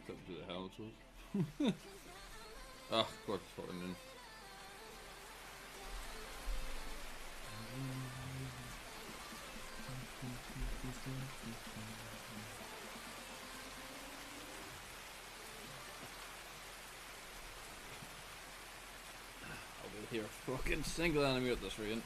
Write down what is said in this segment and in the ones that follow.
Don't do the houses. Ah, God, that's what I mean. I'll be here fucking single enemy at this rate.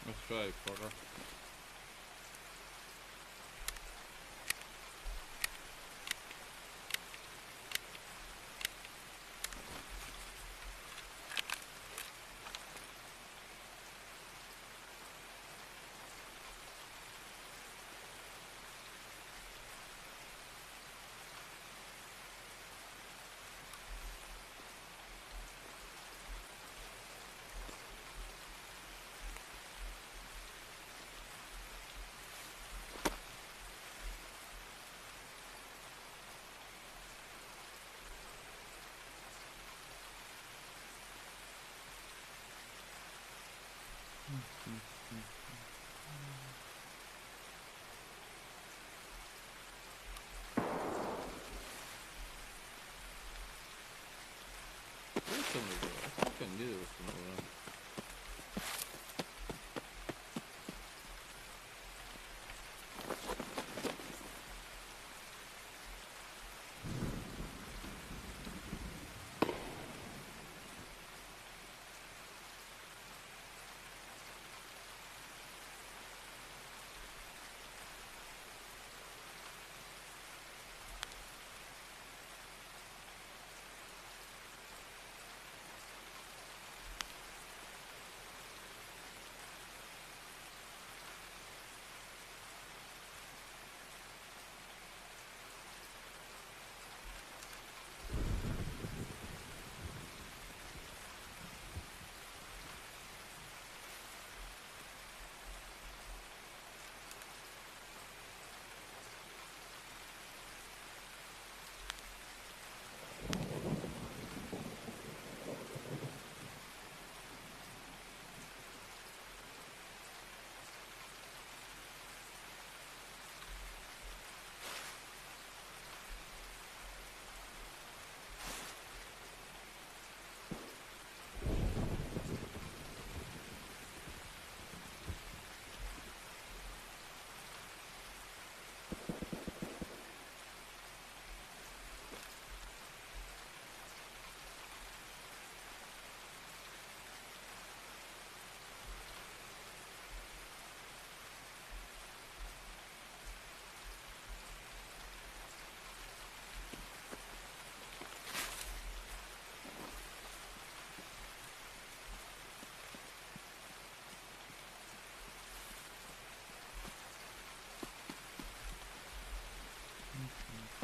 Let's try, fucker. Where's somebody go? I fucking knew there was somebody there.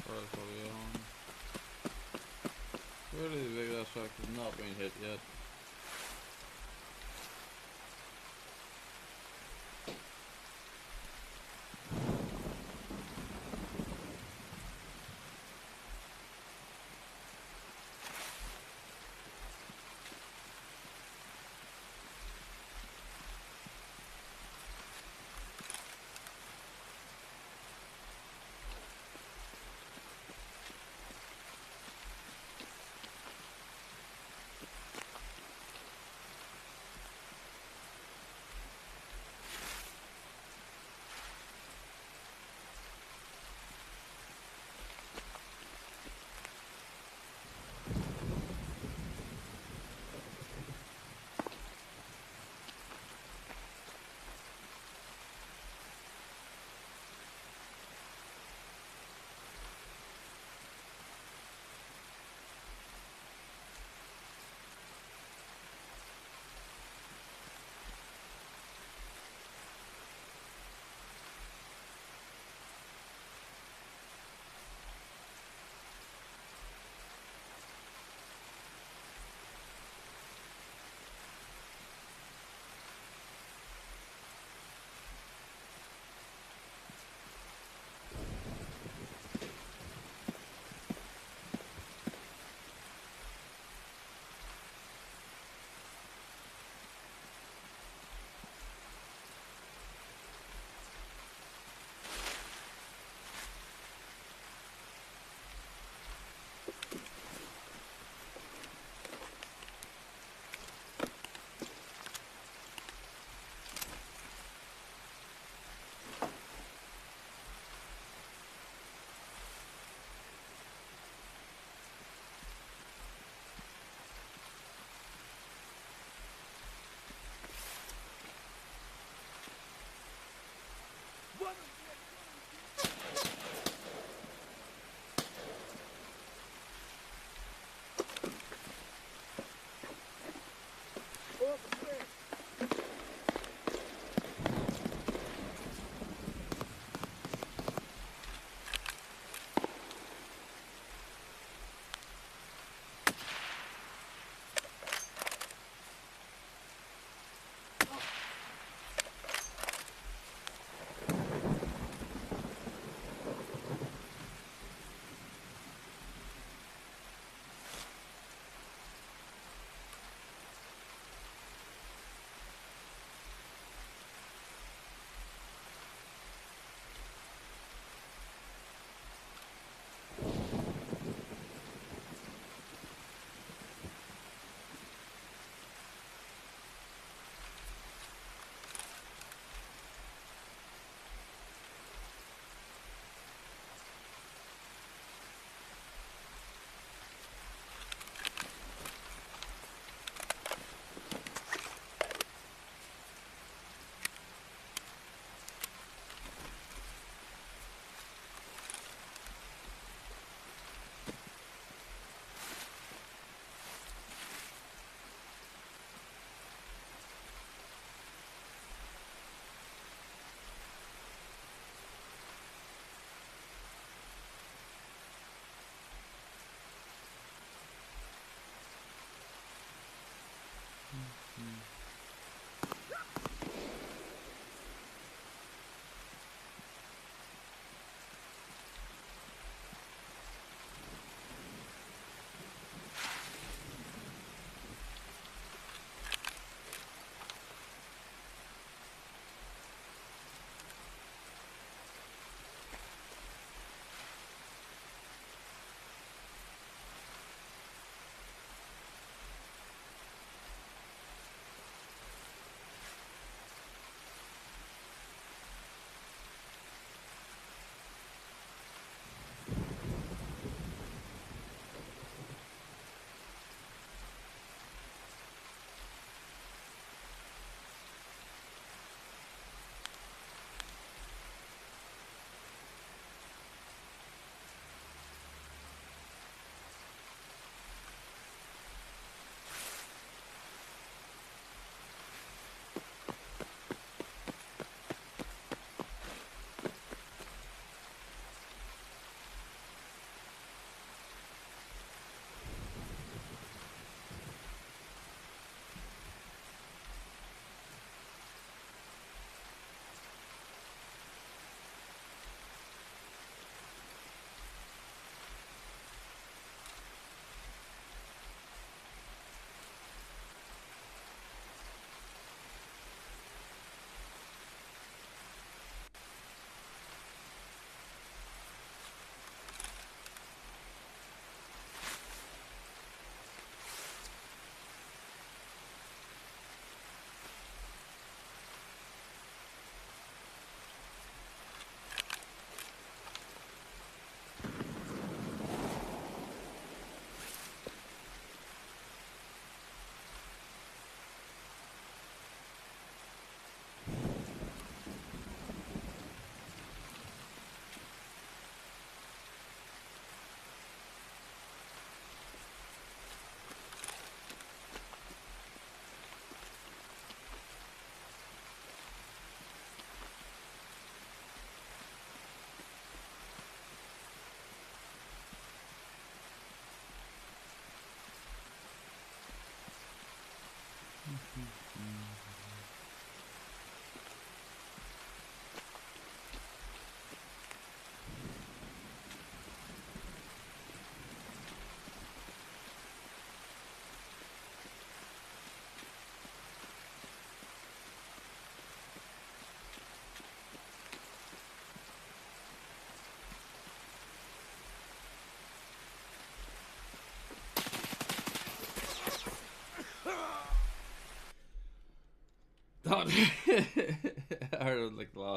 Probably on. Really the big ass shark has not been hit yet.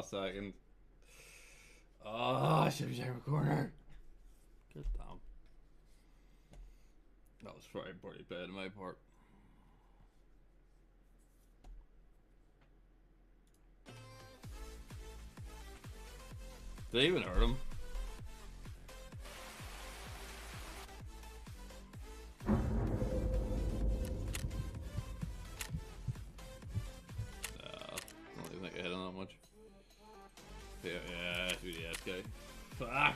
last second. Oh, I should be checking the corner. Good damn. That was very poorly played on my part. Did I even hurt him? I don't even think I hit him that much. Yeah, through the SK. Fuck!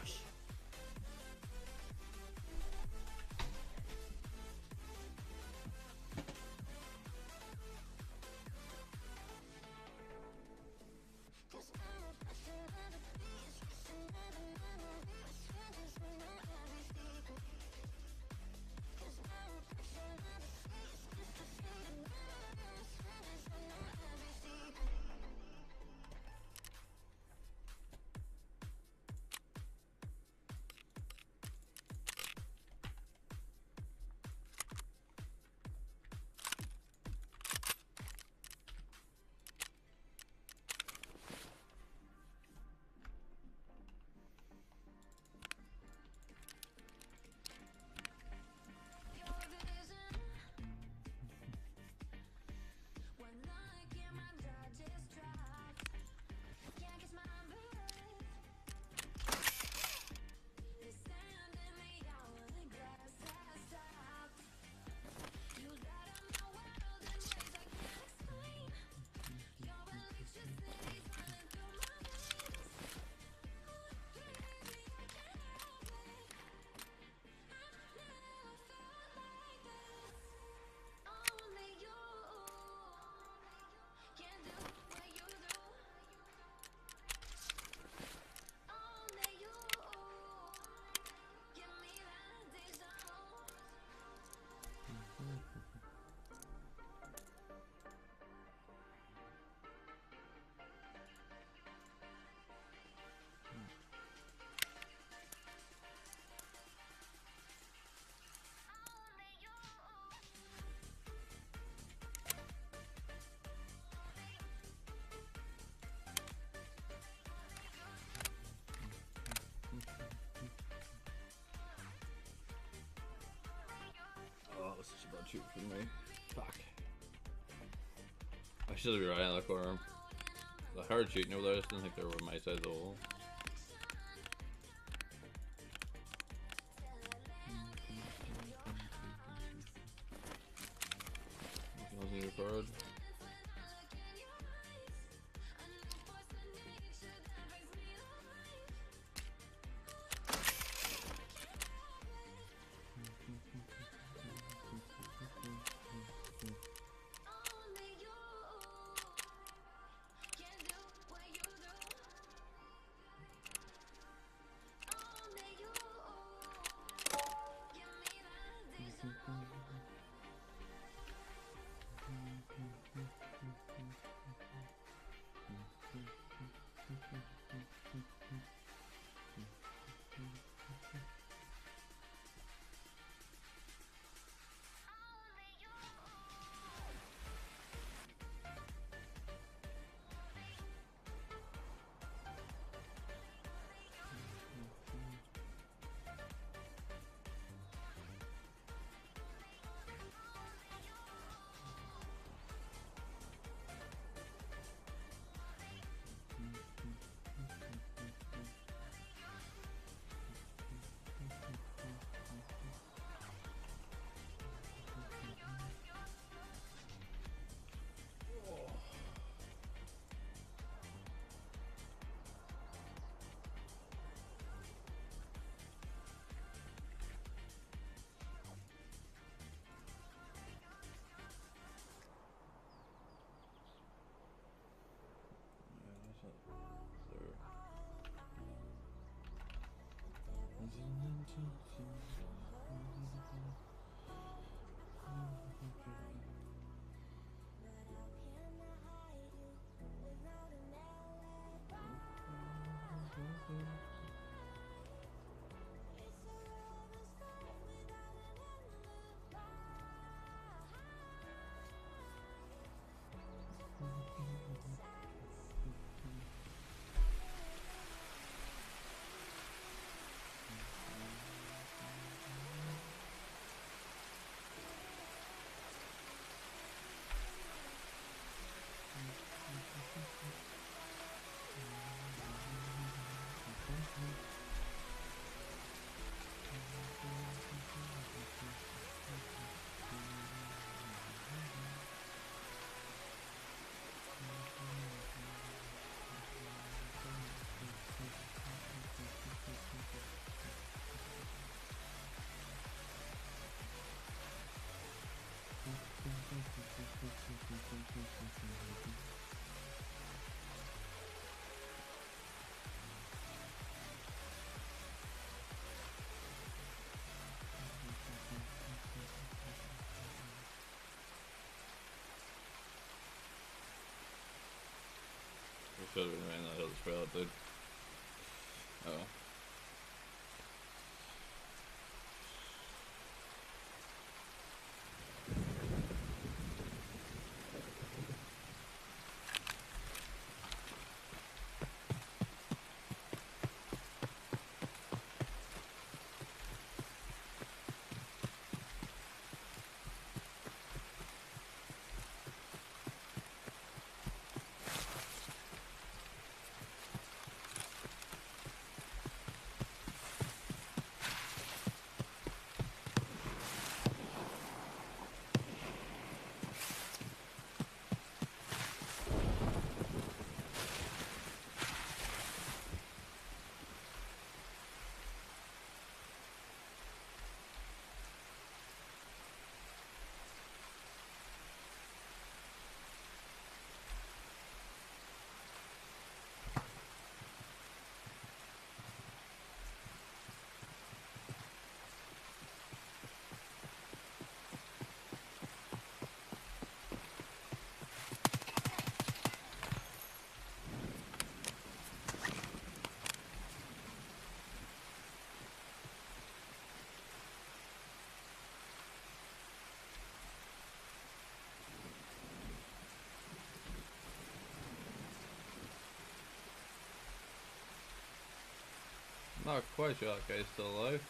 Oh, this is a bad shoot for me. Fuck. I should have been right in the corner. I heard shooting over there, I just didn't think they were on my side of the wall. Nothing referred. should have been around that hill trail, dude. Oh. Not quite sure that guy's still alive.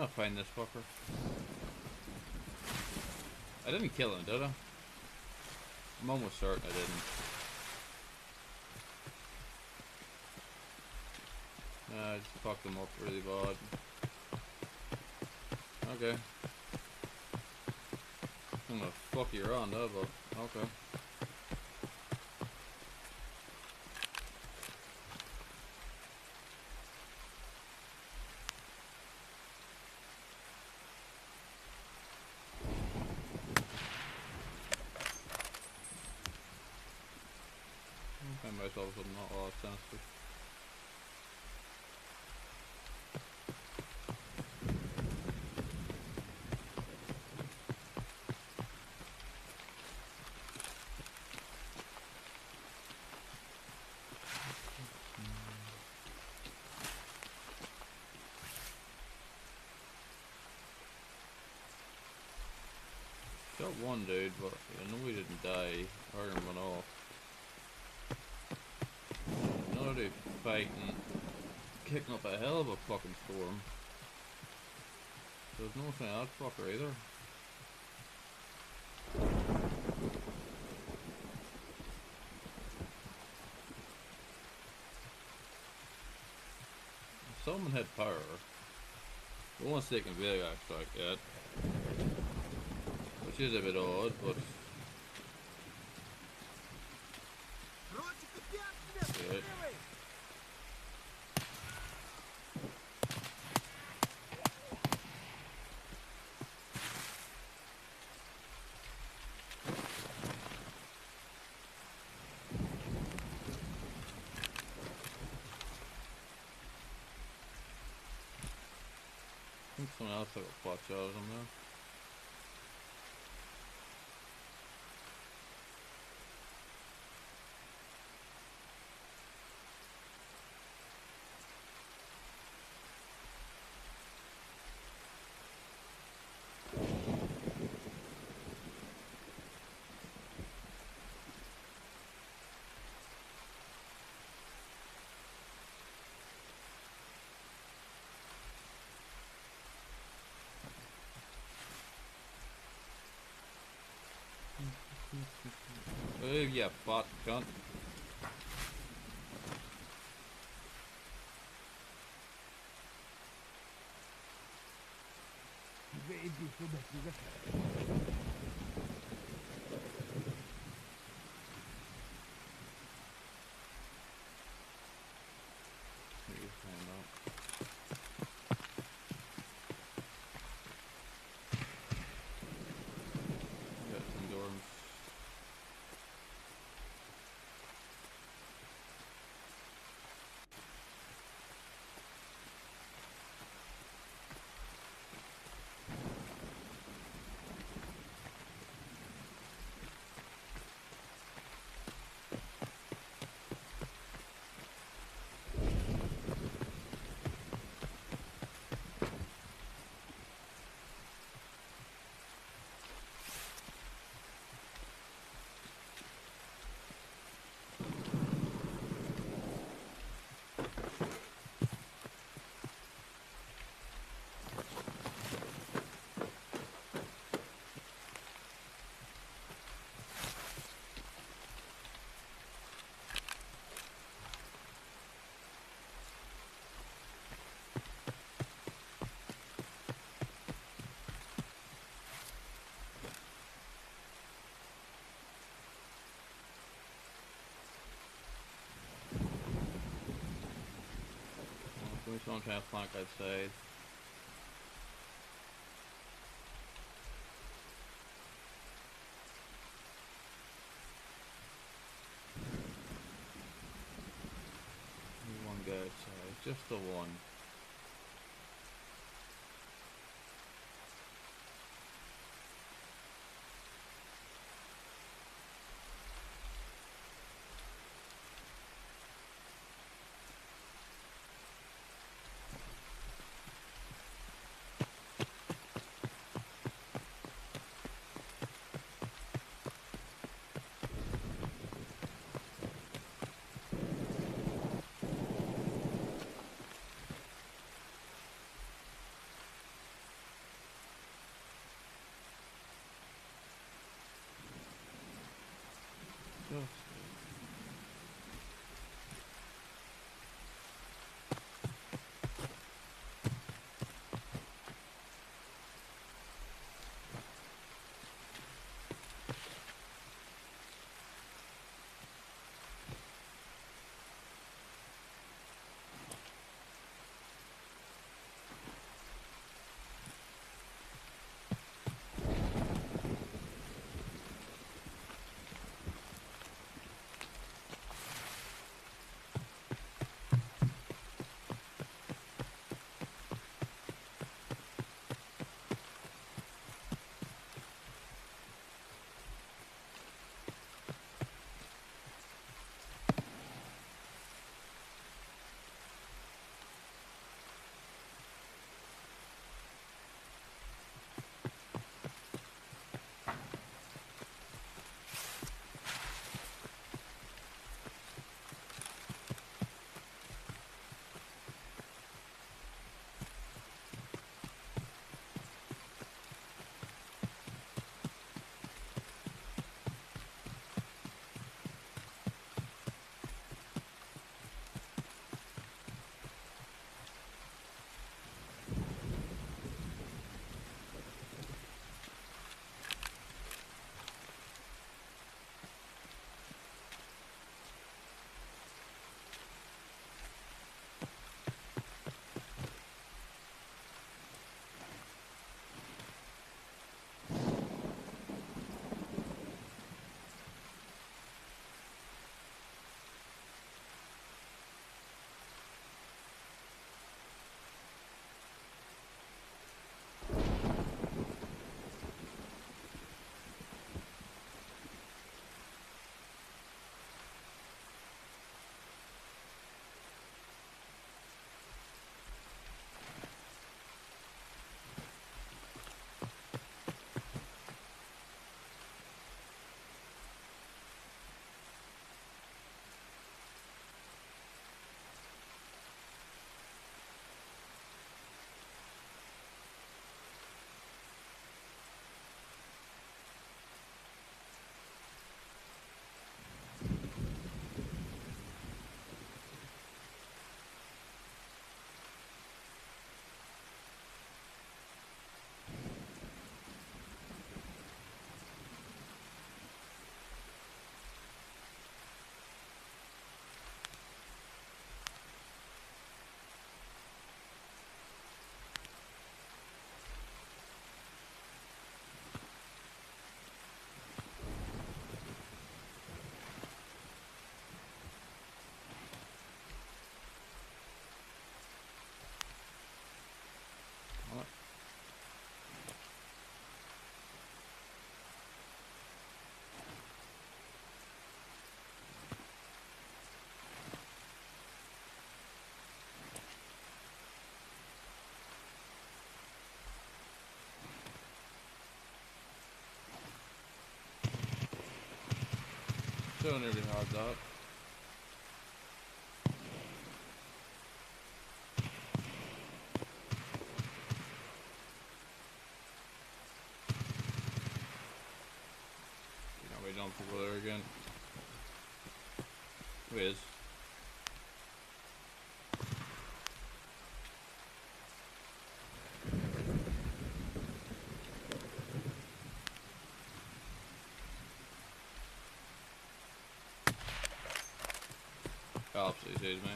not find this fucker. I didn't kill him, did I? I'm almost certain I didn't. Nah, I just fucked him up really bad. Okay. I'm gonna fuck you around though, but okay. I find myself something not all sensitive. Shot one dude, but I know he didn't die. Iron went off. Another dude fighting, kicking up a hell of a fucking storm. There's no sign of that fucker either. If someone had power, no one's taking big axe like that. Which is a bit odd, but yeah. I think someone else took a pot shot at him there. Oh yeah, bot cunt. Got some dorms. Which one trying to flank outside? One guy outside, just the one. So nearly had that. You know, we don't people there again. Who is? Absolutely sees me.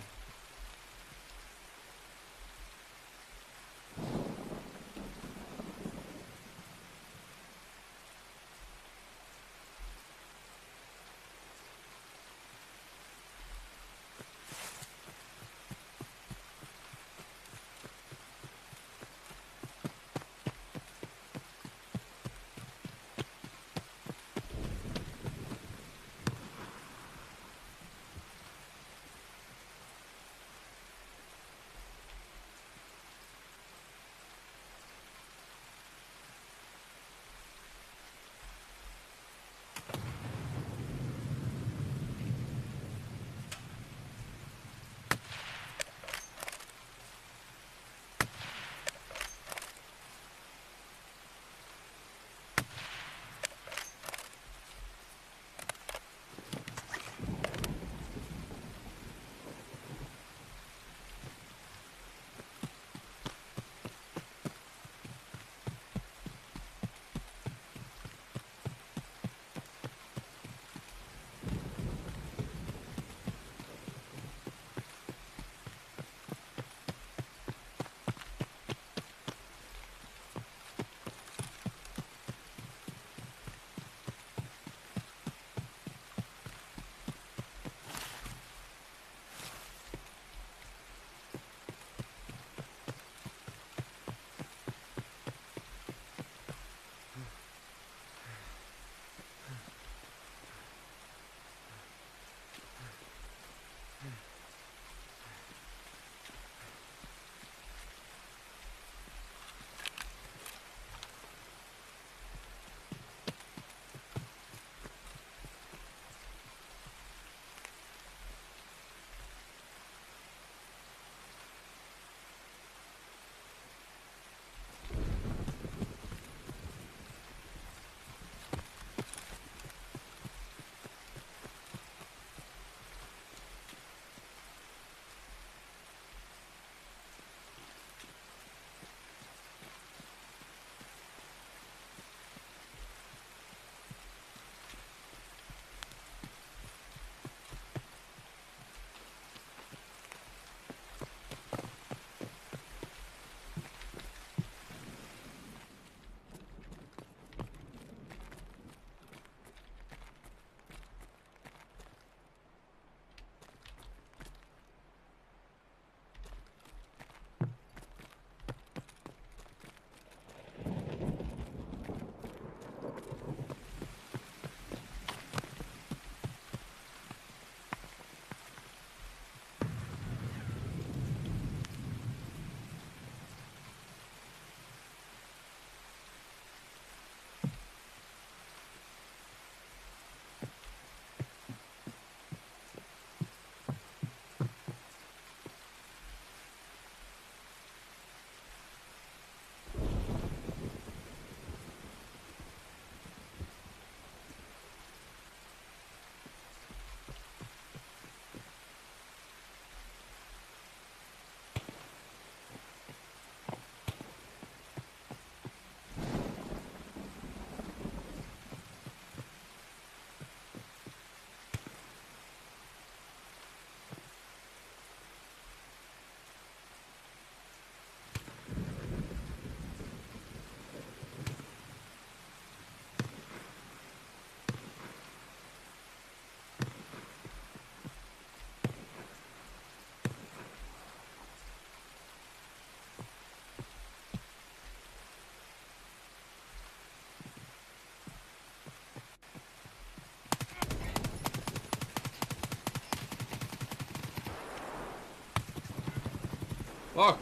Fuck!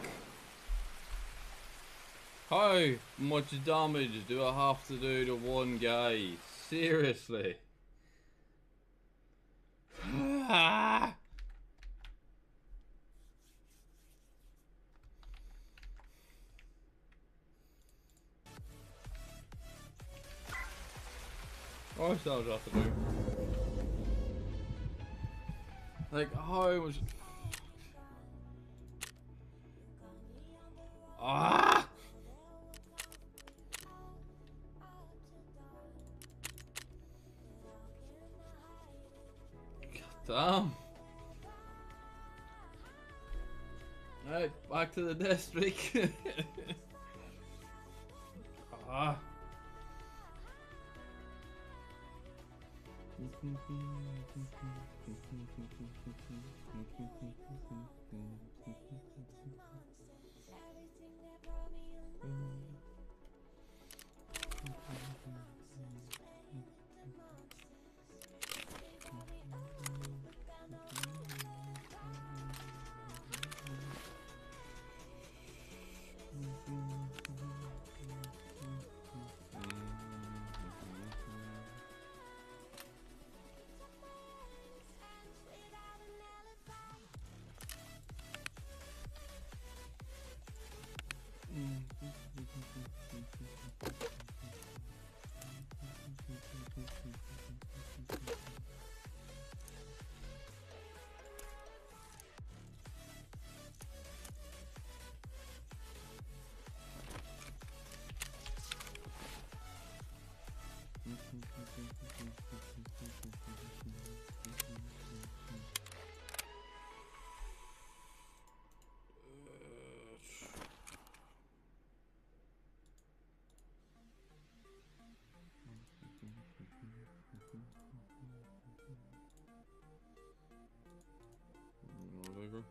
How much damage do I have to do to one guy? Seriously? Ah! How much damage do I have to do? Like, how much... Ah! God damn. Alright, back to the death streak. Ah. Whatever.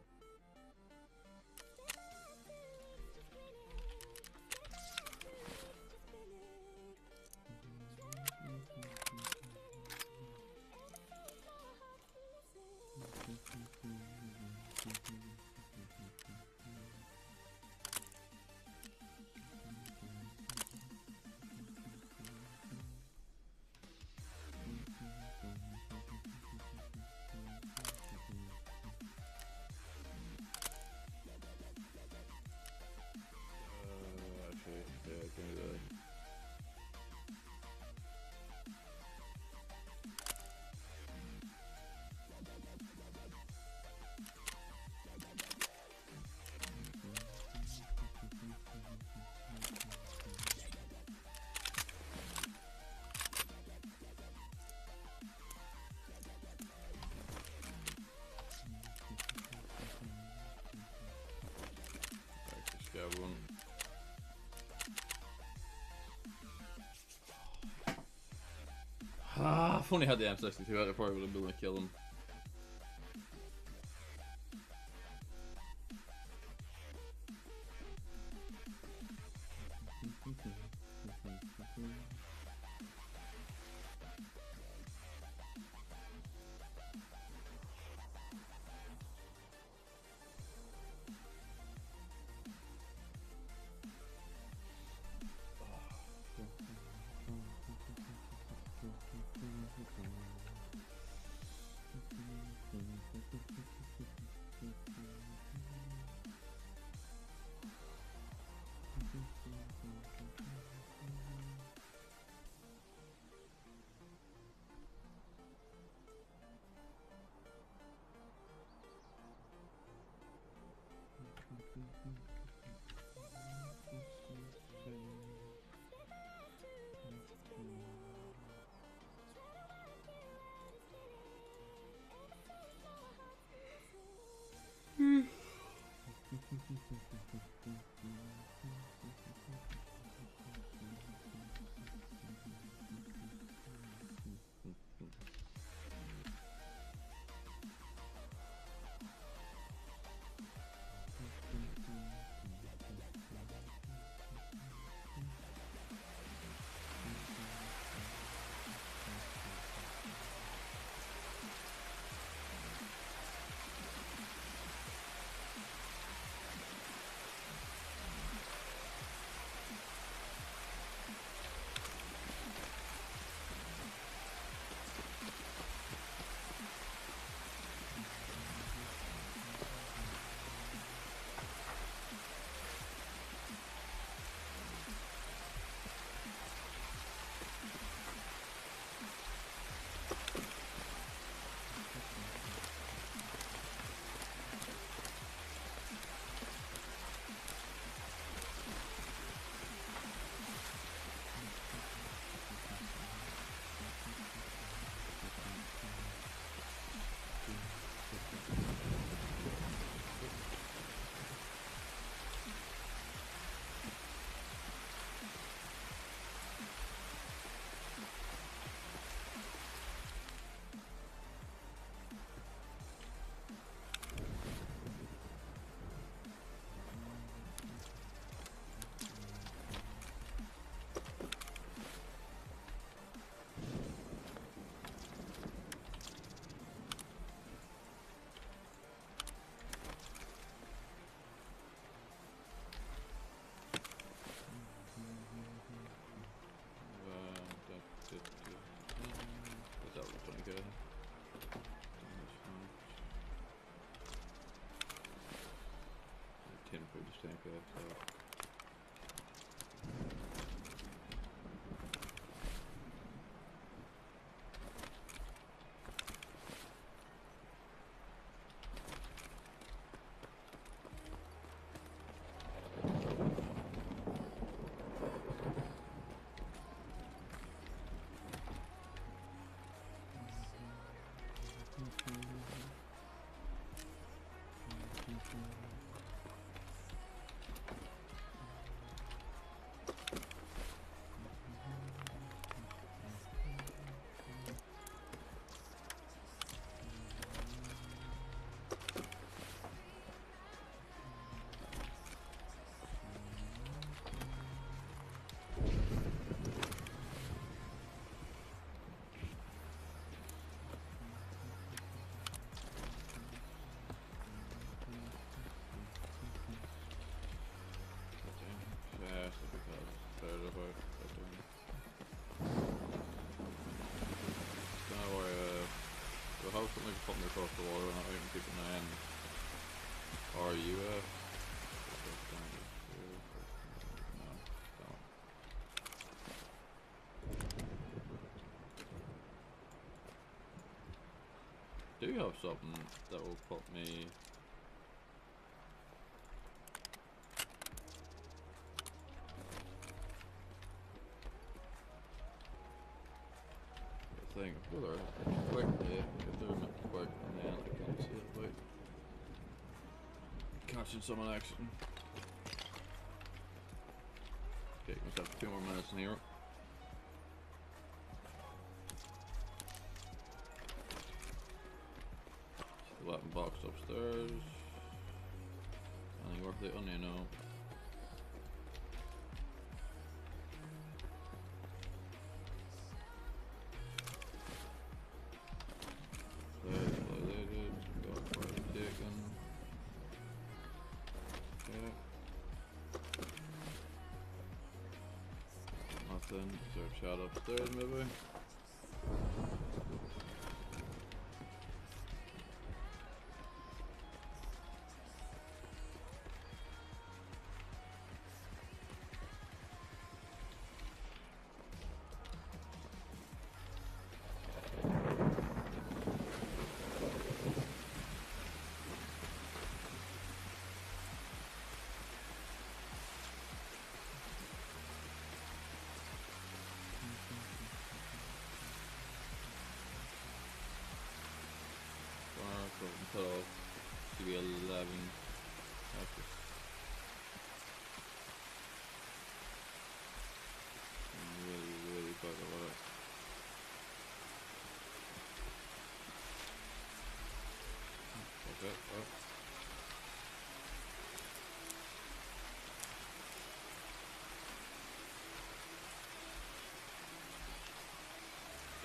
Actually, yeah, I can do that. Actually, scab one. Ah, if I only had the M62 out, I probably would have been able to kill him. about doing it. Now we'll have something to put me across the water and I can keep an eye on. Are you no, don't. Do you have something that will put me? I think I'll go there quickly. If they're not quick, and then I can't see it without catching someone action. Okay, myself 2 more minutes in here. The weapon box upstairs. Anything worth it on you now? Nothing. Is there a chat upstairs maybe? Cut off to be 11. Really fuck about it. Okay, oh.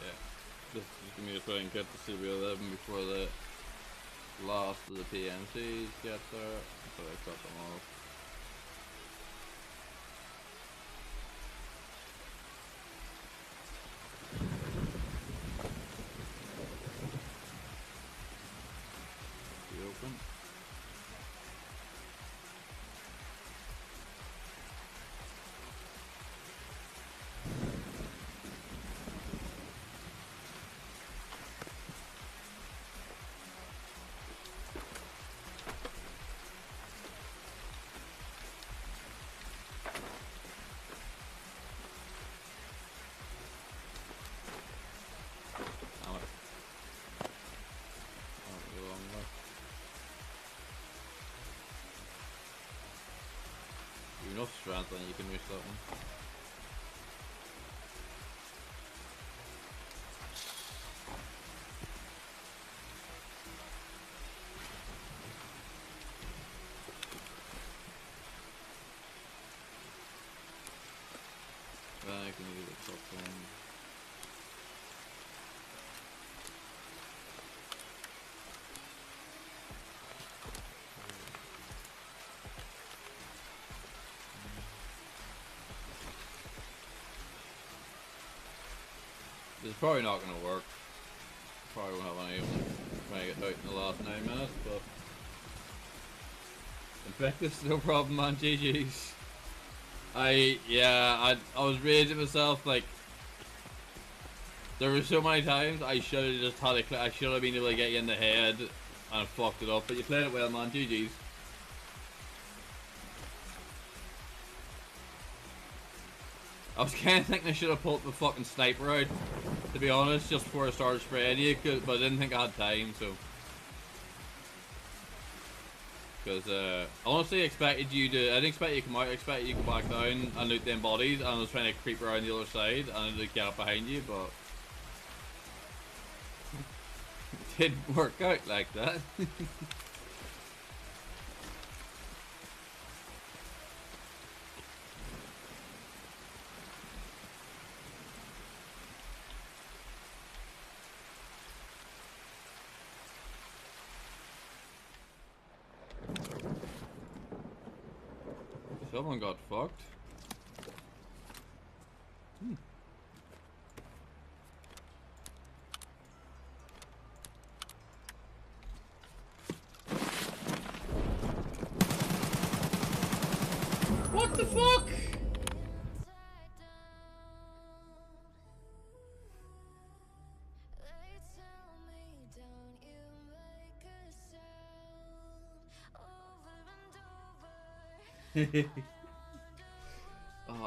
Yeah. Just give me a try and get the CB11 before the last of the PMCs get there, so I cut them off. Be open. Enough strength, then you can miss that one. Then I can do the top one. This is probably not going to work. Probably won't have any trying to get out in the last 9 minutes, but in fact, this is no problem, man. GG's. I was raging myself. Like, there were so many times I should have just had I should have been able to get you in the head and fucked it up. But you played it well, man. GG's. I was kind of thinking I should have pulled the fucking sniper out, to be honest, just before I started spraying you, but I didn't think I had time, so. Because I honestly expected you to, I didn't expect you to come out, I expected you to go back down and loot them bodies, and I was trying to creep around the other side and to get up behind you, but it didn't work out like that. Someone got fucked. Oh,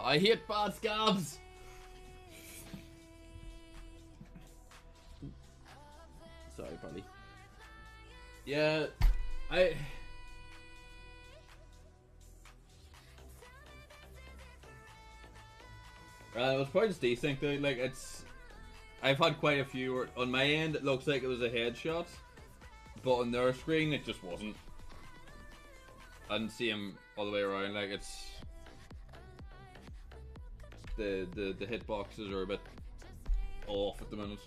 I hate bad scabs. Sorry, buddy. Yeah, I. It was quite decent though. Like it's, I've had quite a few. Where, on my end, it looks like it was a headshot, but on their screen, it just wasn't. I didn't see him all the way around. Like it's the hitboxes are a bit off at the minute,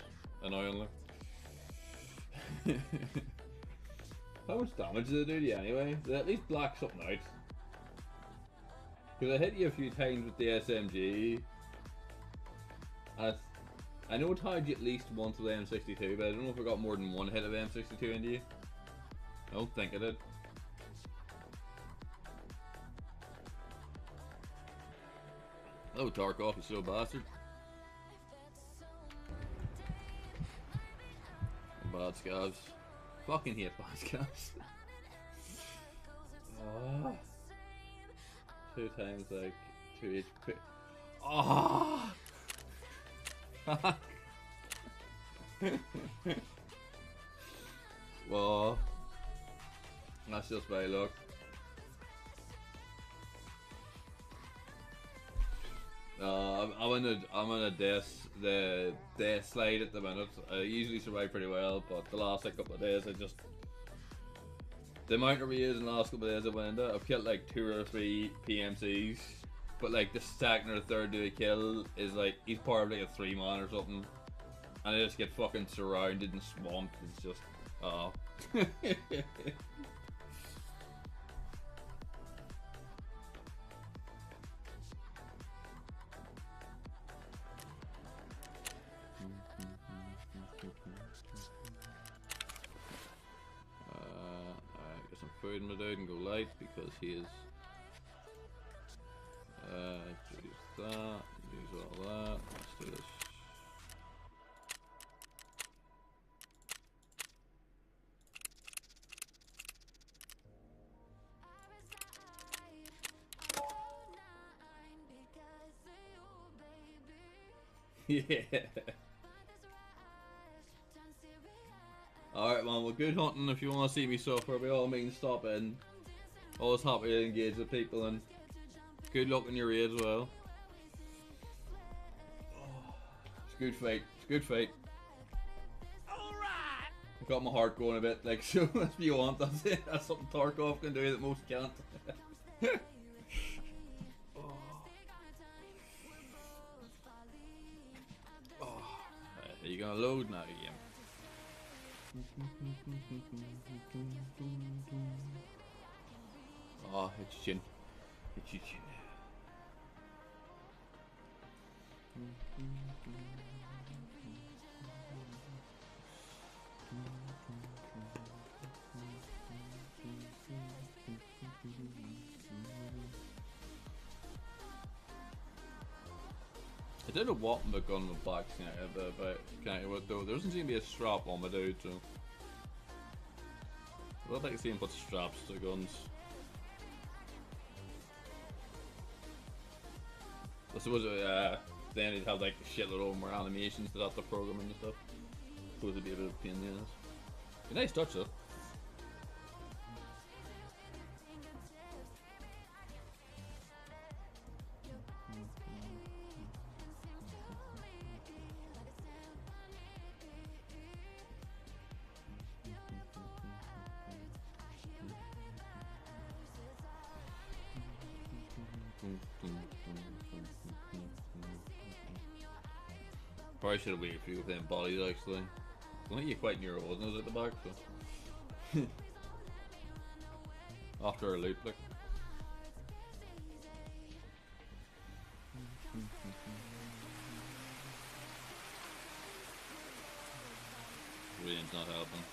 annoyingly. How much damage did it do to you anyway? Did it at least black something out? Because I hit you a few times with the SMG. I know it tagged you at least once with M62, but I don't know if I got more than one hit of M62 into you. I don't think I did. Oh, Tarkov, you slow bastard. Bad scabs. Fucking hate bad scabs. Oh. 2 times like 2 HP. Oh. Well, that's just my luck. I'm on a the death slide at the minute. I usually survive pretty well, but the last couple of days the amount of raids in the last couple of days I went into, I've killed like 2 or 3 PMCs, but like the second or third do a kill is like he's part of like a 3-man or something, and I just get fucking surrounded and swamped. It's just oh. Alright, get some food in my dude and go light because he is. Use that, use all that. Let's do this. Yeah. Alright, man, well, good hunting. If you want to see me suffer, by all means, stop in. Always happy to engage with people, and good luck in your raid as well. It's a good fight. It's a good fight. Alright! I've got my heart going a bit, like, so if you want, that's it. That's something Tarkov can do that most can't. Are you gonna load now, Ian? Oh, hit your chin. Hit your chin. I don't know what my gun with black connected with though. There doesn't seem to be a strap on my dude, so I would like to see him put straps to guns. I suppose then he'd have like a shitload of more animations to have to program and stuff. I suppose it'd be a bit of a pain in the ass. A nice touch though. Probably should have waited for you with them bodies actually. I think you're quite near old nose at the back, so after a loop like. Rain's not helping.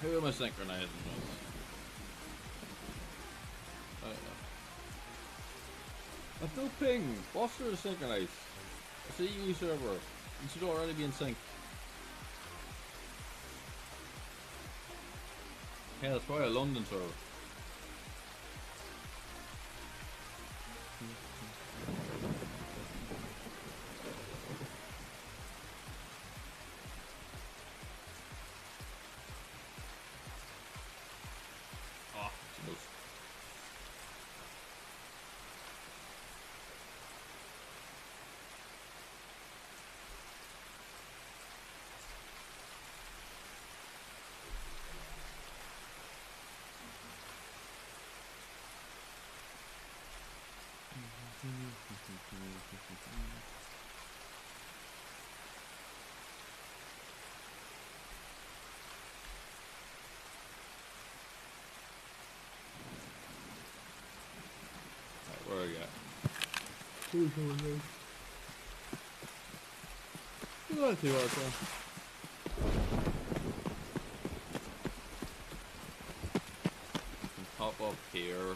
Who am I synchronizing with? I've no ping. What's there to synchronize? It's a EU server. You should already be in sync. Yeah, that's probably a London server. Oh, Jesus. Right, where are you at? Who's over there? Not too hard, so. Hop up here,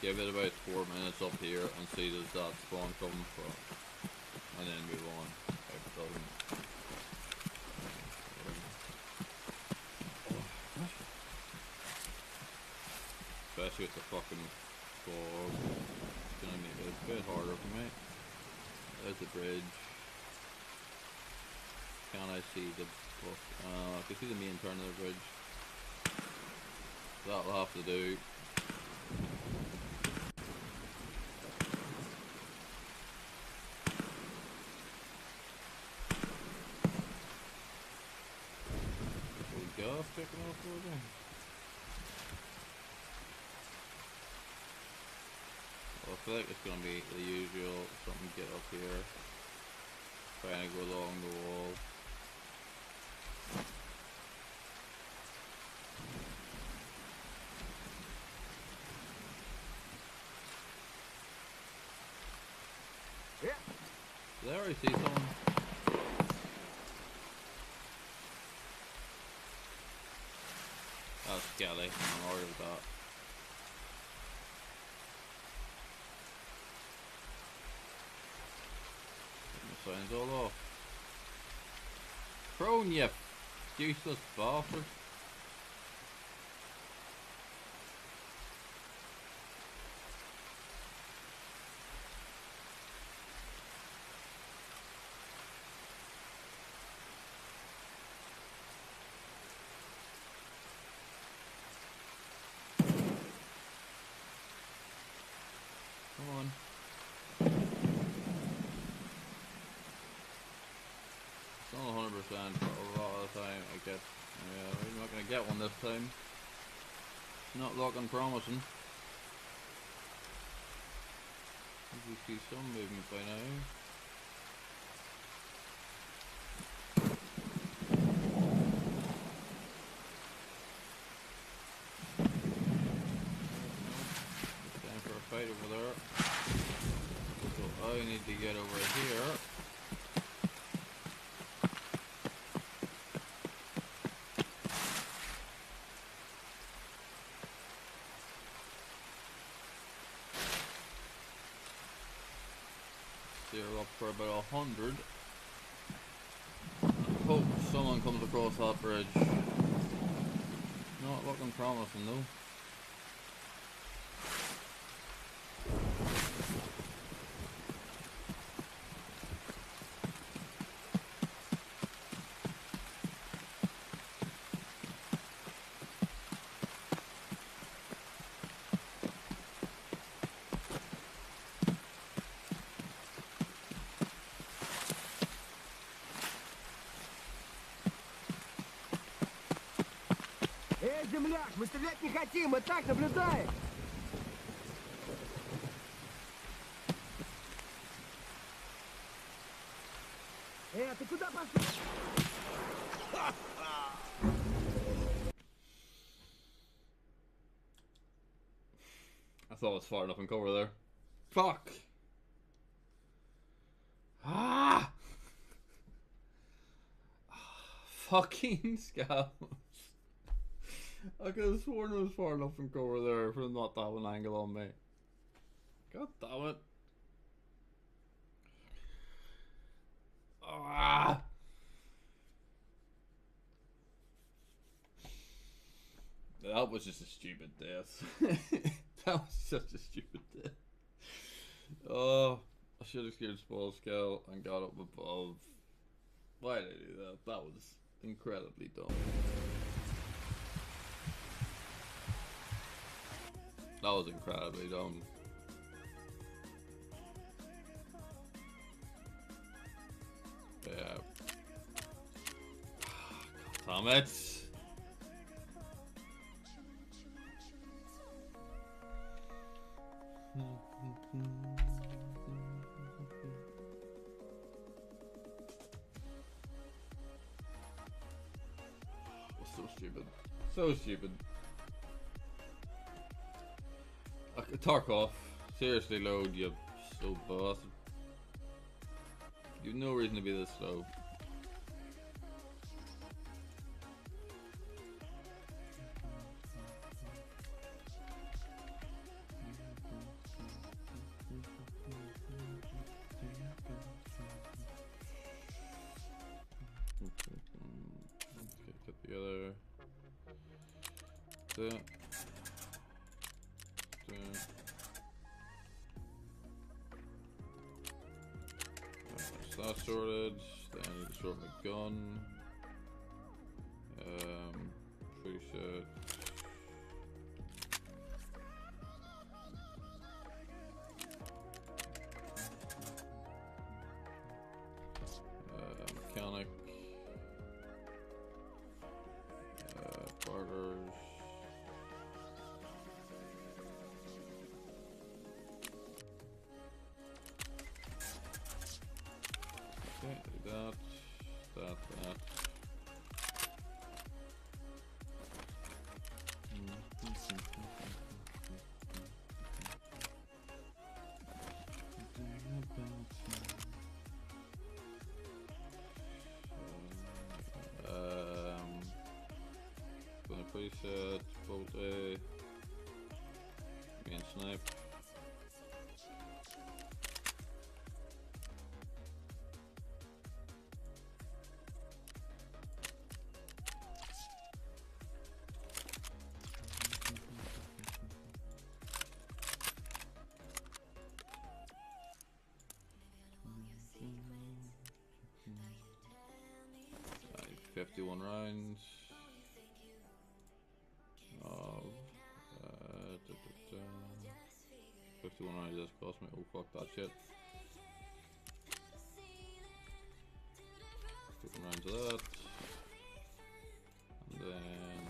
give it about 4 minutes up here and see does that spawn come from, and then move on. If it doesn't. Especially with the fucking fog, it's gonna make it a bit harder for me. There's the bridge. Can I see the fuck? I can see the main turn of the bridge. That'll have to do. Gas kicking off over there. Well, I feel like it's gonna be the usual, something get up here, trying to go along the wall. Yeah. Did I already see someone? That's Skelly, I'm worried about that. Get my signs all off. Prone, you useless bastard. Come on. It's not 100%, but a lot of the time I get. Yeah, we're not gonna get one this time. It's not looking promising. We see some movement by now. Time for a fight over there. So I need to get over here. They're up for about 100. Hope someone comes across that bridge. Not looking promising though. Земляк, мы стрелять не хотим, мы так наблюдаем. Ты куда пошел? I thought I was far enough in cover there. Fuck! Ah! Fucking scams. I could have sworn it was far enough from cover there for them not to have an angle on me. God damn it. Ah! That was just a stupid death. That was such a stupid death. Oh, I should have scared Spoil Scale and got up above. Why did I do that? That was incredibly dumb. That was incredibly dumb. Yeah. God damn it. So stupid. So stupid. Tarkov. Seriously, load, you so bastard. You have no reason to be this slow. Okay, get together. There. That's sorted. Then I need to sort my gun. Preset. Mechanic. Barters. Okay, do that. That. Gonna preset, bolt A, main snipe. Like 51 rounds. Of 51 rounds just cost me. Oh fuck that shit. 51 rounds of that. And then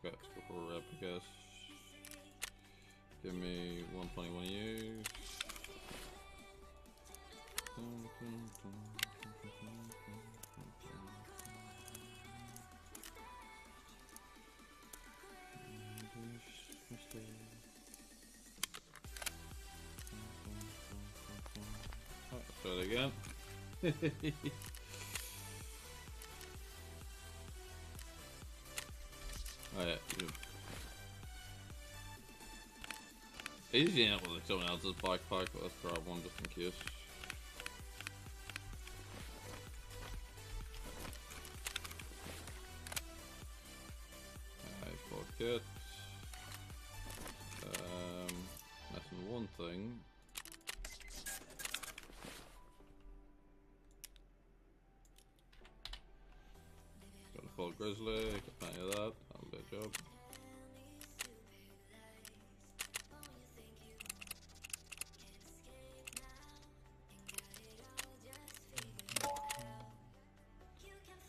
okay, let's go for a rep, I guess. Give me 121 use. Let's try it again. Oh yeah, I usually end up with like someone else's backpack, but let's grab one just in case. Alright, full kit. Missing one thing. Got a full grizzly, got plenty of that, that'll do a job.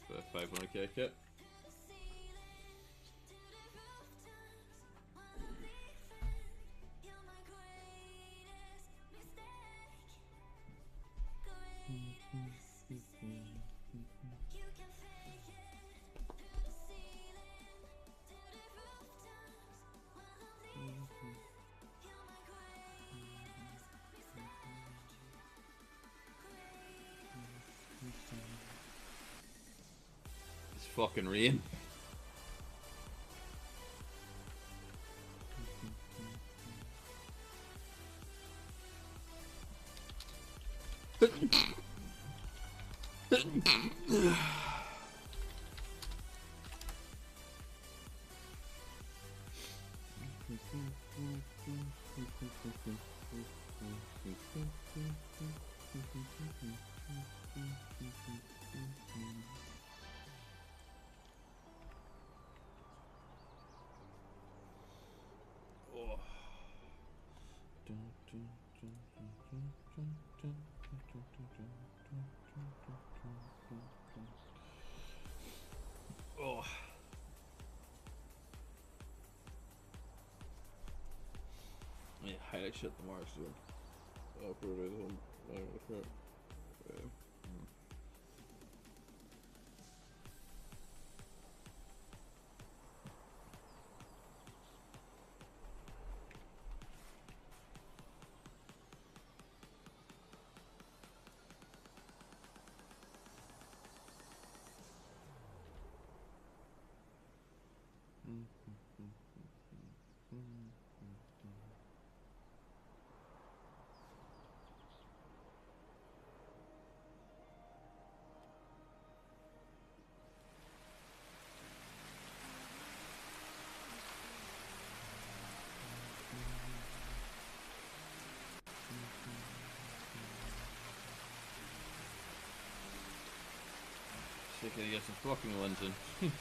So 500k kit. fucking rain. Oh. Yeah, highlight shit tomorrow soon. I'll put it on. Sick of get some fucking ones in.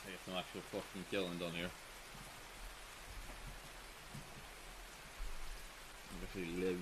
I get some actual fucking killing done here. I actually live.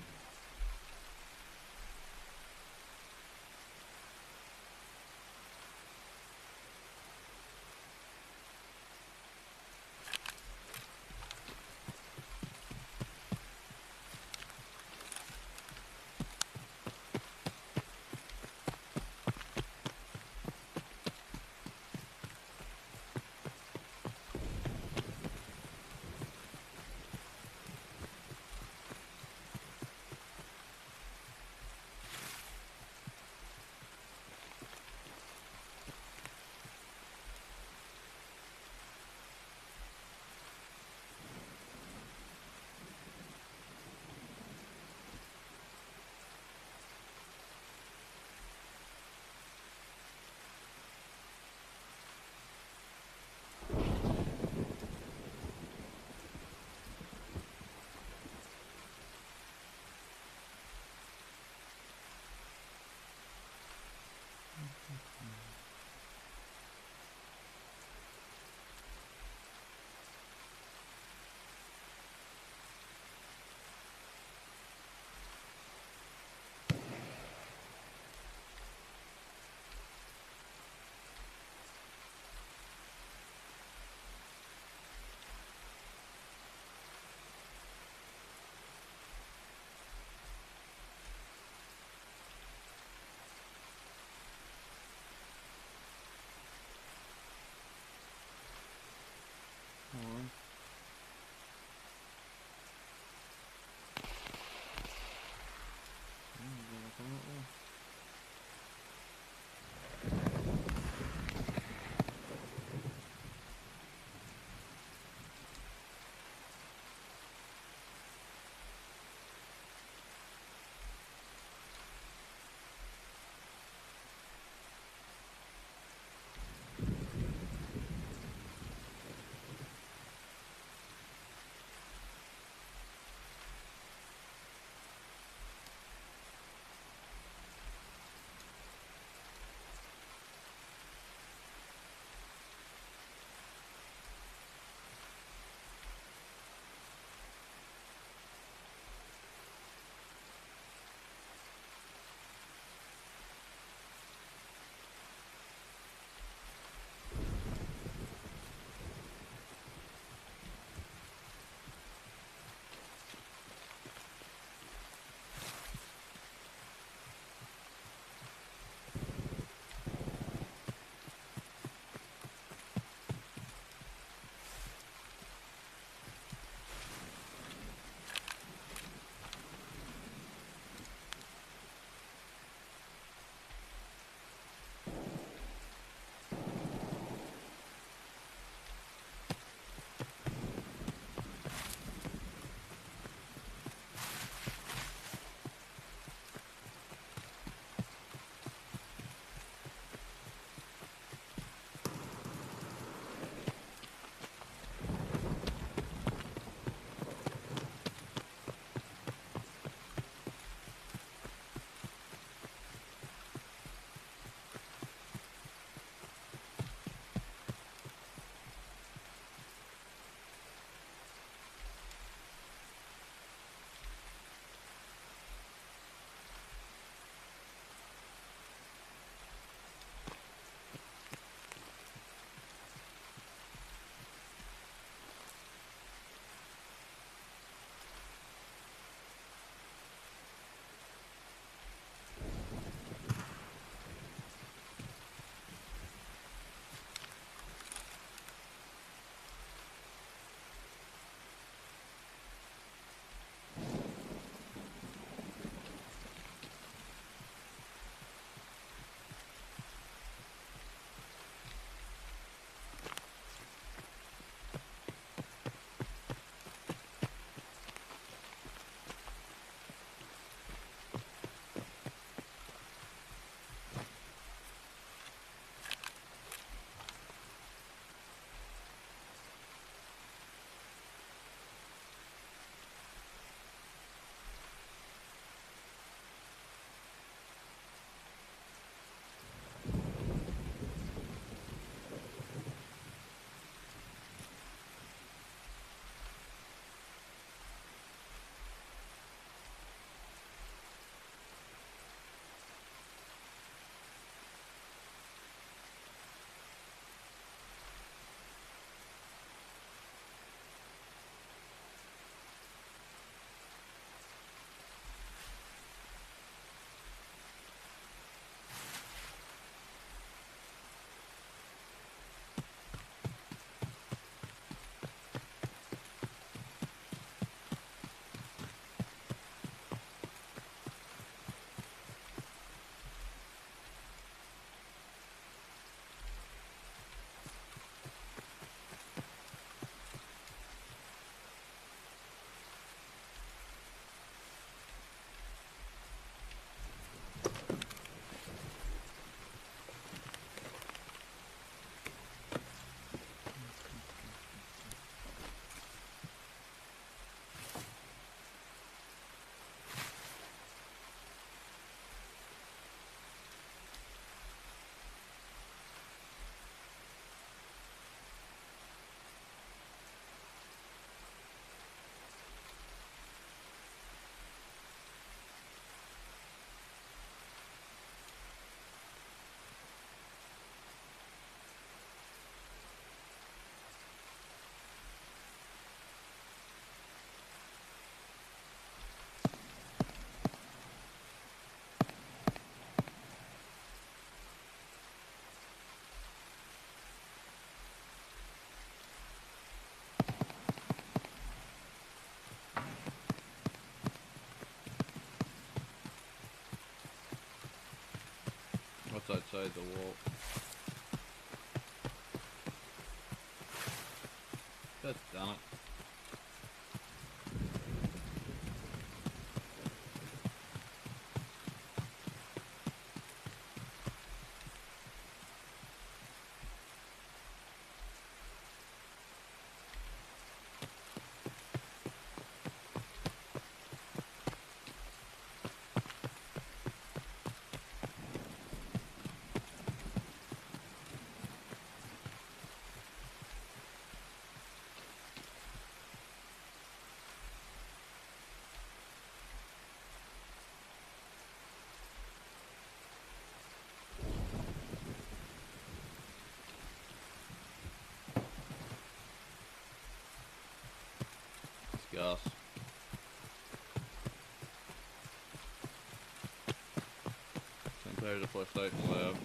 outside the wall. God damn it. Gas. There's a flashlight on the left.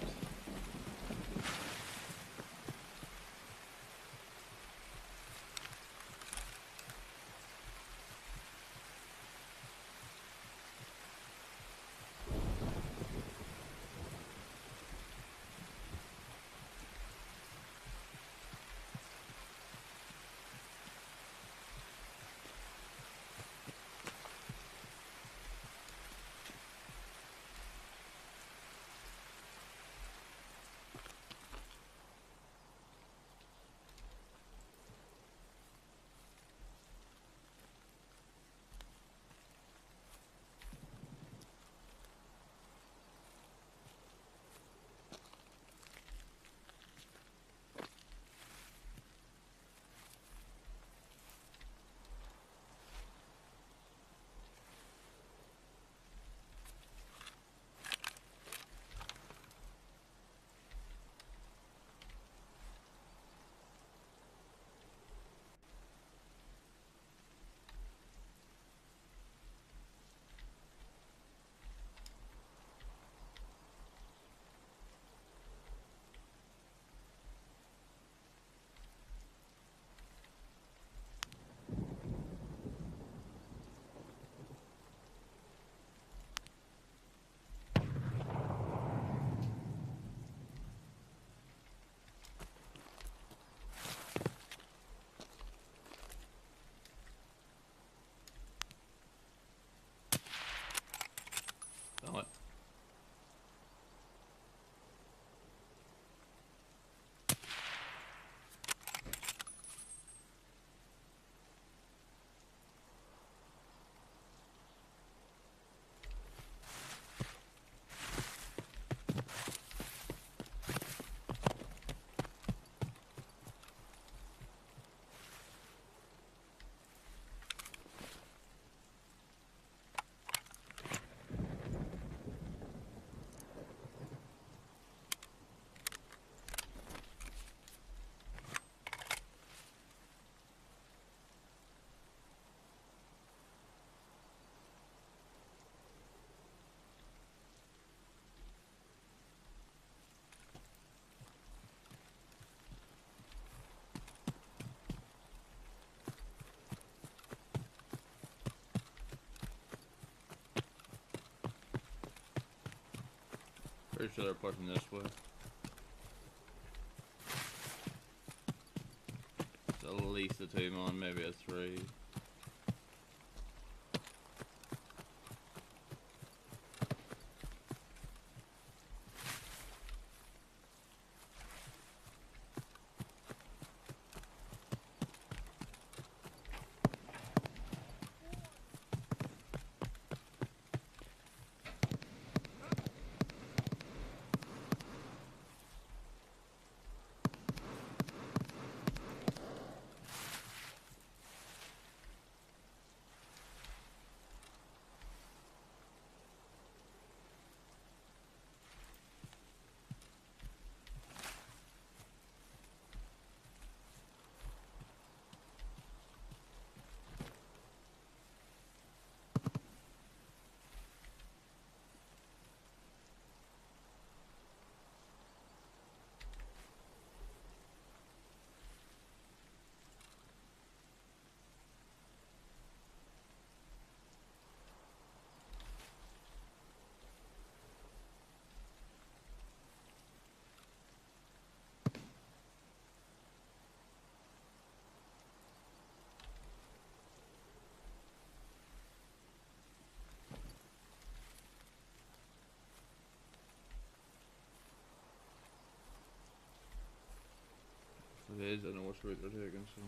Damn it. Pretty sure they're pushing this way. It's at least a 2-man, maybe a 3. It is, I know which route they're taking, so.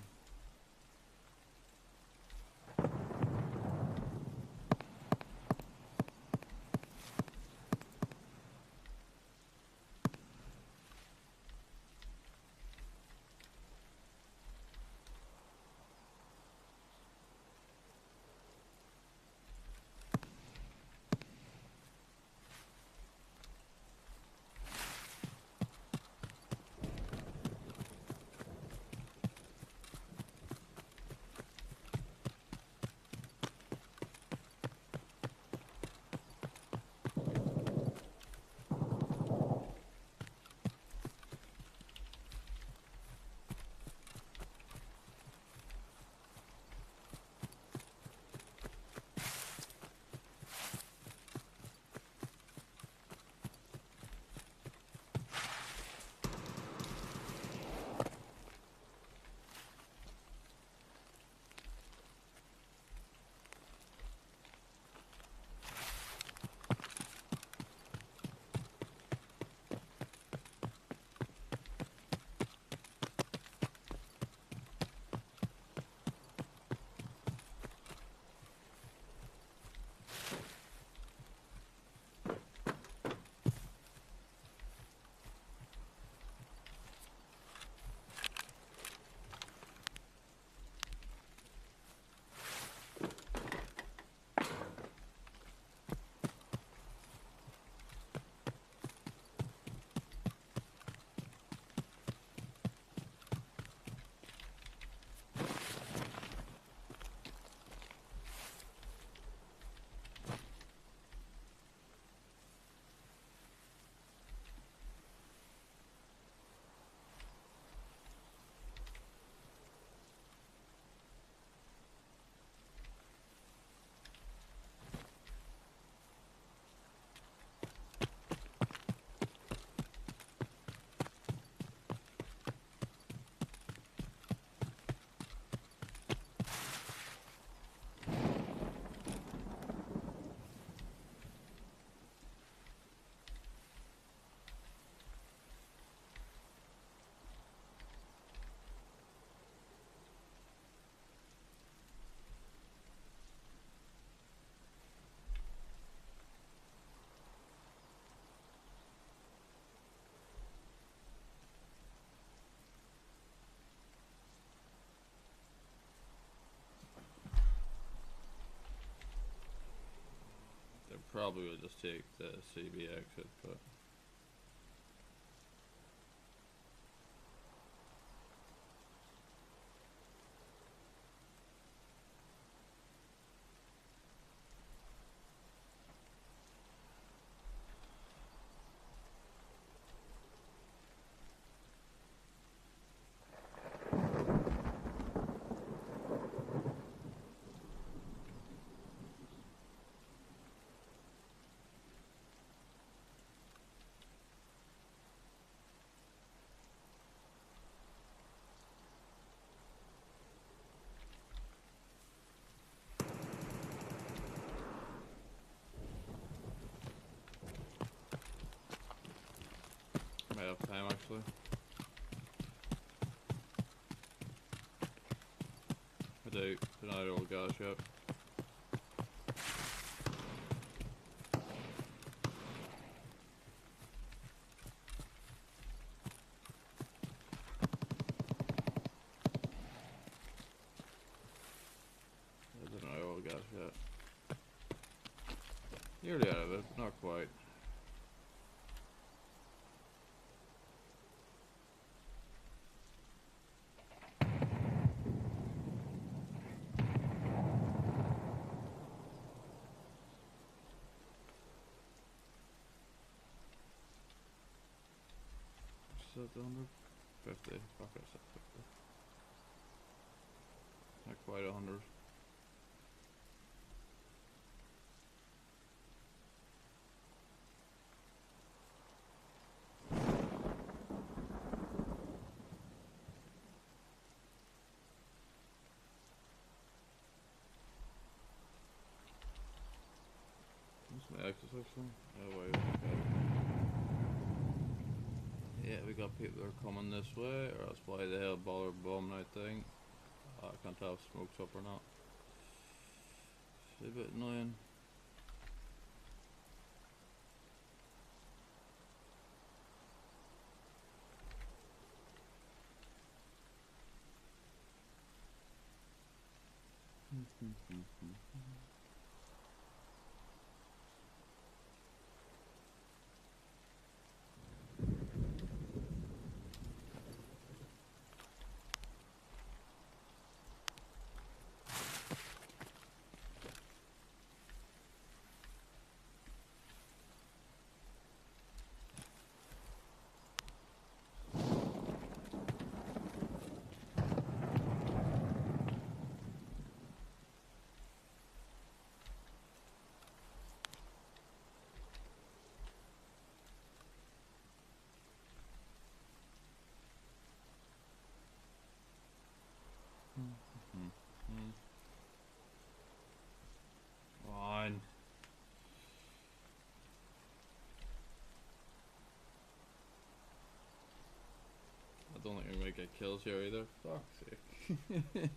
They probably will just take the CB exit, but. Might have time actually. I do, but not all gas yet. I don't know all gas yet. Nearly out of it, not quite. Is that 150? Fuck, I said 50. Not quite 100. What's my exercise thing? Oh wait, okay. Yeah, we got people that are coming this way, or that's why the hell baller bombing out thing. I can't tell if smoke's up or not. It's a bit annoying. Fine. I don't think we might get kills here either. Fuck's sake.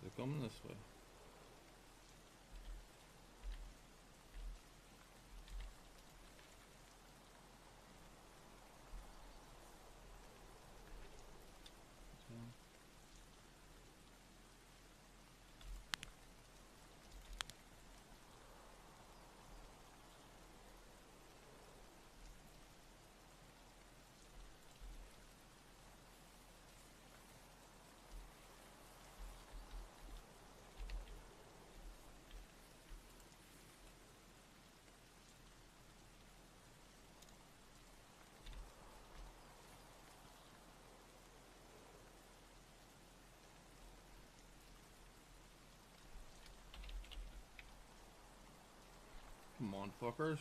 They're coming this way. Come on, fuckers.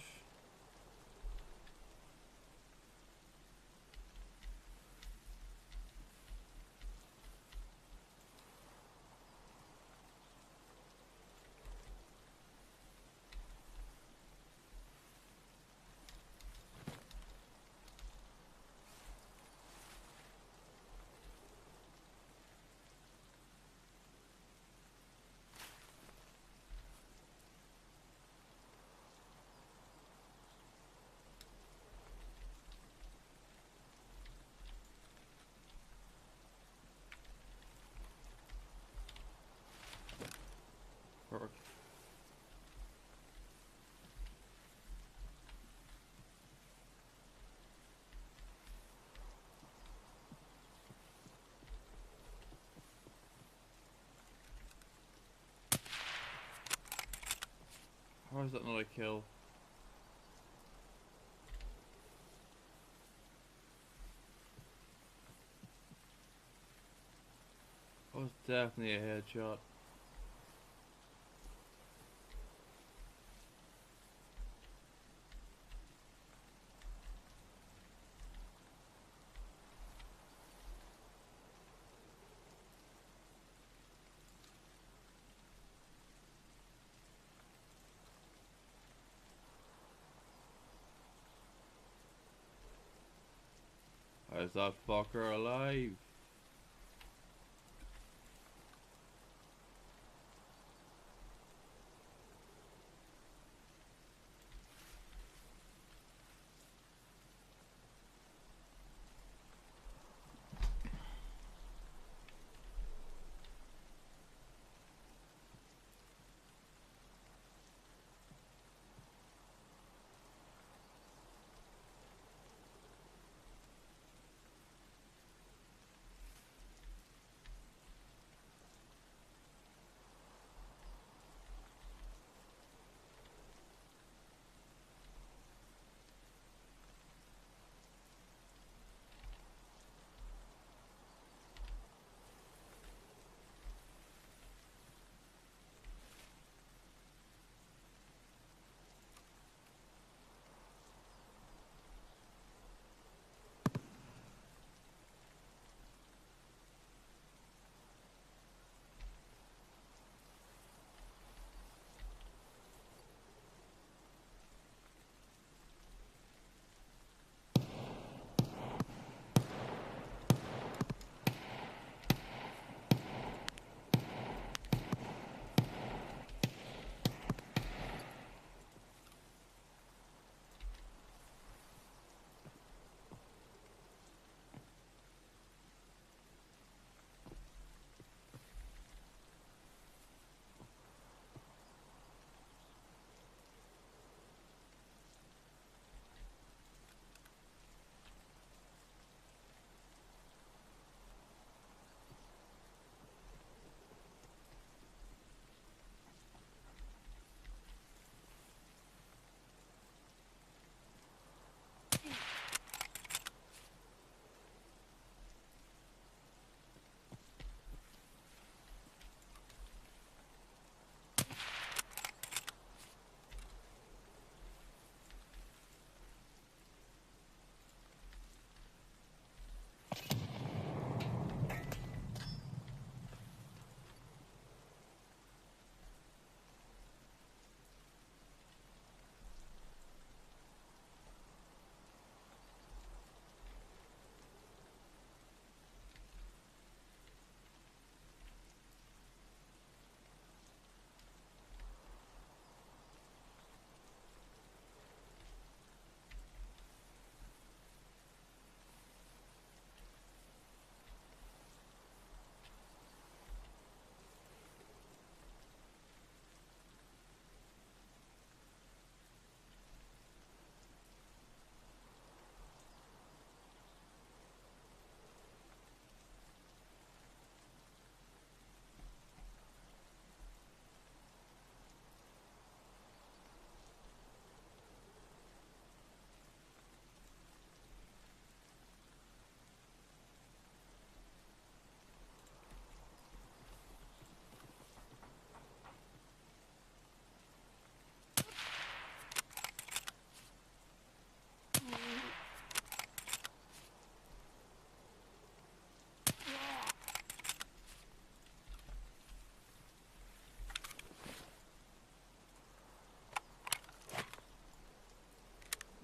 Perfect. How is that not a kill? Definitely a headshot. Is that fucker alive?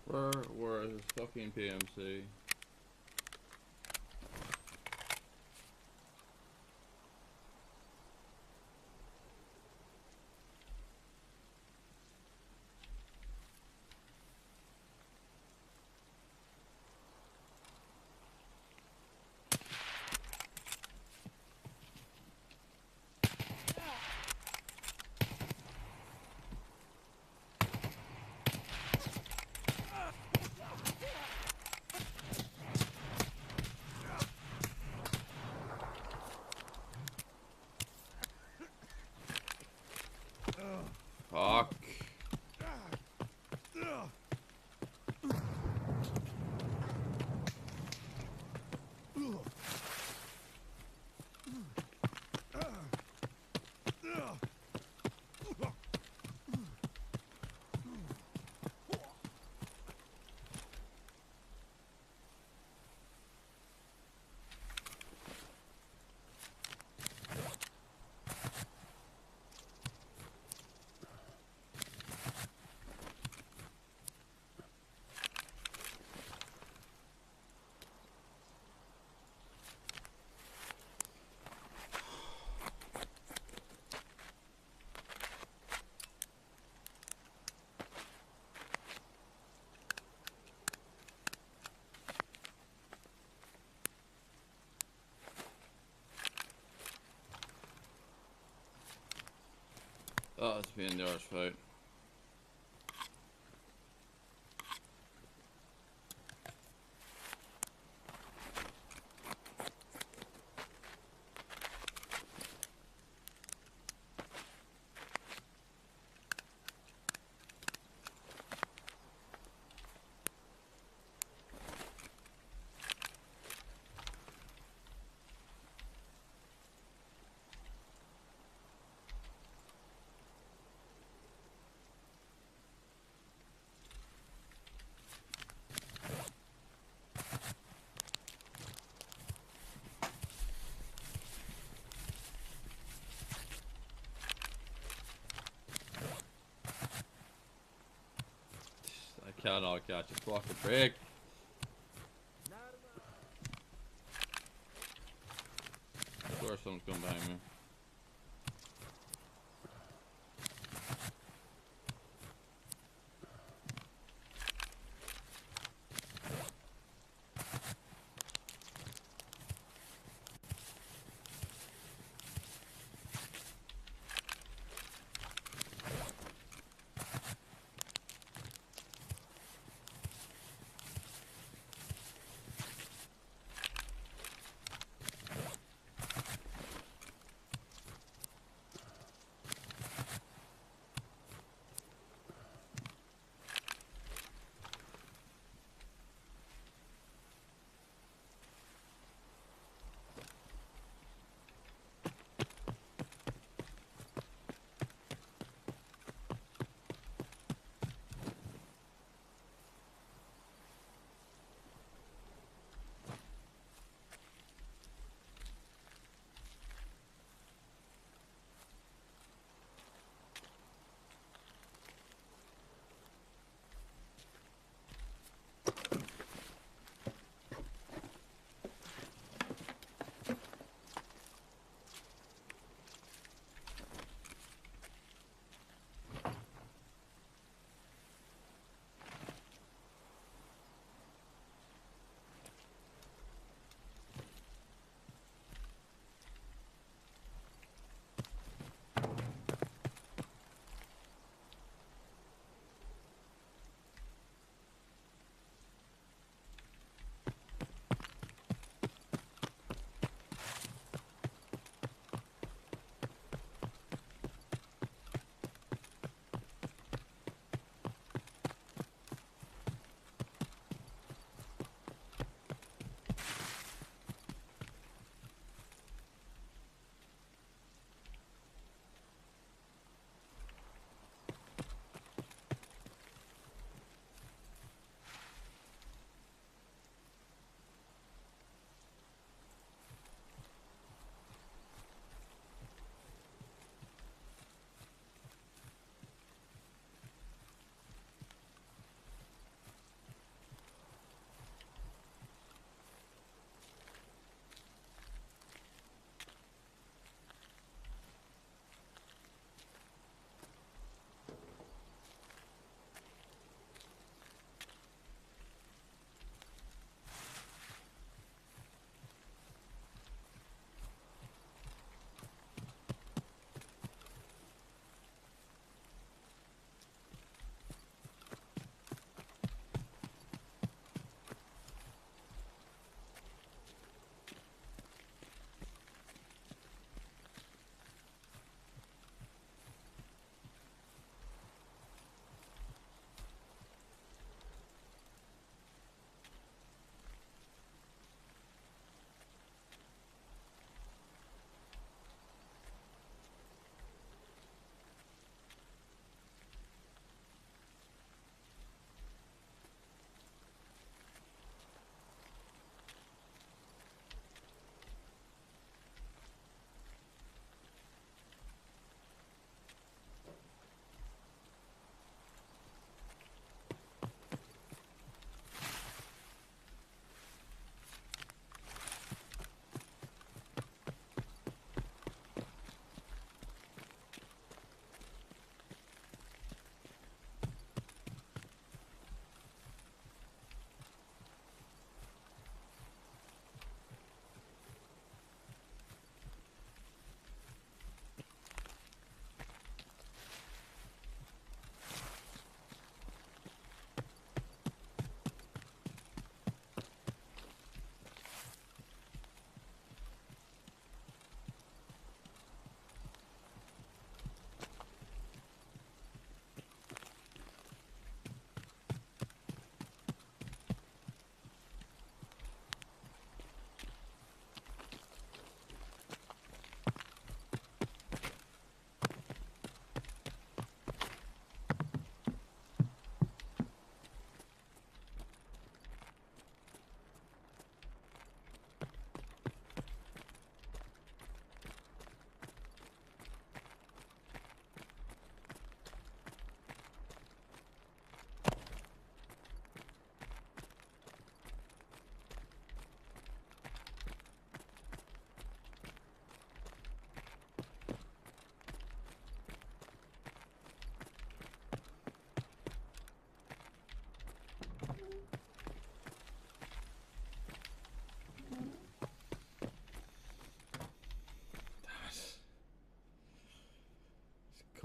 Where is this fucking PMC? Oh, it's been the arse fight. I cannot catch a fucking break. Of course someone's coming behind me.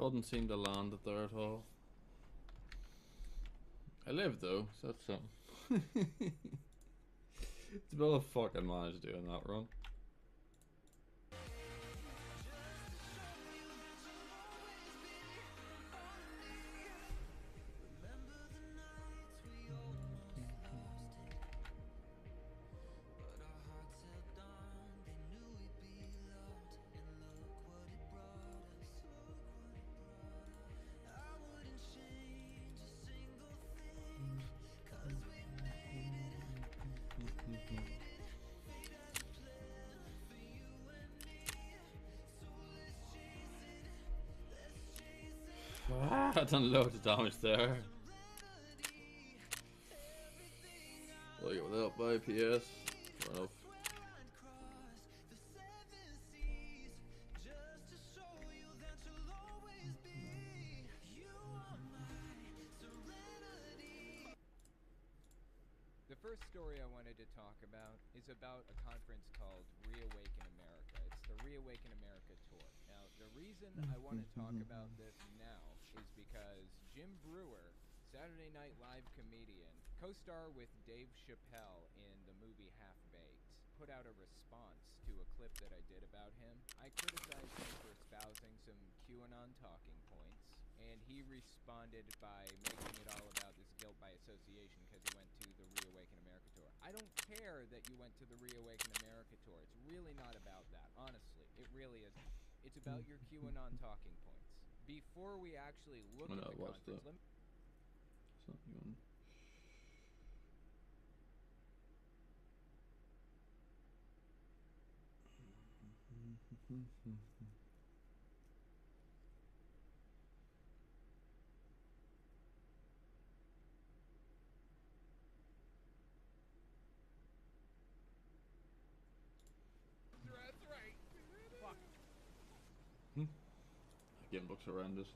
Doesn't seem to land it there at all. I live though, so that's something. It's a bit of fucking managed doing that run. I done loads of damage there. Like it without my PS. Fair enough. The first story I wanted to talk about is about a conference called Reawaken America. It's the Reawaken America tour. Now, the reason I want to talk about this now is because Jim Brewer, Saturday Night Live comedian, co-star with Dave Chappelle in the movie Half-Baked, put out a response to a clip that I did about him. I criticized him for espousing some QAnon talking points, and he responded by making it all about this guilt by association because he went to the Reawaken America tour. I don't care that you went to the Reawaken America tour. It's really not about that, honestly. It really isn't. It's about your QAnon talking points. Before we actually look at the conference, let me... It's not even... That's right. Fuck. Again, looks horrendous.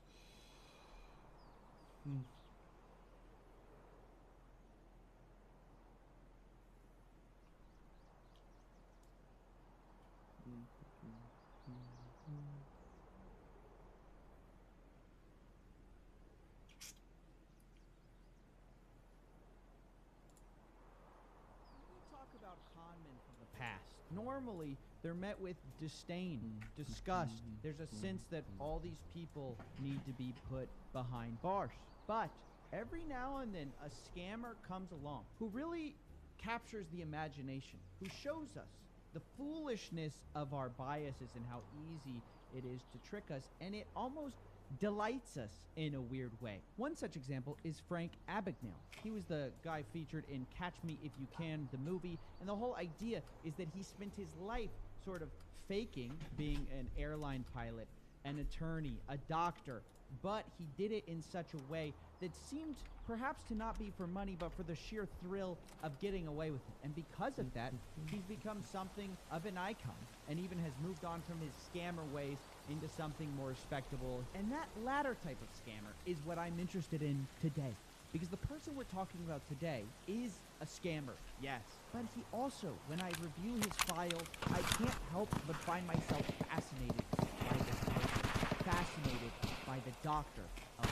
Talk about con men from the past. Normally, they're met with disdain, disgust. There's a sense that all these people need to be put behind bars. But every now and then, a scammer comes along who really captures the imagination, who shows us the foolishness of our biases and how easy it is to trick us, and it almost delights us in a weird way. One such example is Frank Abagnale. He was the guy featured in Catch Me If You Can, the movie, and the whole idea is that he spent his life sort of faking being an airline pilot, an attorney, a doctor, but he did it in such a way that seemed perhaps to not be for money, but for the sheer thrill of getting away with it. And because of that, he's become something of an icon and even has moved on from his scammer ways into something more respectable. And that latter type of scammer is what I'm interested in today. Because the person we're talking about today is a scammer, yes. But he also, when I review his file, I can't help but find myself fascinated by this person. Fascinated by the doctor of it.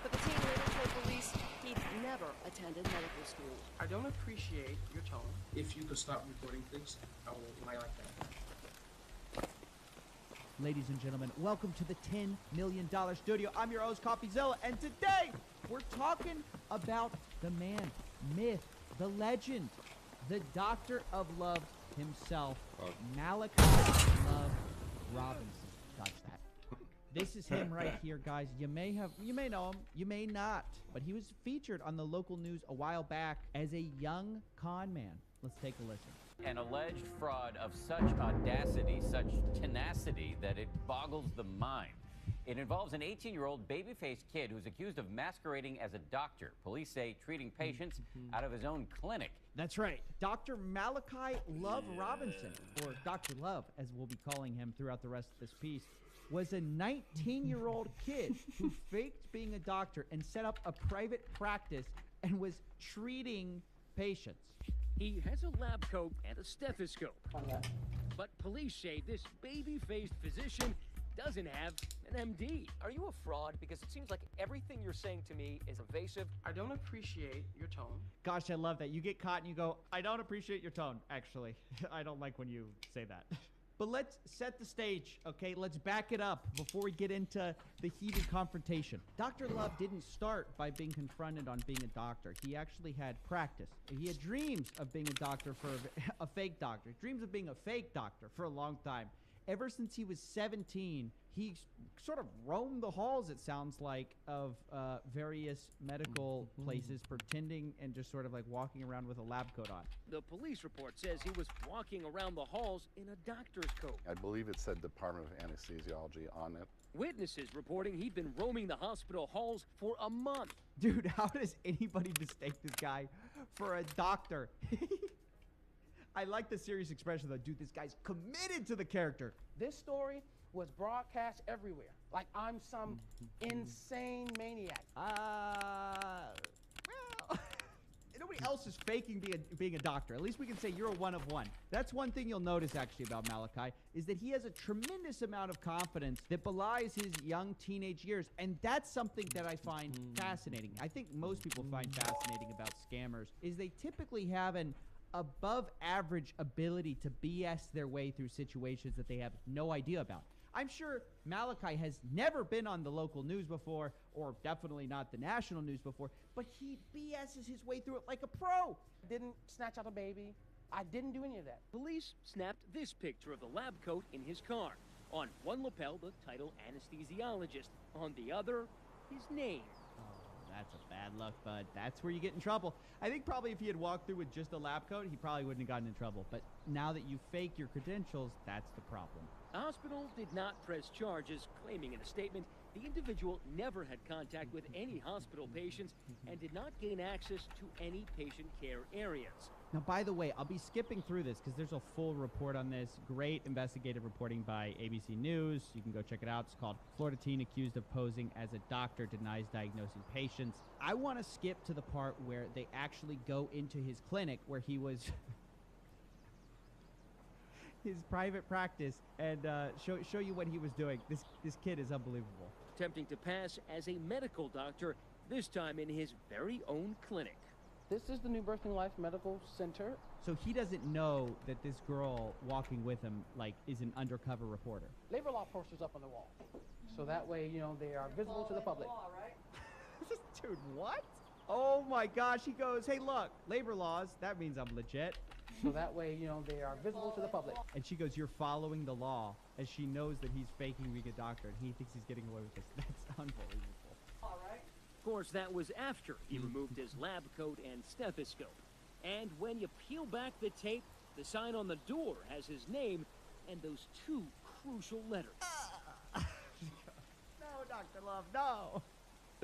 But the teen later told police he'd never attended medical school. I don't appreciate your tone. If you could stop recording, please, I might like that. Ladies and gentlemen, welcome to the $10 million studio. I'm your host, CoffeeZilla, and today we're talking about the man, myth, the legend, the doctor of love himself, Malachi Love Robinson. Dodge that. This is him right here, guys. You may know him, you may not, but he was featured on the local news a while back as a young con man. Let's take a listen. An alleged fraud of such audacity, such tenacity, that it boggles the mind. It involves an 18-year-old baby-faced kid who's accused of masquerading as a doctor. Police say treating patients out of his own clinic. That's right. Dr. Malachi Love Robinson, or Dr. Love, as we'll be calling him throughout the rest of this piece, was a 19-year-old kid who faked being a doctor and set up a private practice and was treating patients. He has a lab coat and a stethoscope. But police say this baby-faced physician doesn't have an MD. Are you a fraud? Because it seems like everything you're saying to me is evasive. I don't appreciate your tone. Gosh, I love that. You get caught and you go, I don't appreciate your tone, actually. I don't like when you say that. But let's set the stage, okay? Let's back it up before we get into the heated confrontation. Dr. Love didn't start by being confronted on being a doctor. He actually had practice. He had dreams of being a doctor for a fake doctor. Dreams of being a fake doctor for a long time. Ever since he was 17, he sort of roamed the halls, it sounds like, of various medical places, pretending and just sort of like walking around with a lab coat on. The police report says he was walking around the halls in a doctor's coat. I believe it said Department of Anesthesiology on it. Witnesses reporting he'd been roaming the hospital halls for a month. Dude, how does anybody mistake this guy for a doctor? I like the serious expression, though. Dude, this guy's committed to the character. This story was broadcast everywhere. Like I'm some insane maniac. Well, nobody else is faking being a doctor. At least we can say you're a one of one. That's one thing you'll notice, actually, about Malachi, is that he has a tremendous amount of confidence that belies his young teenage years. And that's something that I find fascinating. I think most people find fascinating about scammers is they typically have an above average ability to BS their way through situations that they have no idea about. I'm sure Malachi has never been on the local news before, or definitely not the national news before, but he BS's his way through it like a pro. Didn't snatch out a baby. I didn't do any of that. Police snapped this picture of the lab coat in his car. On one lapel, the title anesthesiologist. On the other, his name. That's a bad luck, bud. That's where you get in trouble. I think probably if he had walked through with just a lab coat, he probably wouldn't have gotten in trouble. But now that you fake your credentials, that's the problem. The hospital did not press charges, claiming in a statement the individual never had contact with any hospital patients and did not gain access to any patient care areas. Now, by the way, I'll be skipping through this because there's a full report on this. Great investigative reporting by ABC News. You can go check it out. It's called Florida Teen Accused of Posing as a Doctor Denies Diagnosing Patients. I want to skip to the part where they actually go into his clinic where he was... his private practice and show you what he was doing. This kid is unbelievable. Attempting to pass as a medical doctor, this time in his very own clinic. This is the New Birthing Life Medical Center. So he doesn't know that this girl walking with him, like, is an undercover reporter. Labor law posters up on the wall. So that way, you know, they are visible to the public. Law, right? Dude, what? Oh my gosh, he goes, hey look, labor laws, that means I'm legit. So that way, you know, they are visible to the public. And she goes, you're following the law, as she knows that he's faking being a doctor, and he thinks he's getting away with this. That's unbelievable. All right. Of course, that was after he removed his lab coat and stethoscope. And when you peel back the tape, the sign on the door has his name and those two crucial letters. No, Dr. Love, no.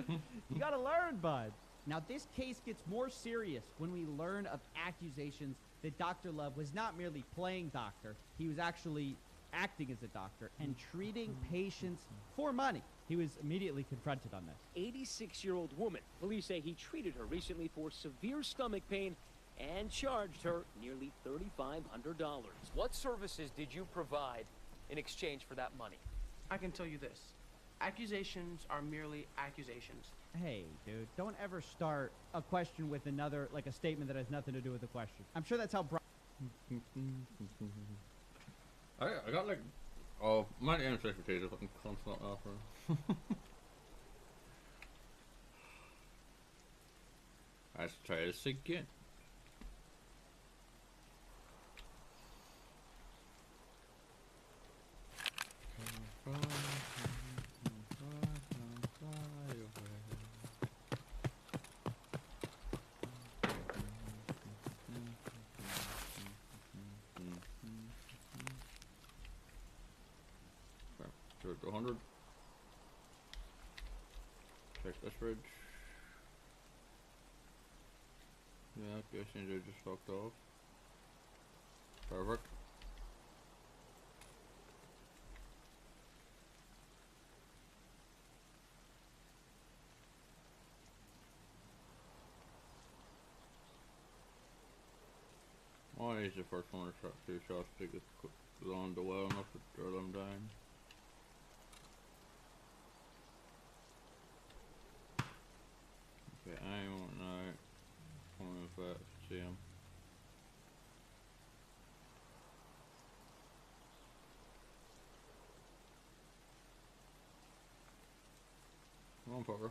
You gotta learn, bud. Now, this case gets more serious when we learn of accusations that Dr. Love was not merely playing doctor, he was actually acting as a doctor and treating patients for money. He was immediately confronted on this. 86-year-old woman. Police say he treated her recently for severe stomach pain and charged her nearly $3,500. What services did you provide in exchange for that money? I can tell you this. Accusations are merely accusations. Hey, dude, don't ever start a question with another, like a statement that has nothing to do with the question. I'm sure that's how I got like, oh, my name's Mr. Potato, fucking constant offer. Let's try this again. So 100. Check this bridge. Yeah, guessing they just fucked off. Perfect. Oh, he's the first one to shot 2 shots to get on the well enough to throw them down. Okay, I won't know. Coming first, see him. Come on, Parker.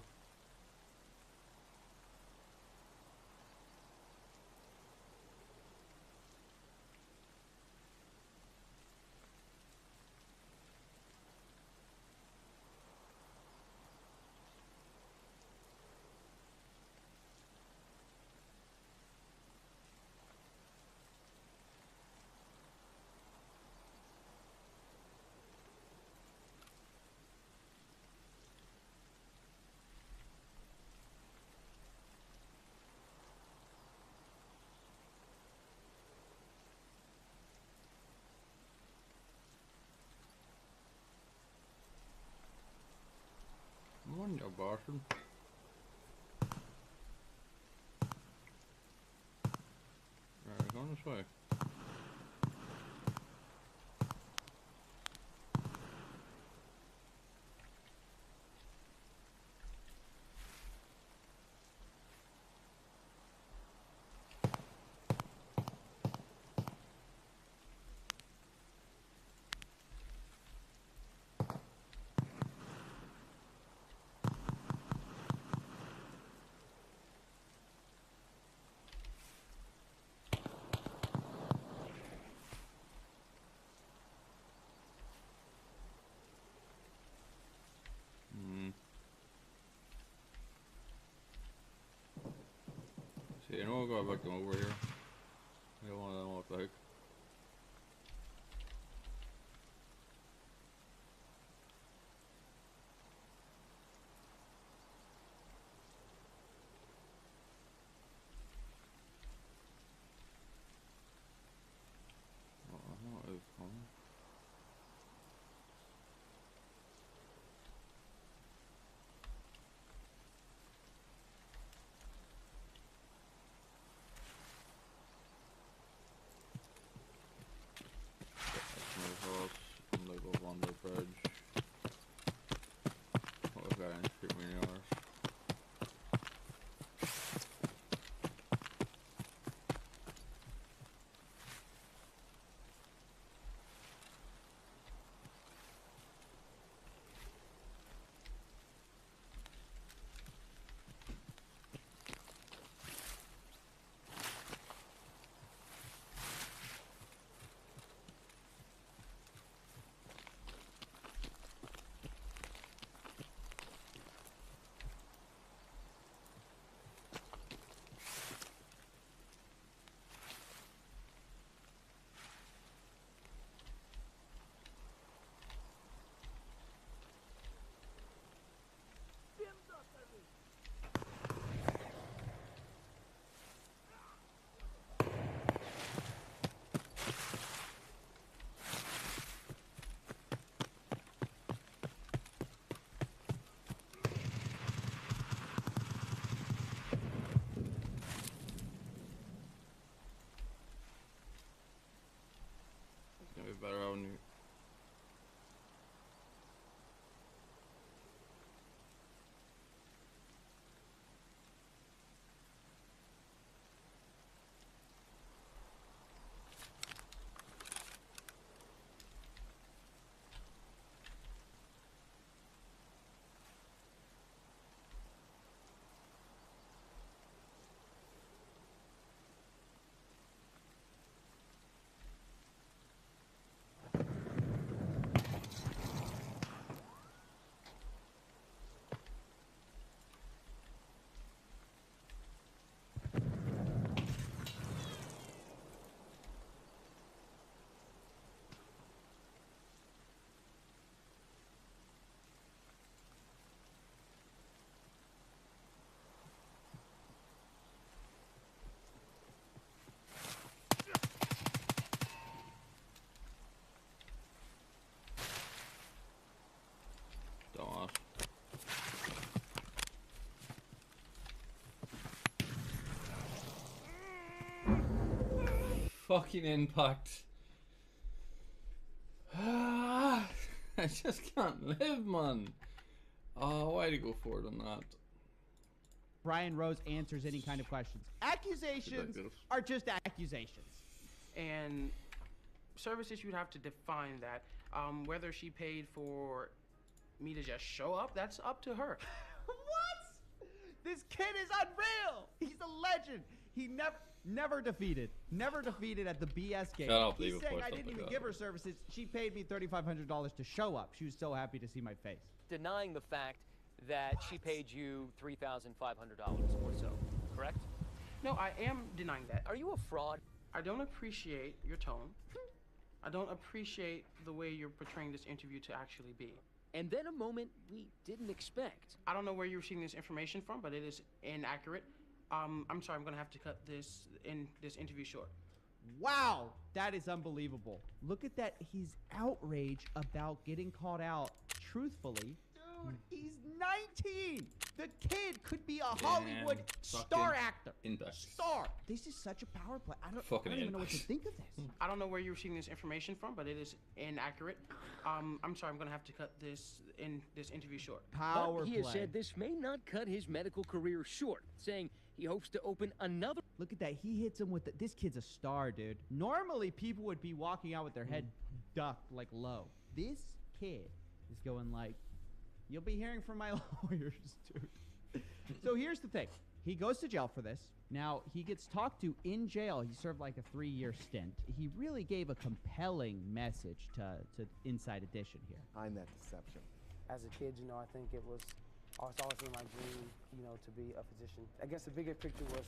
Come on, you bastard. Right, going this way. See, you know, I'll go back them over here. I don't want them off the hook. Oh, what is coming? And they go on the bridge. What was that? And shoot me in the arse. It's gonna be better having you. Dumbass. Fucking impact. I just can't live, man. Oh, why to go forward on that? Brian Rose answers any kind of questions. Accusations are just accusations. And services, you'd have to define that. Whether she paid for me to just show up, that's up to her. What? This kid is unreal. He's a legend. He never defeated at the BS game. He's saying I didn't even give her services. She paid me $3,500 to show up. She was so happy to see my face. Denying the fact that she paid you $3,500 or so, correct? No, I am denying that. Are you a fraud? I don't appreciate your tone. I don't appreciate the way you're portraying this interview to actually be. And then a moment we didn't expect. I don't know where you're receiving this information from, but it is inaccurate. I'm sorry, I'm gonna have to cut this interview short. Wow, that is unbelievable. Look at that. He's outraged about getting called out truthfully. Dude, he's 19. The kid could be a Hollywood star actor. Star. This is such a power play. I don't even know what to think of this. I don't know where you're receiving this information from, but it is inaccurate. I'm sorry, I'm gonna have to cut this interview short. But he has said this may not cut his medical career short, saying he hopes to open another. Look at that. He hits him with this kid's a star, dude. Normally, people would be walking out with their head ducked, like low. This kid is going like, you'll be hearing from my lawyers, dude. So here's the thing. He goes to jail for this. Now, he gets talked to in jail. He served like a 3-year stint. He really gave a compelling message to Inside Edition here. Behind that deception. As a kid, I think it's always been my dream, to be a physician. I guess the bigger picture was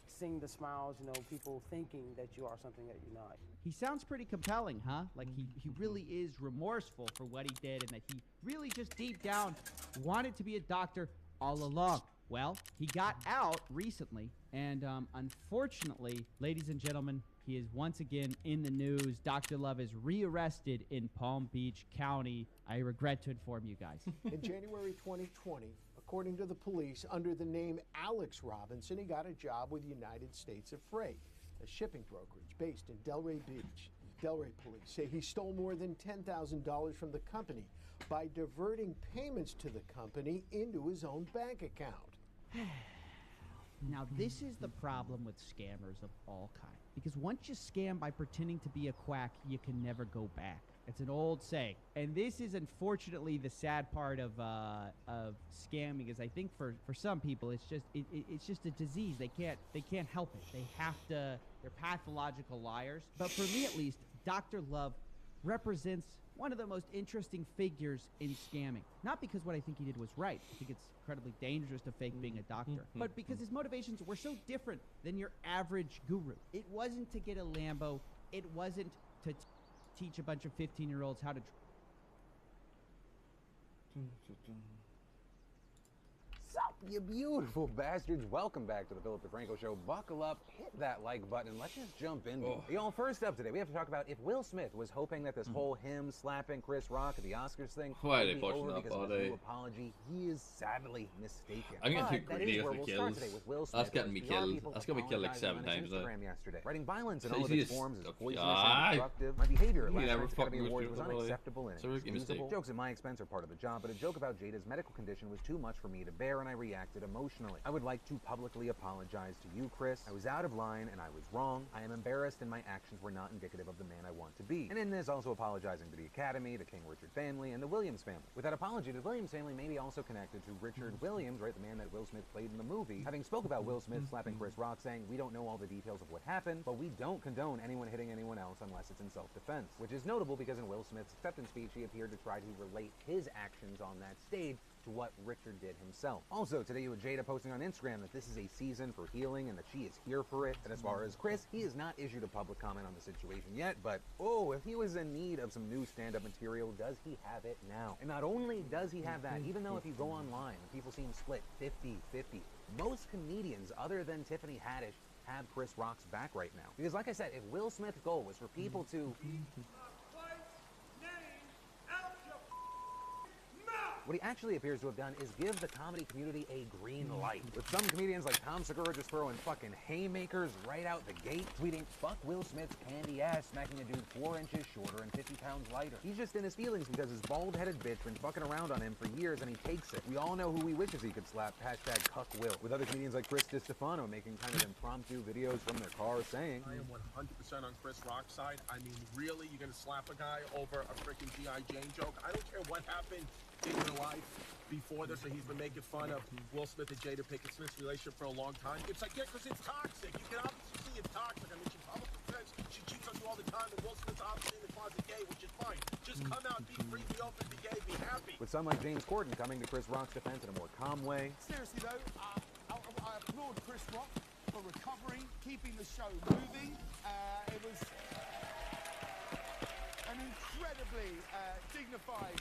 seeing the smiles, people thinking that you are something that you're not. He sounds pretty compelling, huh? Like he really is remorseful for what he did and that he really just deep down wanted to be a doctor all along. Well, he got out recently, and unfortunately, ladies and gentlemen, he is once again in the news. Dr. Love is rearrested in Palm Beach County. I regret to inform you guys. In January 2020, according to the police, under the name Alex Robinson, he got a job with United States of Freight, a shipping brokerage based in Delray Beach. Delray police say he stole more than $10,000 from the company by diverting payments to the company into his own bank account. Now, this is the problem with scammers of all kinds. Because once you scam by pretending to be a quack, you can never go back. It's an old saying. And this is unfortunately the sad part of scamming is I think for some people it's just a disease. They can't help it. They're pathological liars. But for me at least, Dr. Love represents one of the most interesting figures in scamming. Not because what I think he did was right. I think it's incredibly dangerous to fake being a doctor. But because his motivations were so different than your average guru. It wasn't to get a Lambo. It wasn't to teach a bunch of 15-year-olds how to... Sup, you beautiful bastards. Welcome back to the Philip DeFranco Show. Buckle up, hit that like button, and let's just jump into it. Y'all, first up today, we have to talk about if Will Smith was hoping that this whole him slapping Chris Rock at the Oscars thing Why are they would be pushing over that because of body? his new apology, he is sadly mistaken. I'm getting too But that greedy is with where the we'll kills. start today with Will Smith. That's getting me PR killed. people That's got me killed like apologizing 7 on his times now. Instagram yesterday. Writing violence in all of Jesus. its forms is poisonous Ah. and destructive. My behavior at You last never night's fucking Academy was Awards was doing that, unacceptable and It's a rookie inexcusable. mistake. Jokes at my expense are part of the job, but a joke about Jada's medical condition was too much for me to bear, and I reacted emotionally. I would like to publicly apologize to you, Chris. I was out of line and I was wrong. I am embarrassed and my actions were not indicative of the man I want to be. And in this, also apologizing to the Academy, the King Richard family, and the Williams family. With that apology, the Williams family may be also connected to Richard Williams, right, the man that Will Smith played in the movie, having spoke about Will Smith slapping Chris Rock, saying, we don't know all the details of what happened, but we don't condone anyone hitting anyone else unless it's in self-defense. Which is notable because in Will Smith's acceptance speech, he appeared to try to relate his actions on that stage to what Richard did himself. Also, today with Jada posting on Instagram that this is a season for healing and that she is here for it. And as far as Chris, he has not issued a public comment on the situation yet, but if he was in need of some new stand-up material, does he have it now? And not only does he have that, even though if you go online, people seem split 50-50, most comedians other than Tiffany Haddish have Chris Rock's back right now. Because like I said, if Will Smith's goal was for people to... What he actually appears to have done is give the comedy community a green light. With some comedians like Tom Segura just throwing fucking haymakers right out the gate, tweeting, "Fuck Will Smith's candy ass smacking a dude 4 inches shorter and 50 pounds lighter." He's just in his feelings because his bald-headed bitch been fucking around on him for years and he takes it. We all know who he wishes he could slap, hashtag cuck Will. With other comedians like Chris DiStefano making kind of impromptu videos from their cars saying, I am 100% on Chris Rock's side. I mean, really, you're gonna slap a guy over a freaking G.I. Jane joke? I don't care what happened in your life before this, or he's been making fun of Will Smith and Jada Pinkett Smith's relationship for a long time. It's like, yeah, because it's toxic. You can obviously see it's toxic. I mean, she publicly says she cheats on you all the time, and Will Smith's obviously in the closet gay, which is fine. Just come out, be free, be open, be gay, be happy. with some like James Corden coming to Chris Rock's defense in a more calm way. Seriously though, I applaud Chris Rock for recovering, keeping the show moving. It was an incredibly dignified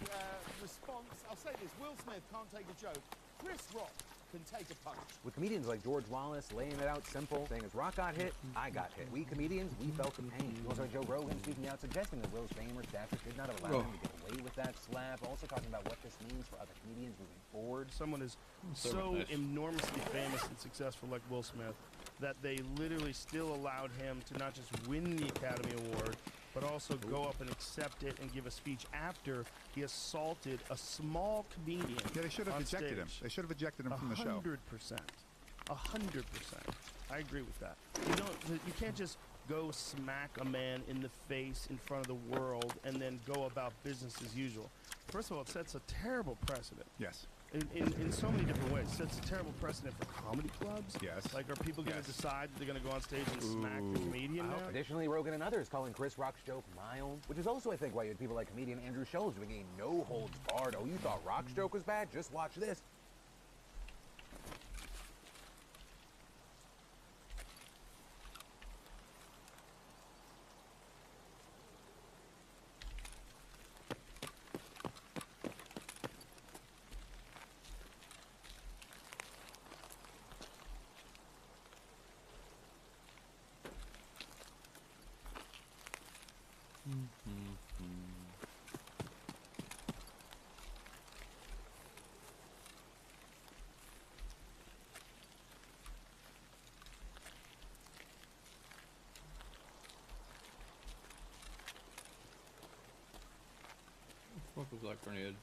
response. I'll say this, Will Smith can't take a joke. Chris Rock can take a punch. With comedians like George Wallace laying it out simple, saying as Rock got hit, I got hit. We comedians, we felt the pain. Also Joe Rogan speaking out, suggesting that Will's fame or stature should not have allowed him to get away with that slap. Also talking about what this means for other comedians moving forward. Someone is so enormously famous and successful like Will Smith that they literally still allowed him to not just win the Academy Award, but also go up and accept it and give a speech after he assaulted a small comedian. Yeah, they should have ejected him. They should have ejected him from the show. 100%. 100%. I agree with that. You can't just go smack a man in the face in front of the world and then go about business as usual. First of all, it sets a terrible precedent. Yes. In so many different ways. It sets a terrible precedent for comedy clubs. Yes. Like, are people going to decide that they're going to go on stage and smack the comedian now? Additionally, Rogan and others calling Chris Rock's joke mild, which is also, I think, why you had people like comedian Andrew Schulz doing a no-holds-barred, oh, you thought Rock's joke was bad? Just watch this. What was that grenade?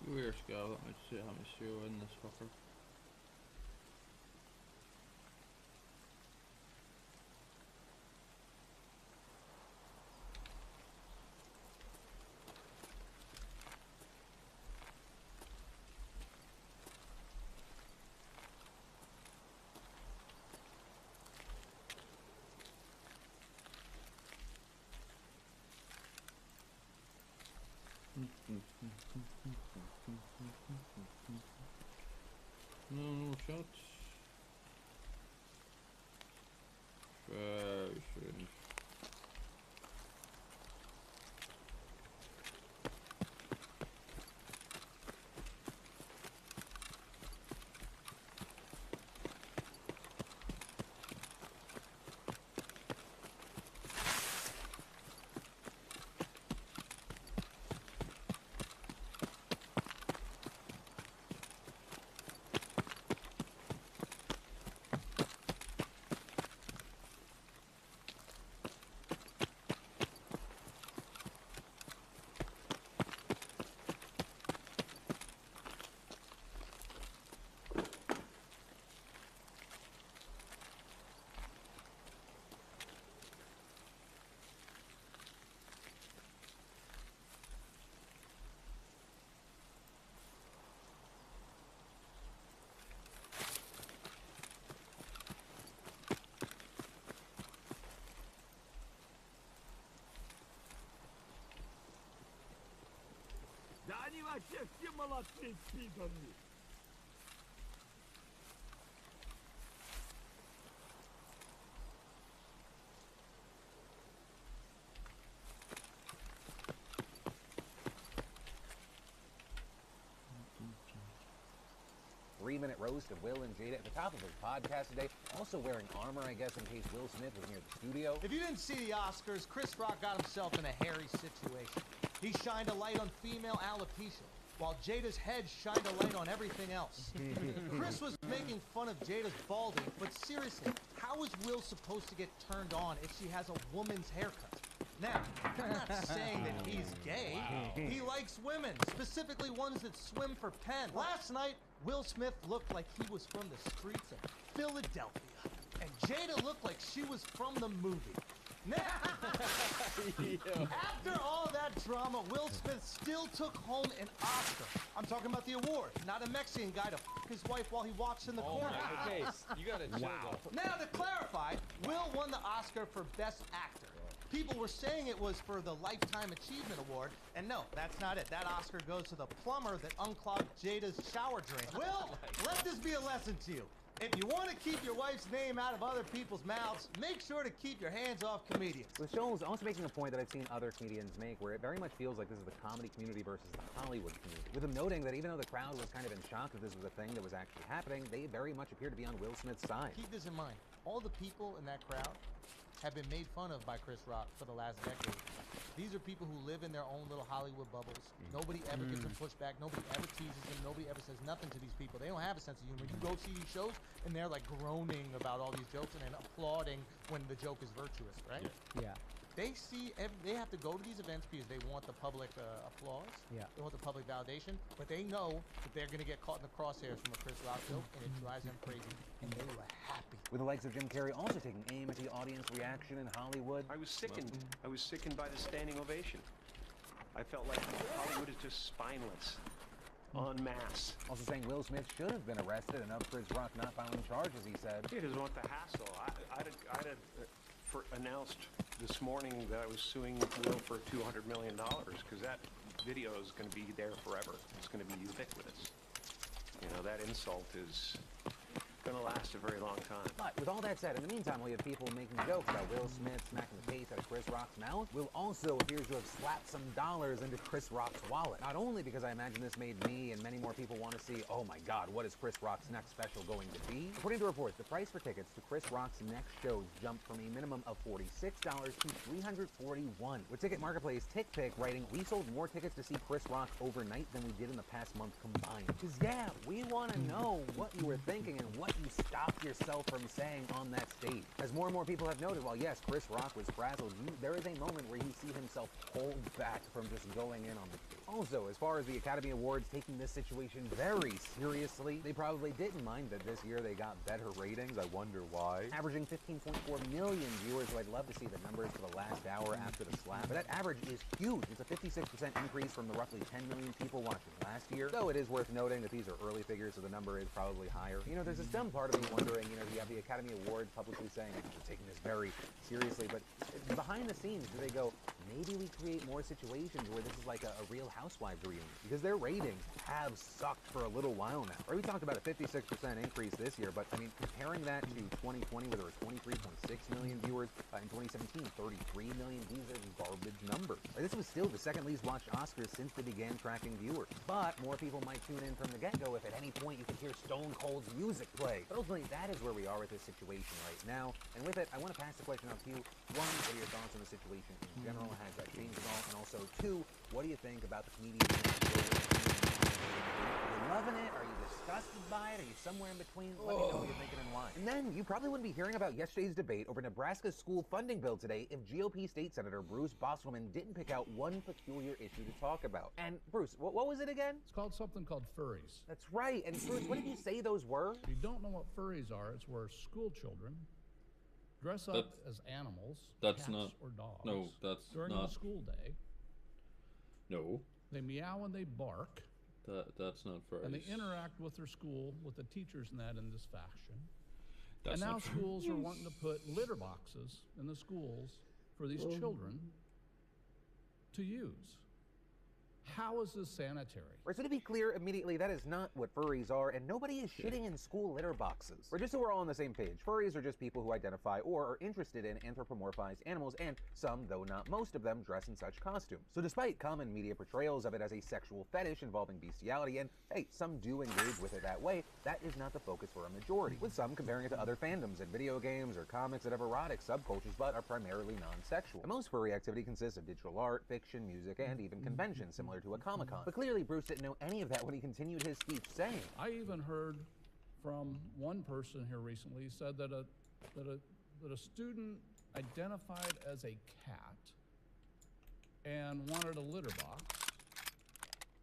Weird skull. Let me see how much fuel in this fucker. No shots. Very strange. Да они вообще все молодцы, пидоры. 3-minute roast of Will and Jada at the top of his podcast today, also wearing armor, I guess, in case Will Smith was near the studio. If you didn't see the Oscars, Chris Rock got himself in a hairy situation. He shined a light on female alopecia, while Jada's head shined a light on everything else. Chris was making fun of Jada's balding, but seriously, how is Will supposed to get turned on if she has a woman's haircut? Now, I'm not saying that he's gay. He likes women, specifically ones that swim for Penn. Last night, Will Smith looked like he was from the streets of Philadelphia, and Jada looked like she was from the movie. Now, after all that drama, Will Smith still took home an Oscar. I'm talking about the award, not a Mexican guy to f his wife while he walks in the corner. Okay, you gotta chill. Now, to clarify, Will won the Oscar for Best Actor. People were saying it was for the Lifetime Achievement Award, and no, that's not it. That Oscar goes to the plumber that unclogged Jada's shower drain. Will, let this be a lesson to you. If you want to keep your wife's name out of other people's mouths, make sure to keep your hands off comedians. The show is also making a point that I've seen other comedians make, where it very much feels like this is the comedy community versus the Hollywood community. With them noting that even though the crowd was kind of in shock that this was a thing that was actually happening, they very much appear to be on Will Smith's side. Keep this in mind. All the people in that crowd have been made fun of by Chris Rock for the last decade. These are people who live in their own little Hollywood bubbles. Nobody ever gives them pushback. Nobody ever teases them. Nobody ever says nothing to these people. They don't have a sense of humor. You go see these shows, and they're like groaning about all these jokes and then applauding when the joke is virtuous, right? Yeah. They see, they have to go to these events because they want the public applause. Yeah. They want the public validation, but they know that they're going to get caught in the crosshairs from a Chris Rock joke, and it drives them crazy. And they were happy. With the likes of Jim Carrey also taking aim at the audience reaction in Hollywood. I was sickened. I was sickened by the standing ovation. I felt like Hollywood is just spineless. En masse. Also saying Will Smith should have been arrested and up Chris Rock not filing charges, he said. He doesn't want the hassle. I'd announced this morning that I was suing Will for $200 million because that video is going to be there forever. It's going to be ubiquitous. You know, that insult is going to last a very long time. But with all that said, in the meantime, we have people making jokes about Will Smith smacking the taste out of Chris Rock's mouth. Will also appears to have slapped some dollars into Chris Rock's wallet. Not only because I imagine this made me and many more people want to see, oh my God, what is Chris Rock's next special going to be? According to reports, the price for tickets to Chris Rock's next shows jumped from a minimum of $46 to $341. With Ticket Marketplace TickPick writing, we sold more tickets to see Chris Rock overnight than we did in the past month combined. Because yeah, we want to know what you were thinking and what you stopped yourself from saying on that stage. As more and more people have noted, while yes, Chris Rock was frazzled, there is a moment where you see himself hold back from just going in on the stage. Also, as far as the Academy Awards taking this situation very seriously, they probably didn't mind that this year they got better ratings. I wonder why. Averaging 15.4 million viewers, so I'd love to see the numbers for the last hour after the slap. But that average is huge. It's a 56% increase from the roughly 10 million people watching last year. Though it is worth noting that these are early figures, so the number is probably higher. You know, there's this dumb part of me wondering, you know, you have the Academy Awards publicly saying we're taking this very seriously, but behind the scenes, do they go, maybe we create more situations where this is like a Real Housewives reunion? Because their ratings have sucked for a little while now. Or we talked about a 56% increase this year, but I mean, comparing that to 2020, where there were 23.6 million viewers, in 2017, 33 million, these are garbage numbers. This was still the second least watched Oscars since they began tracking viewers. But more people might tune in from the get-go if at any point you can hear Stone Cold's music play. But ultimately, that is where we are with this situation right now. And with it, I want to pass the question out to you. One, what are your thoughts on the situation in general? Has that changed at all? And also, two, what do you think about the comedians? Are you loving it? Are you disgusted by it? Are you somewhere in between? Let me know what you're thinking and why. And then, you probably wouldn't be hearing about yesterday's debate over Nebraska's school funding bill today if GOP State Senator Bruce Bosselman didn't pick out one peculiar issue to talk about. And Bruce, what was it again? It's called something called furries. That's right. And Bruce, what did you say those were? If you don't know what furries are, it's where school children dress up as animals, cats or dogs. No, that's during not. the school day. No. They meow and they bark. That's not furries. And they interact with their school, with the teachers and that in this fashion. That's and now not schools are wanting to put litter boxes in the schools for these children to use. How is this sanitary? Right, so to be clear, immediately, that is not what furries are, and nobody is shitting in school litter boxes. Or just so we're all on the same page, furries are just people who identify or are interested in anthropomorphized animals, and some, though not most of them, dress in such costumes. So despite common media portrayals of it as a sexual fetish involving bestiality, and hey, some do engage with it that way, that is not the focus for a majority, with some comparing it to other fandoms in video games or comics that have erotic subcultures but are primarily non-sexual. And most furry activity consists of digital art, fiction, music, and even conventions similar to a Comic-Con. But clearly Bruce didn't know any of that when he continued his speech, saying, I even heard from one person here recently said that a student identified as a cat and wanted a litter box.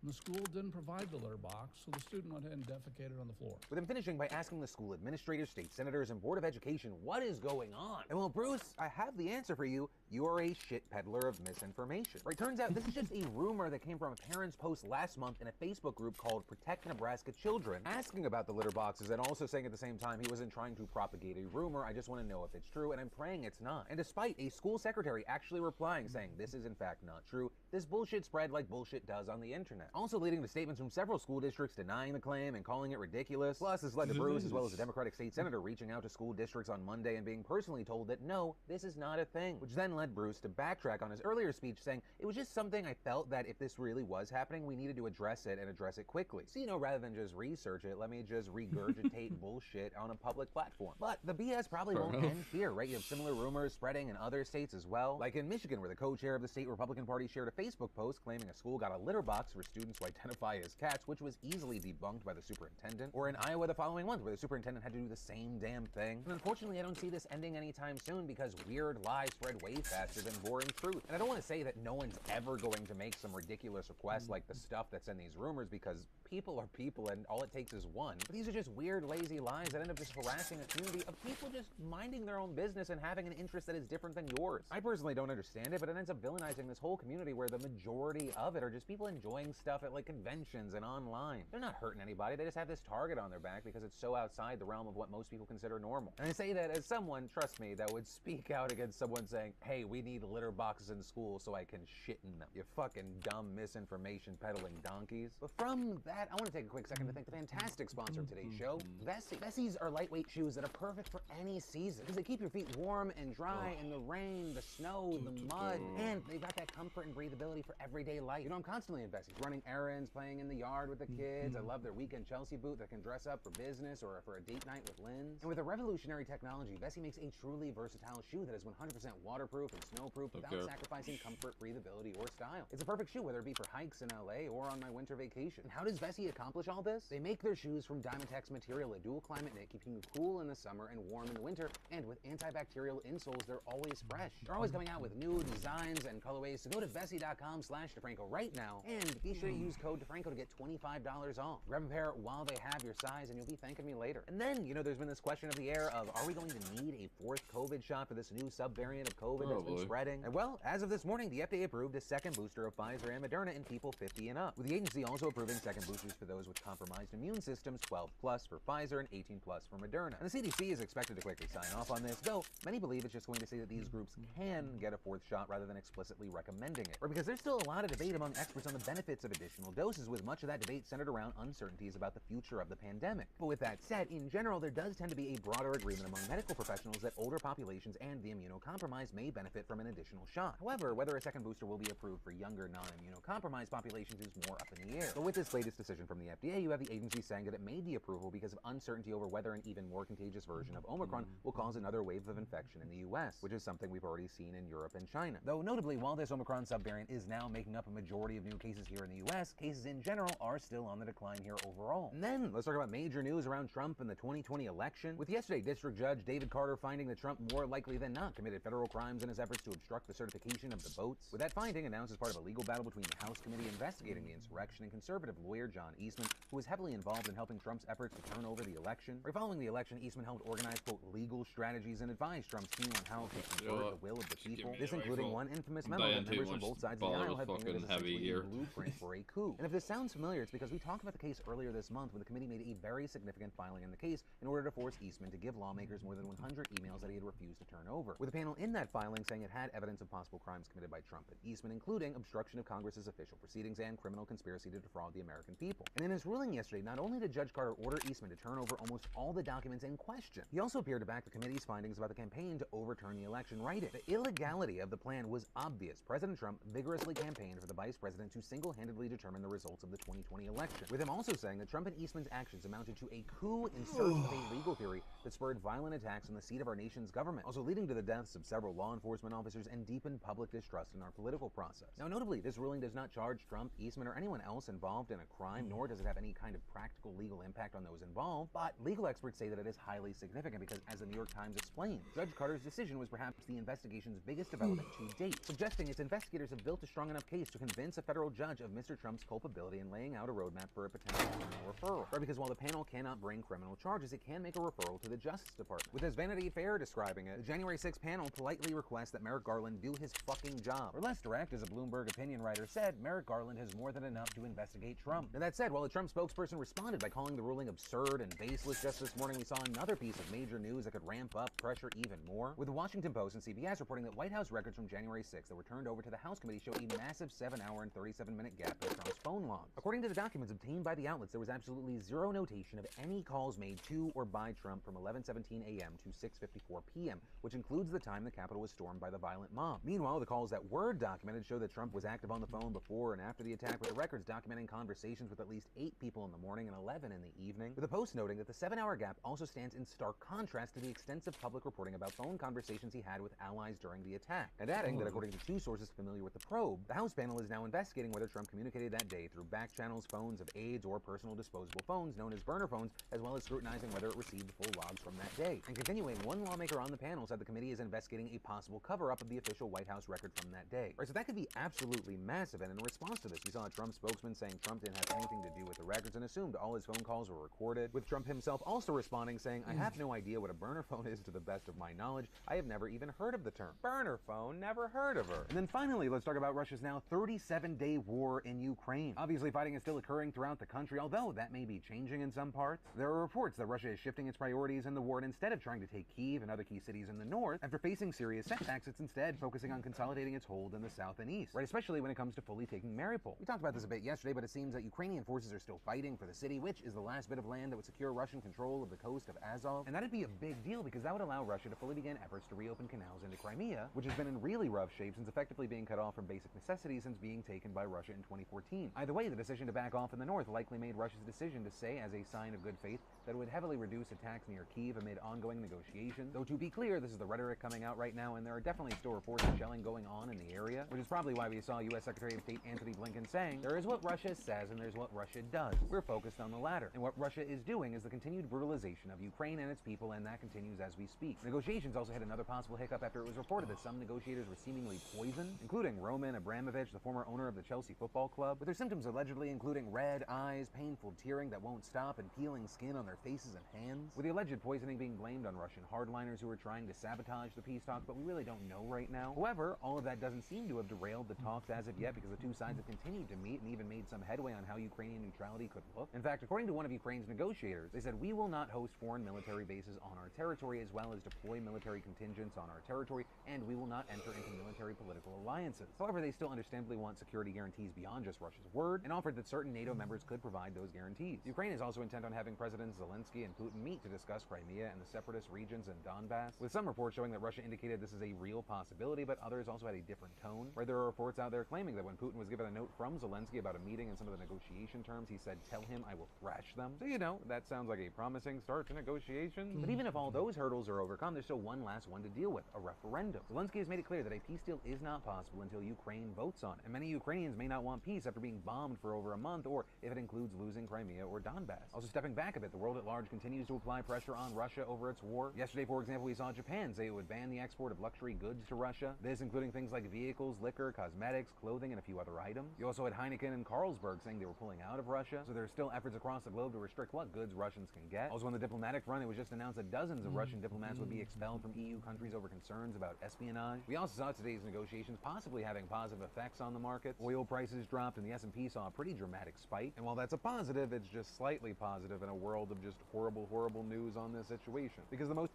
And the school didn't provide the litter box, so the student went ahead and defecated on the floor. With him finishing by asking the school administrators, state senators, and Board of Education what is going on. And well, Bruce, I have the answer for you. You are a shit peddler of misinformation. Right, turns out this is just a rumor that came from a parent's post last month in a Facebook group called Protect Nebraska Children, asking about the litter boxes and also saying at the same time he wasn't trying to propagate a rumor. I just want to know if it's true, and I'm praying it's not. And despite a school secretary actually replying saying this is in fact not true, this bullshit spread like bullshit does on the internet. Also leading to statements from several school districts denying the claim and calling it ridiculous. Plus, this led to Bruce, as well as a Democratic state senator, reaching out to school districts on Monday and being personally told that no, this is not a thing, which then led Bruce to backtrack on his earlier speech, saying it was just something I felt that if this really was happening, we needed to address it and address it quickly. So, rather than just research it, let me just regurgitate bullshit on a public platform. But the BS probably won't end here, right? You have similar rumors spreading in other states as well, like in Michigan, where the co-chair of the state Republican Party shared a Facebook post claiming a school got a litter box for students who identify as cats, which was easily debunked by the superintendent. Or in Iowa the following month, where the superintendent had to do the same damn thing. And unfortunately, I don't see this ending anytime soon because weird lies spread way faster than boring truth. And I don't want to say that no one's ever going to make some ridiculous request like the stuff that's in these rumors, because people are people and all it takes is one. But these are just weird, lazy lies that end up just harassing a community of people just minding their own business and having an interest that is different than yours. I personally don't understand it, but it ends up villainizing this whole community where the majority of it are just people enjoying stuff at like conventions and online. They're not hurting anybody, they just have this target on their back because it's so outside the realm of what most people consider normal. And I say that as someone, trust me, that would speak out against someone saying, hey, we need litter boxes in school so I can shit in them. You fucking dumb misinformation peddling donkeys. But from that, I want to take a quick second to thank the fantastic sponsor of today's show, Vessi. Vessi's are lightweight shoes that are perfect for any season because they keep your feet warm and dry in the rain, the snow, the mud, and they've got that comfort and breathability for everyday life. I'm constantly in Vessi's, running errands, playing in the yard with the kids. I love their weekend Chelsea boot that can dress up for business or for a date night with Linz. And with a revolutionary technology, Vessi makes a truly versatile shoe that is 100% waterproof and snowproof without sacrificing comfort, breathability, or style. It's a perfect shoe whether it be for hikes in LA or on my winter vacation. And how does Vessi accomplish all this? They make their shoes from Dynatex material, a dual climate knit, keeping you cool in the summer and warm in the winter, and with antibacterial insoles, they're always fresh. They're always coming out with new designs and colorways, so go to Vessi.com/DeFranco right now, and be sure to use code DeFranco to get $25 off. Grab a pair while they have your size, and you'll be thanking me later. And then, there's been this question of the air of, are we going to need a fourth COVID shot for this new subvariant of COVID that's been spreading? And well, as of this morning, the FDA approved a second booster of Pfizer and Moderna in people 50 and up, with the agency also approving second boosters for those with compromised immune systems, 12+ for Pfizer and 18+ for Moderna. And the CDC is expected to quickly sign off on this, though many believe it's just going to say that these groups can get a fourth shot rather than explicitly recommending it. Or because there's still a lot of debate among experts on the benefits of additional doses, with much of that debate centered around uncertainties about the future of the pandemic. But with that said, in general, there does tend to be a broader agreement among medical professionals that older populations and the immunocompromised may benefit from an additional shot. However, whether a second booster will be approved for younger, non-immunocompromised populations is more up in the air. But with this latest decision from the FDA, you have the agency saying that it made the approval because of uncertainty over whether an even more contagious version of Omicron will cause another wave of infection in the US, which is something we've already seen in Europe and China. Though notably, while this Omicron subvariant is now making up a majority of new cases here in the US, cases in general are still on the decline here overall. And then, let's talk about major news around Trump and the 2020 election, with yesterday District Judge David Carter finding that Trump more likely than not committed federal crimes in his efforts to obstruct the certification of the votes, with that finding announced as part of a legal battle between the House committee investigating the insurrection and conservative lawyer John Eastman, who was heavily involved in helping Trump's efforts to turn over the election. Right following the election, Eastman helped organize, quote, legal strategies and advise Trump's team on how to convert the will of the people, this including one infamous memo that members from both sides of the aisle have painted as essentially a blueprint for a coup. And if this sounds familiar, it's because we talked about the case earlier this month when the committee made a very significant filing in the case in order to force Eastman to give lawmakers more than 100 emails that he had refused to turn over. With the panel in that filing ruling saying it had evidence of possible crimes committed by Trump and Eastman, including obstruction of Congress's official proceedings and criminal conspiracy to defraud the American people. And in his ruling yesterday, not only did Judge Carter order Eastman to turn over almost all the documents in question, he also appeared to back the committee's findings about the campaign to overturn the election, writing, "The illegality of the plan was obvious. President Trump vigorously campaigned for the vice president to single-handedly determine the results of the 2020 election," with him also saying that Trump and Eastman's actions amounted to a coup in search of a legal theory that spurred violent attacks on the seat of our nation's government, also leading to the deaths of several law enforcement officers and deepened public distrust in our political process. Now, notably, this ruling does not charge Trump, Eastman, or anyone else involved in a crime, nor does it have any kind of practical legal impact on those involved, but legal experts say that it is highly significant because, as the New York Times explained, Judge Carter's decision was perhaps the investigation's biggest development to date, suggesting its investigators have built a strong enough case to convince a federal judge of Mr. Trump's culpability and laying out a roadmap for a potential criminal referral. Right, because while the panel cannot bring criminal charges, it can make a referral to the Justice Department. With as Vanity Fair describing it, the January 6th panel politely requests that Merrick Garland do his fucking job. Or less direct, as a Bloomberg opinion writer said, Merrick Garland has more than enough to investigate Trump. Now that said, while the Trump spokesperson responded by calling the ruling absurd and baseless, just this morning we saw another piece of major news that could ramp up pressure even more, with the Washington Post and CBS reporting that White House records from January 6th that were turned over to the House committee show a massive 7-hour and 37-minute gap in Trump's phone logs. According to the documents obtained by the outlets, there was absolutely zero notation of any calls made to or by Trump from 11:17 a.m. to 6:54 p.m., which includes the time the Capitol was stormed by the violent mob. Meanwhile, the calls that were documented show that Trump was active on the phone before and after the attack, with the records documenting conversations with at least 8 people in the morning and 11 in the evening, with the Post noting that the 7-hour gap also stands in stark contrast to the extensive public reporting about phone conversations he had with allies during the attack, and adding that according to 2 sources familiar with the probe, the House panel is now investigating whether Trump communicated that day through back channels, phones of aides, or personal disposable phones known as burner phones, as well as scrutinizing whether it received full logs from that day. And continuing, one lawmaker on the panel said the committee is investigating a possible cover-up of the official White House record from that day. Right, so that could be absolutely massive, and in response to this, we saw a Trump spokesman saying Trump didn't have anything to do with the records and assumed all his phone calls were recorded, with Trump himself also responding saying, "I have no idea what a burner phone is to the best of my knowledge. I have never even heard of the term. Burner phone, never heard of her." And then finally, let's talk about Russia's now 37-day war in Ukraine. Obviously, fighting is still occurring throughout the country, although that may be changing in some parts. There are reports that Russia is shifting its priorities in the war, and instead of trying to take Kyiv and other key cities in the north, after facing serious setbacks, it's instead focusing on consolidating its hold in the south and east, right, especially when it comes to fully taking Mariupol. We talked about this a bit yesterday, but it seems that Ukrainian forces are still fighting for the city, which is the last bit of land that would secure Russian control of the coast of Azov, and that'd be a big deal because that would allow Russia to fully begin efforts to reopen canals into Crimea, which has been in really rough shape since effectively being cut off from basic necessities since being taken by Russia in 2014. Either way, the decision to back off in the north likely made Russia's decision to say, as a sign of good faith, that it would heavily reduce attacks near Kyiv amid ongoing negotiations. Though to be clear, this is the rhetoric coming out right now, and there are definitely still reports of shelling going on in the area, which is probably why we saw U.S. Secretary of State Antony Blinken saying, "There is what Russia says and there's what Russia does. We're focused on the latter. And what Russia is doing is the continued brutalization of Ukraine and its people, and that continues as we speak." Negotiations also hit another possible hiccup after it was reported that some negotiators were seemingly poisoned, including Roman Abramovich, the former owner of the Chelsea Football Club, with their symptoms allegedly including red eyes, painful tearing that won't stop, and peeling skin on their faces and hands, with the alleged poisoning being blamed on Russian hardliners who were trying to sabotage the peace talks, but we really don't know right now. However, all of that doesn't seem to have derailed the talks as of yet, because the two sides have continued to meet and even made some headway on how Ukrainian neutrality could look. In fact, according to one of Ukraine's negotiators, they said, "We will not host foreign military bases on our territory, as well as deploy military contingents on our territory, and we will not enter into military political alliances." However, they still understandably want security guarantees beyond just Russia's word, and offered that certain NATO members could provide those guarantees. Ukraine is also intent on having Presidents Zelensky and Putin meet to discuss Crimea and the separatist regions in Donbass, with some reports showing that Russia indicated this is a real possibility, but others also had a different tone, where there are reports out there claiming that when Putin was given a note from Zelensky about a meeting and some of the negotiation terms, he said, "Tell him I will thrash them." So, you know, that sounds like a promising start to negotiations. But even if all those hurdles are overcome, there's still one last one to deal with: a referendum. Zelensky has made it clear that a peace deal is not possible until Ukraine votes on it, and many Ukrainians may not want peace after being bombed for over a month, or if it includes losing Crimea or Donbass. Also, stepping back a bit, the world at large continues to apply pressure on Russia over its war. Yesterday, for example, we saw Japan say it would ban the export of luxury goods to Russia, this including things like vehicles, liquor, cosmetics, clothing, and a few other items. You also had Heineken and Carlsberg saying they were pulling out of Russia, so there are still efforts across the globe to restrict what goods Russians can get. Also, on the diplomatic front, it was just announced that dozens of Russian diplomats would be expelled from EU countries over concerns about espionage. We also saw today's negotiations possibly having positive effects on the markets. Oil prices dropped, and the S&P saw a pretty dramatic spike. And while that's a positive, it's just slightly positive in a world of just horrible, horrible news on this situation. Because the most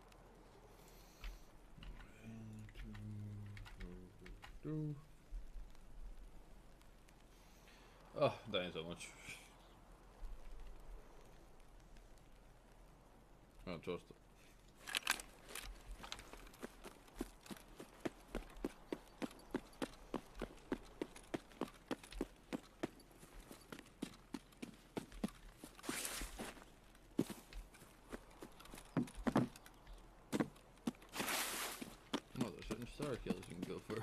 go. Oh, dying so much. I don't trust it. Oh, there's certain star kills you can go for.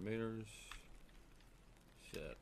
Meters. Shit.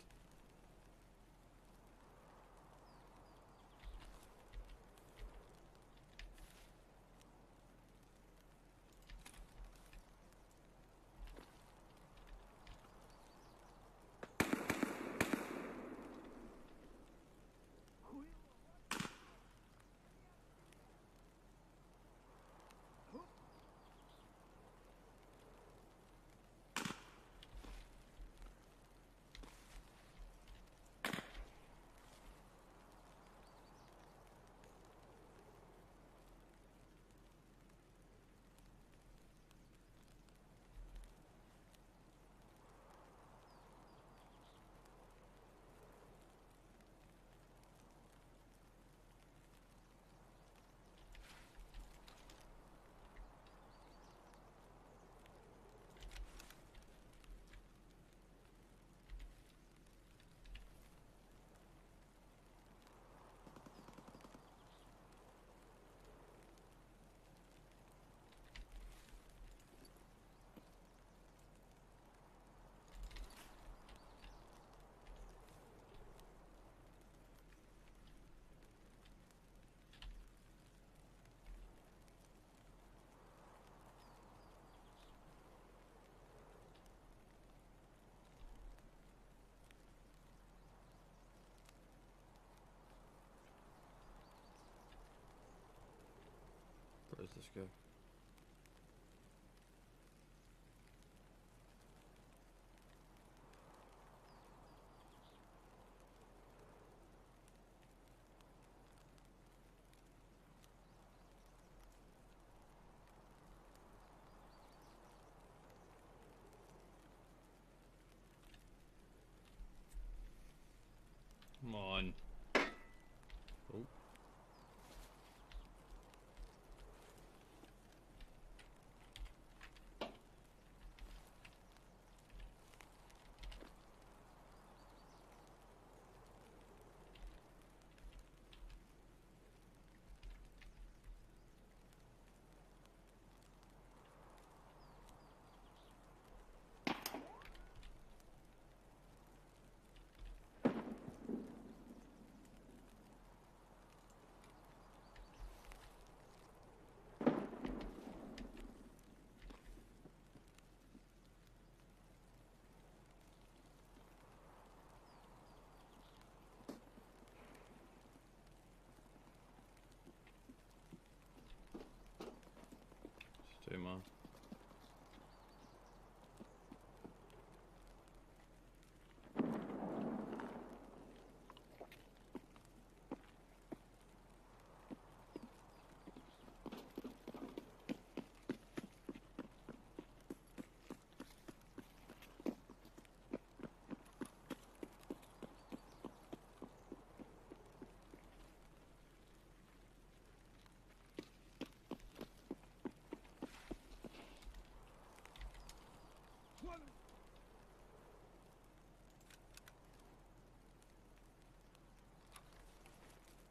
Where's this go? Come on. Oh. Stay on.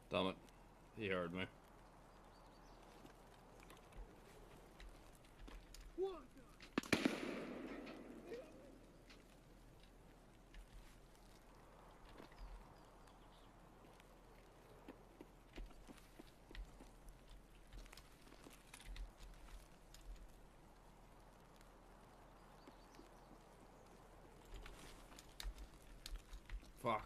Damn it. He heard me. Fuck.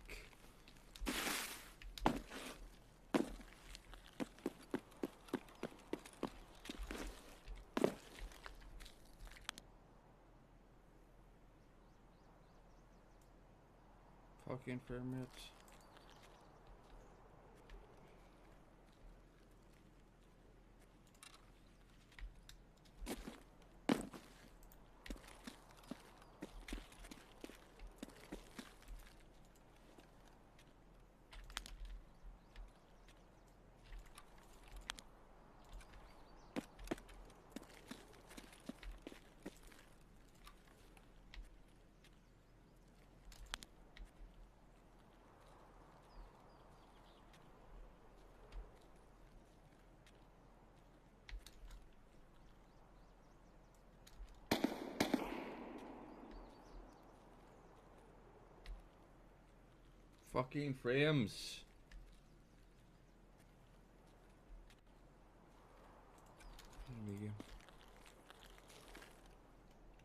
Fucking permit. fucking frames.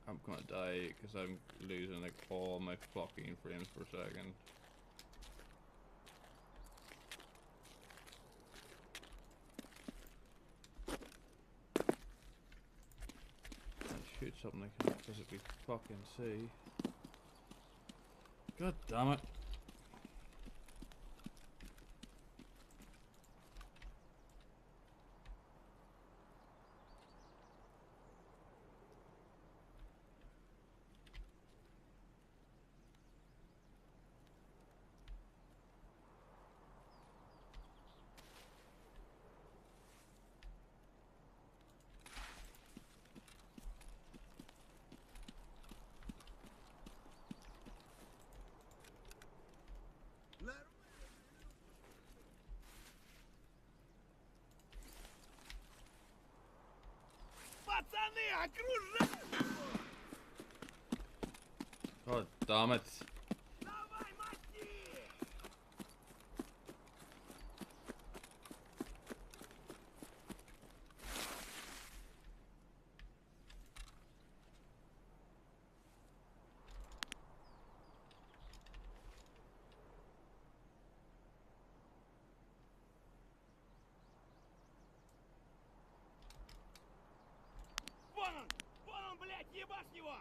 I'm gonna die because I'm losing like all my fucking frames per second. Shoot something I can't physically fucking see. God damn it. God damn it. Вон он, блядь, ебашь его!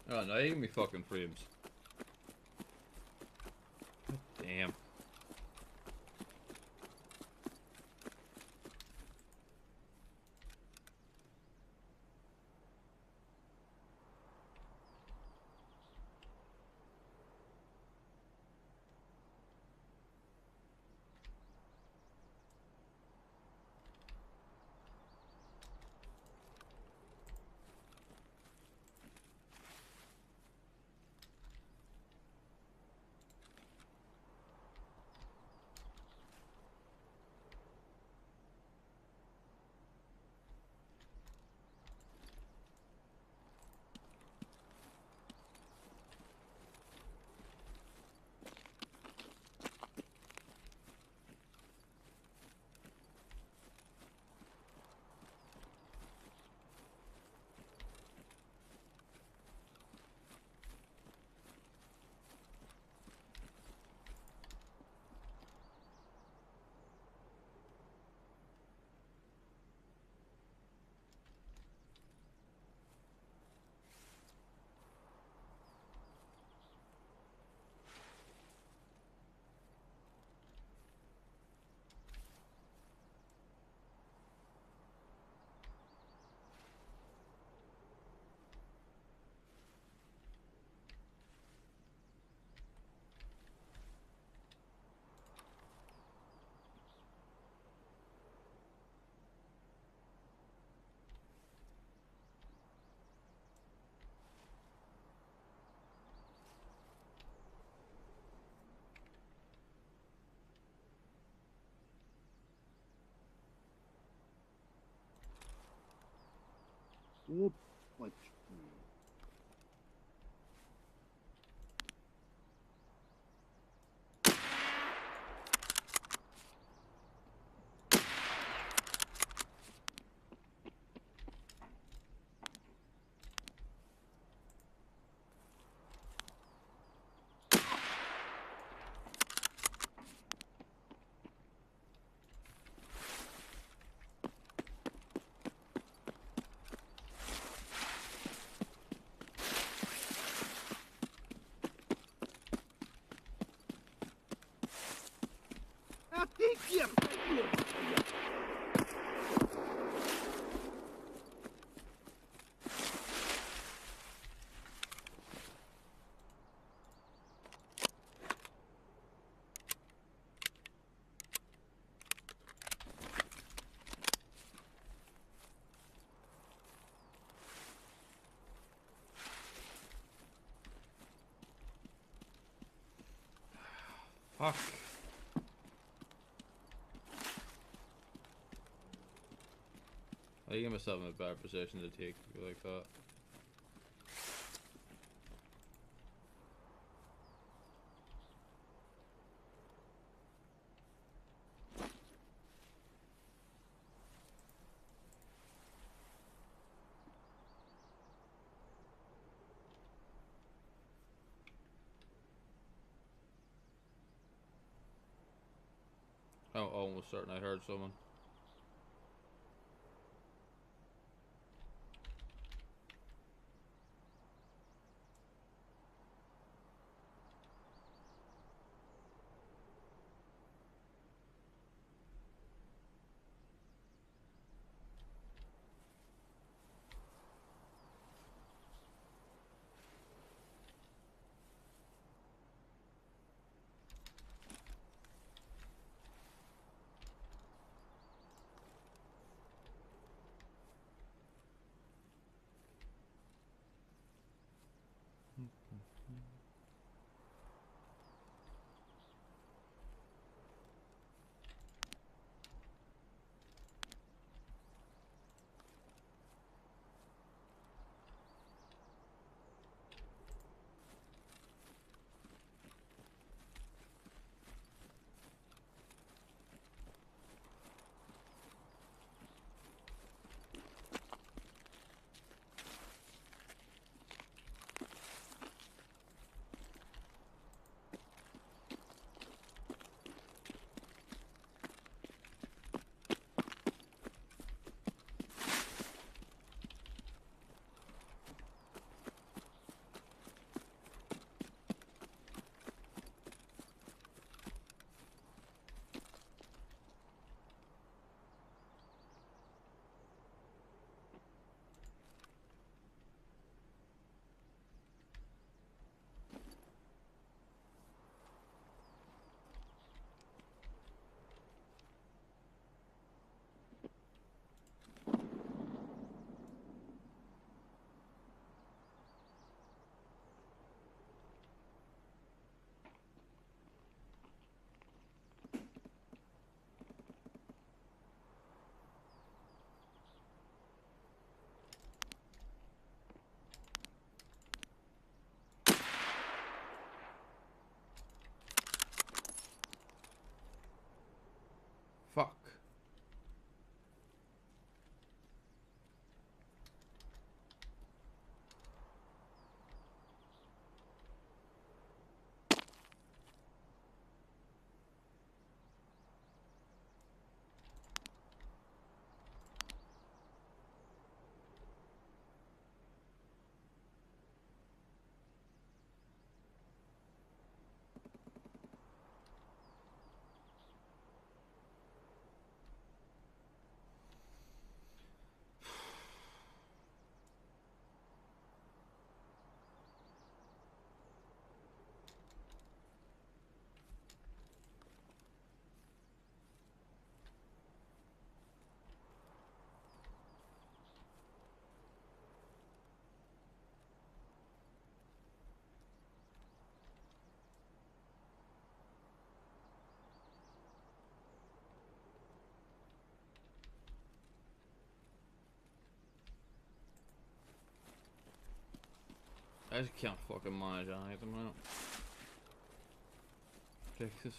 Oh, now you give me fucking frames. God damn. Whoop. Like. Fuck. I get myself in a bad position to take like that. I'm almost certain I heard someone. Fuck. I just can't fucking manage anything at the minute. Texas.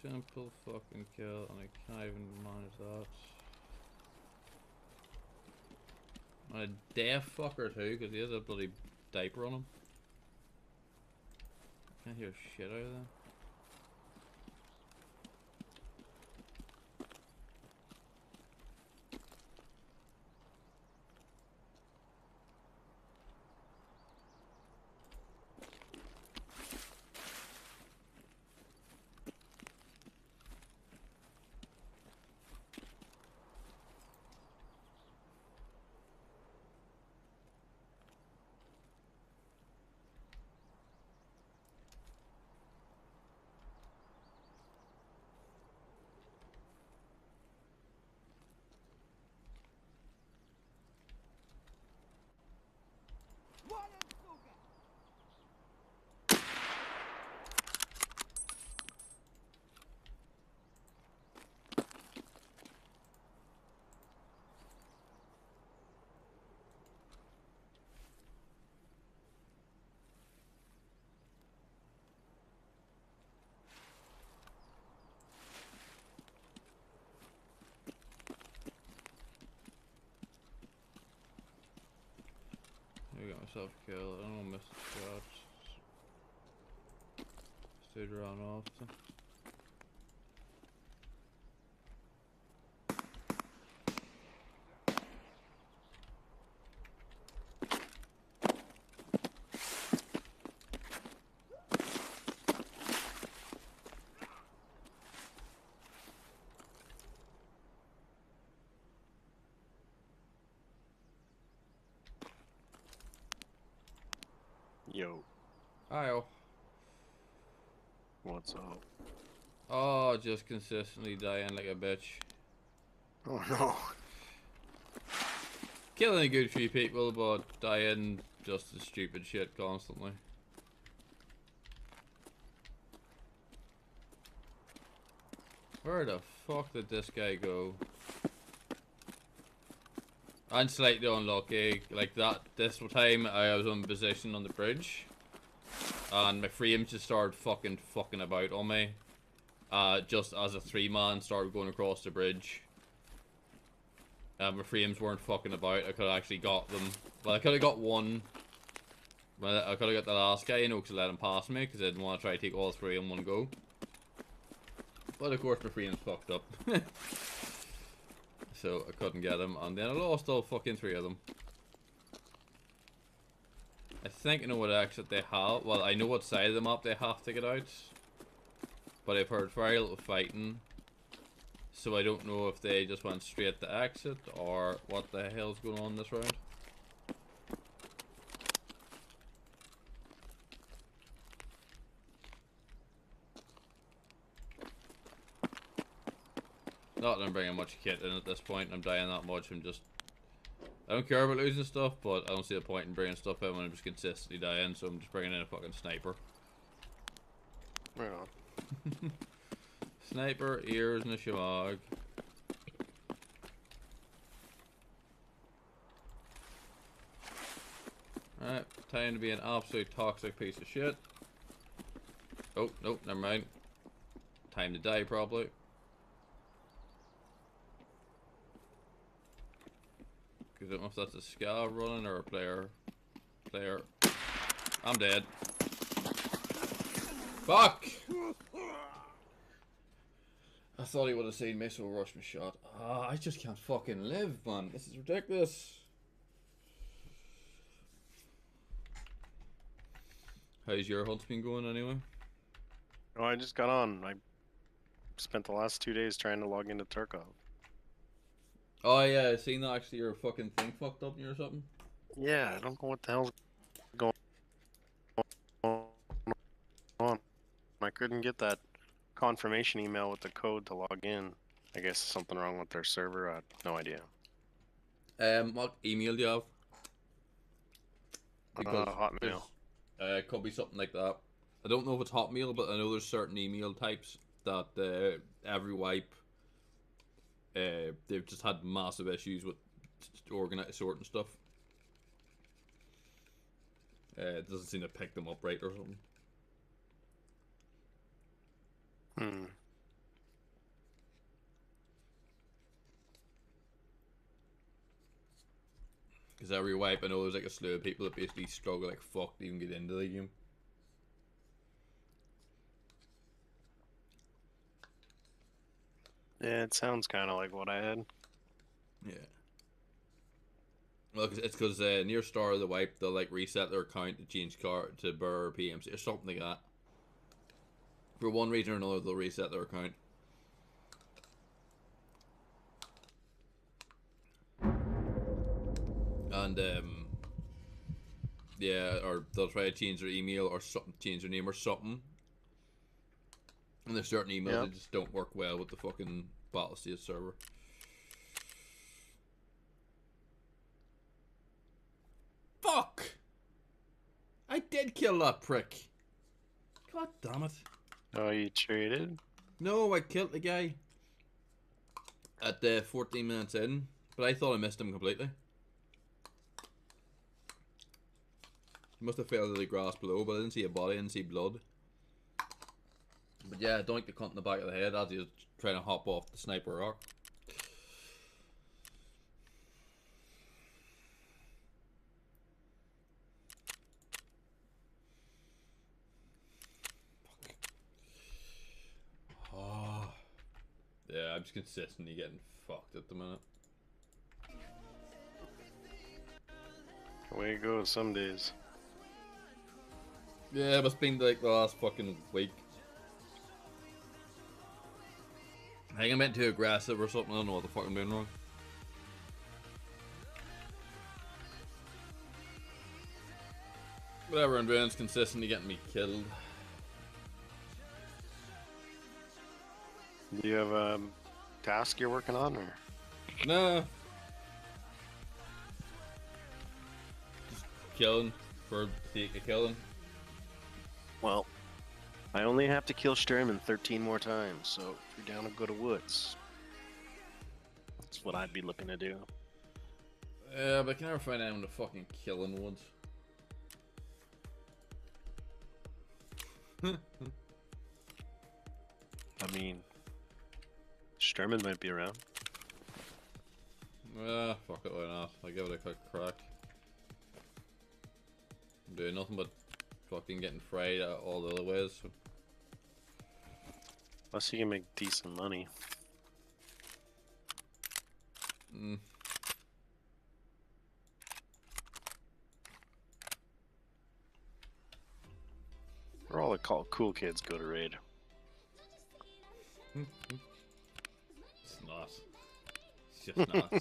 Simple fucking kill, and I can't even manage that. And a deaf fucker too, because he has a bloody diaper on him. Can't hear shit out of that. I got myself killed. I don't want to miss the shots. Stayed around often. Yo. Hi. What's up? Oh, just consistently dying like a bitch. Oh no. Killing a good few people, but dying just the stupid shit constantly. Where the fuck did this guy go? I'm slightly unlucky. Like that, this time I was in position on the bridge, and my frames just started fucking about on me. Just as a 3-man started going across the bridge. My frames weren't fucking about. I could have actually got them. Well, I could have got one. Well, I could have got the last guy, you know, because I let him pass me, because I didn't want to try to take all 3 in one go. But of course my frames fucked up. So I couldn't get him, and then I lost all fucking 3 of them. I think I know what exit they have. Well, I know what side of the map they have to get out. But I've heard very little fighting. So I don't know if they just went straight to exit, or what the hell's going on this round. Not that I'm bringing much kit in at this point. I'm dying that much. I don't care about losing stuff, but I don't see the point in bringing stuff in when I'm just consistently dying. So I'm just bringing in a fucking sniper. Right on. Sniper, ears, and a shemag. Alright, time to be an absolute toxic piece of shit. Oh, nope, never mind. Time to die, probably. Because I don't know if that's a scav running or a player. I'm dead. Fuck! I thought he would have seen me, so rush my shot. I just can't fucking live, man. This is ridiculous. How's your hunt been going anyway? Oh, I just got on. I spent the last 2 days trying to log into Tarkov. Oh yeah, I seen that actually your fucking thing fucked up or something. Yeah, I don't know what the hell's going on. I couldn't get that confirmation email with the code to log in. I guess something wrong with their server. I have no idea. What email do you have? Because Hotmail. It could be something like that. I don't know if it's Hotmail, but I know there's certain email types that every wipe they've just had massive issues with sorting stuff. It doesn't seem to pick them up right or something. Because every wipe, I know there's like a slew of people that basically struggle like fuck to even get into the game. Yeah, it sounds kind of like what I had. Yeah. Well, it's because near start of the wipe, they'll like reset their account to change car to Burr or PMC or something like that. For one reason or another, they'll reset their account. And yeah, or they'll try to change their email or something, change their name or something. And there's certain emails that just don't work well with the fucking Battlestate server. Fuck! I did kill that prick. God damn it. Oh, you traded? No, I killed the guy at the 14 minutes in, but I thought I missed him completely. He must have fell to the grass below, but I didn't see a body, I didn't see blood. But yeah, doink the cunt in the back of the head as he was trying to hop off the sniper rock. I'm just consistently getting fucked at the minute. Way it goes some days. Yeah, it's been like the last fucking week. I think I meant too aggressive or something. I don't know what the fuck I'm doing wrong. Whatever I'm doing is consistently getting me killed. Do you have a task you're working on, or? Nah. Just killing for the sake of killing. Well, I only have to kill Sturman 13 more times, so if you're down to go to woods, that's what I'd be looking to do. Yeah, but I can never find anyone to fucking kill in woods. I mean, Sturman might be around. Fuck it, why not? I'll give it a quick crack. I'm doing nothing but fucking getting fried out all the other ways. So. Plus, you can make decent money. Where all the cool kids go to raid. It's not. It's just not.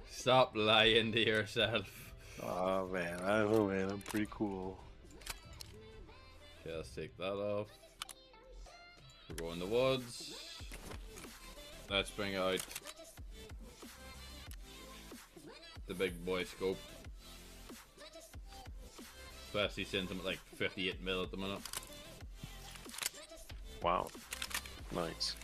Stop lying to yourself. Oh man, I don't know, man. I'm pretty cool. Okay, let's take that off. We're going in the woods. Let's bring out the big boy scope. Especially since I'm at like 58 mil at the minute. Wow. Nice.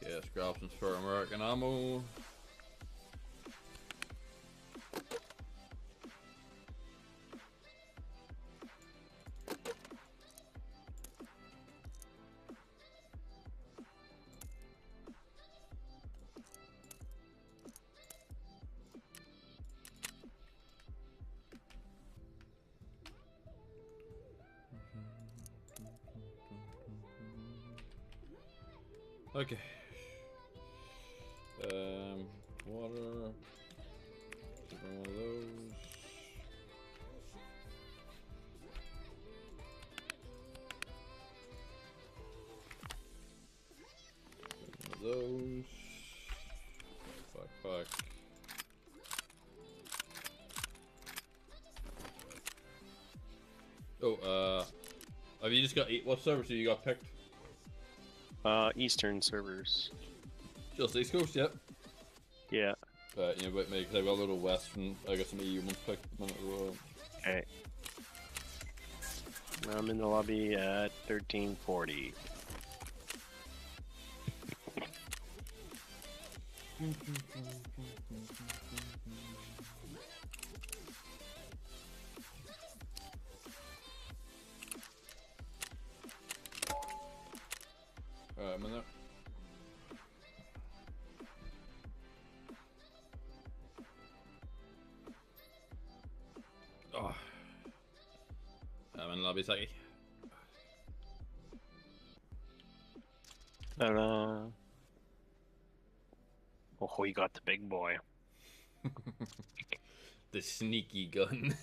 Okay, let's grab some spare American ammo. Okay. Water. Bring one of those. One of those. Backpack. Oh, have you just got what servers have you got picked? Eastern servers. Just East Coast, yep. Yeah. You know, wait, mate, because I've got a little Western, I got some EU ones picked at the minute as well. Okay. I'm in the lobby at 1340. I'm in there. Oh. I'm in lobby Saki. Oh, you got the big boy. The sneaky gun.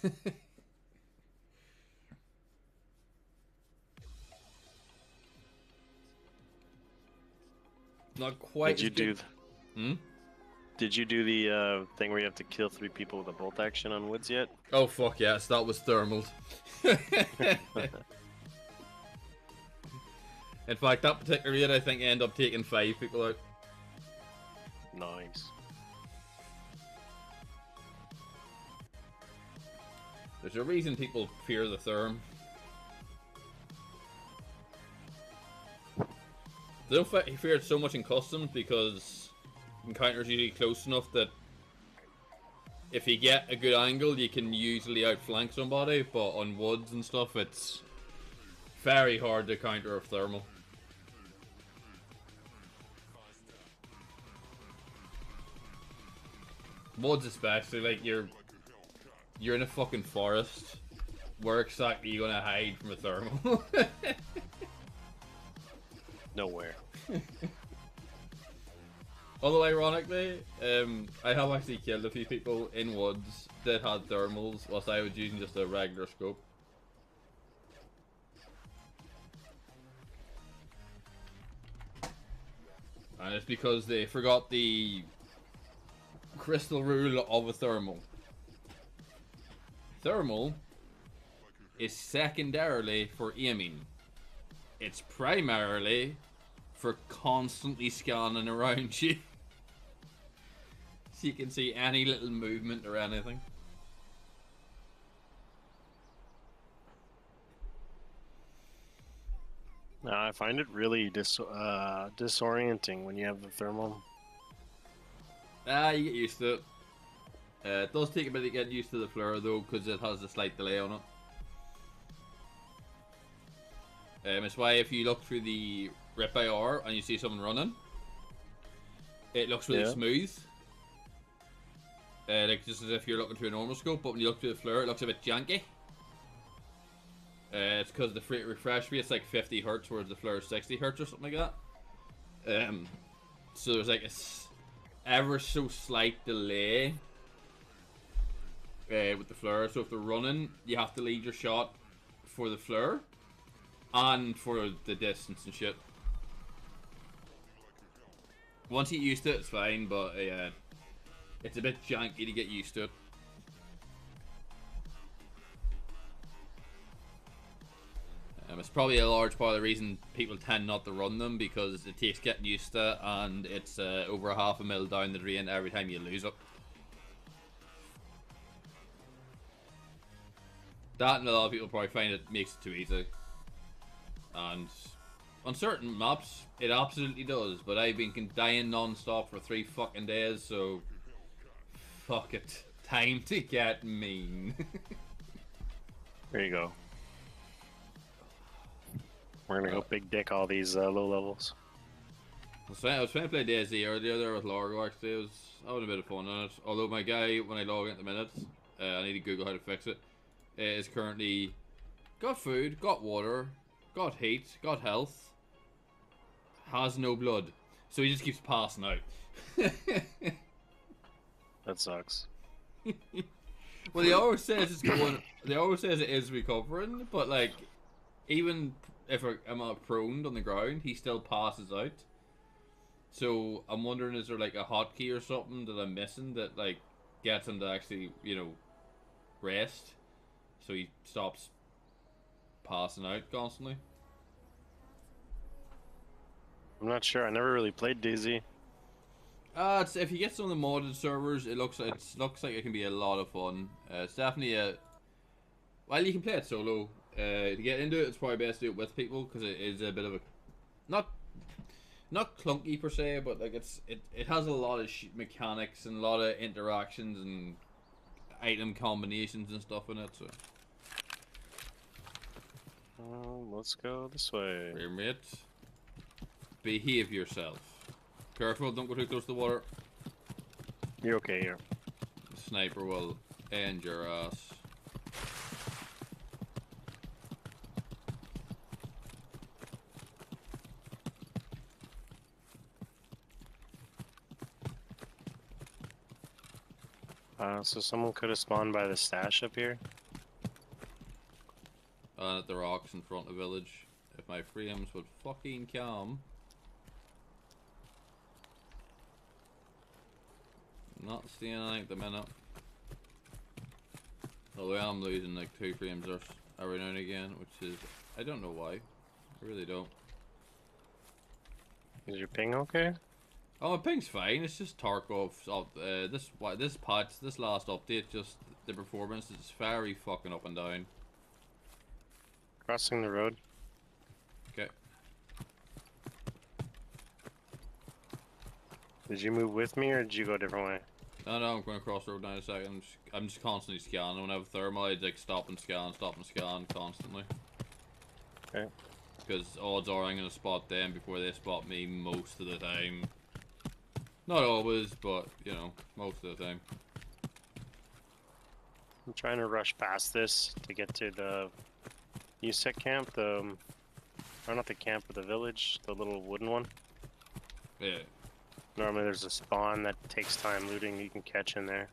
Not quite. Did you do? Did you do the thing where you have to kill 3 people with a bolt action on woods yet? Oh fuck yes, that was thermal. In fact, that particular raid, I think, ended up taking 5 people out. Nice. There's a reason people fear the therm. They don't fear it so much in customs because encounters usually close enough that if you get a good angle, you can usually outflank somebody. But on woods and stuff, it's very hard to counter a thermal. Woods especially, like you're in a fucking forest. Where exactly are you gonna hide from a thermal? Nowhere. Although ironically, I have actually killed a few people in woods that had thermals whilst I was using just a regular scope. And it's because they forgot the crystal rule of a thermal. Thermal is secondarily for aiming. It's primarily for constantly scanning around you. So you can see any little movement or anything. No, I find it really disorienting when you have the thermal. You get used to it. It does take a bit to get used to the flare though, because it has a slight delay on it. It's why if you look through the rip IR and you see someone running, it looks really smooth. Like just as if you're looking through a normal scope, but when you look through the flare, it looks a bit janky. It's because the refresh rate's like 50 Hz, whereas the flare is 60 Hz or something like that. So there's like a ever so slight delay with the flare. So if they're running, you have to lead your shot for the flare and for the distance and shit. Once you get used to it, it's fine, but yeah, it's a bit janky to get used to it. It's probably a large part of the reason people tend not to run them, because it takes getting used to, and it's over half a mil down the drain every time you lose it. That and a lot of people probably find it makes it too easy. And on certain maps, it absolutely does, but I've been dying non-stop for 3 fucking days, so fuck it. Time to get mean. There you go. We're gonna go big dick all these low levels. I was trying to play DayZ earlier there with Largo. Actually, I was having a bit of fun on it. Although my guy, when I log in at the minute, I need to Google how to fix it. Is currently got food, got water, got heat, got health, has no blood, so he just keeps passing out. That sucks. Well, he always says it's going. They always says it is recovering, but like, even if I'm prone on the ground, he still passes out. So I'm wondering, is there like a hotkey or something that I'm missing that like gets him to actually, you know, rest, so he stops passing out constantly? I'm not sure. I never really played DayZ. It's, if you get some of the modded servers, it looks like it can be a lot of fun. It's definitely a. Well, you can play it solo. To get into it, it's probably best to do it with people, because it is a bit of a not clunky per se, but like it has a lot of mechanics and a lot of interactions and item combinations and stuff in it. So let's go this way. Here, mate. Behave yourself. Careful, don't go too close to the water. You're okay here. The sniper will end your ass. So someone could have spawned by the stash up here. At the rocks in front of the village. If my frames would fucking come. Not seeing anything at the minute. Although I'm losing like 2 frames every now and again, which is, I don't know why. I really don't. Is your ping okay? Oh, my ping's fine. It's just Tarkov's this patch, this last update, just the performance is very fucking up and down. Crossing the road. Okay. Did you move with me, or did you go a different way? No, I'm going across the road now in a second. I'm just constantly scanning. When I have thermal, I'd like stop and scan constantly. Okay. Because odds are I'm going to spot them before they spot me most of the time. Not always, but, you know, most of the time. I'm trying to rush past this to get to the USEC camp, the Or not the camp, but the village, the little wooden one. Yeah. Normally there's a spawn that takes time looting you can catch in there.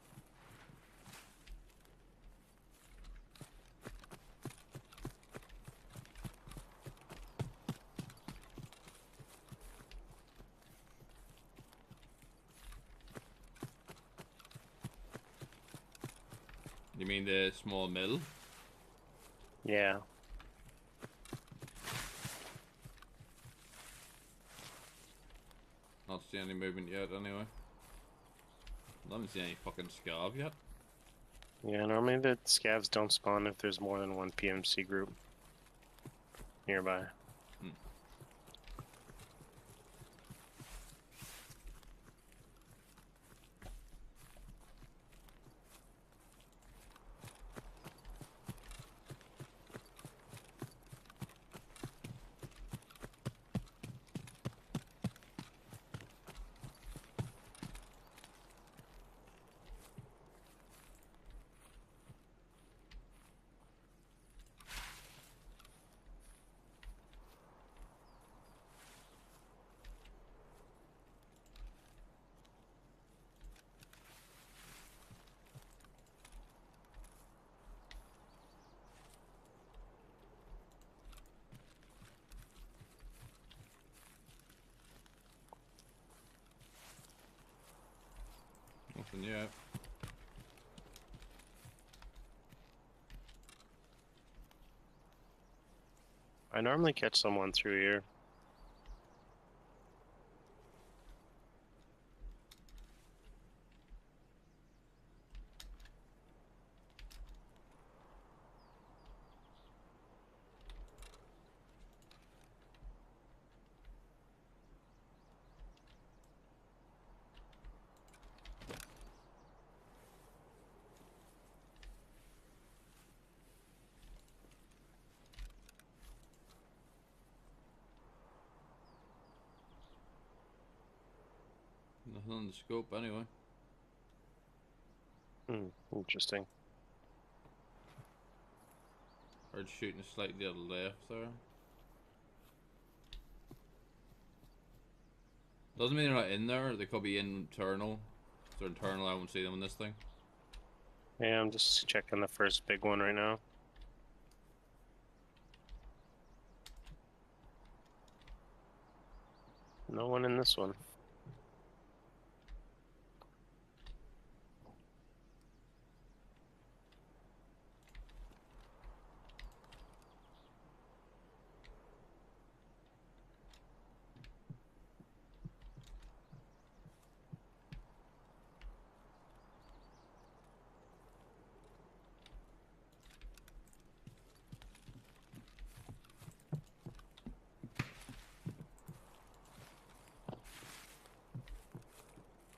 You mean the small mill? Yeah. Not seeing any movement yet, anyway. I haven't seen any fucking scav yet. Yeah, normally the scavs don't spawn if there's more than one PMC group nearby. Nothing yet. I normally catch someone through here. Nothing on the scope, anyway. Interesting. Heard shooting slightly to the left there. Doesn't mean they're not in there. They could be internal. If they're internal, I won't see them in this thing. Yeah, I'm just checking the first big one right now. No one in this one.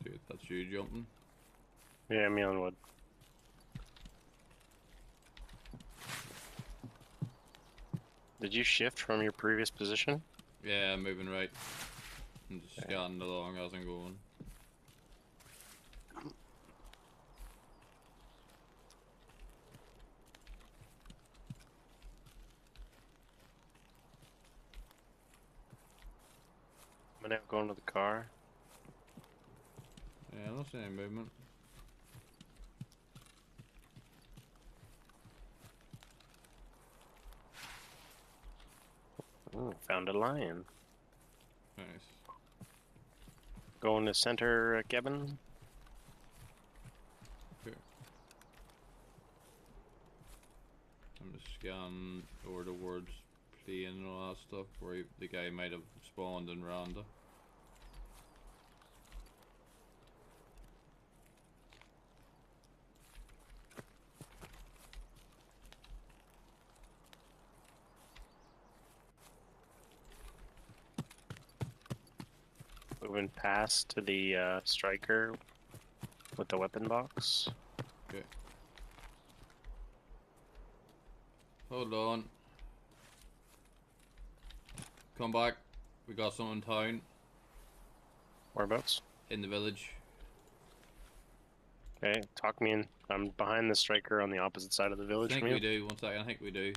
Dude, that's you jumping. Yeah, me on wood. Did you shift from your previous position? Yeah, I'm moving right. I'm just scanning along as I'm going. I'm now going to the car. Yeah, I don't see any movement. Ooh, found a lion. Nice. Going to center, Kevin. Here. I'm just scanning over towards plane and all that stuff where the guy might have spawned in Randa. Moving past to the striker with the weapon box. Okay. Hold on. Come back. We got someone in town. Whereabouts? In the village. Okay, talk me in. I'm behind the striker on the opposite side of the village I think from you. we do. One second, I think we do.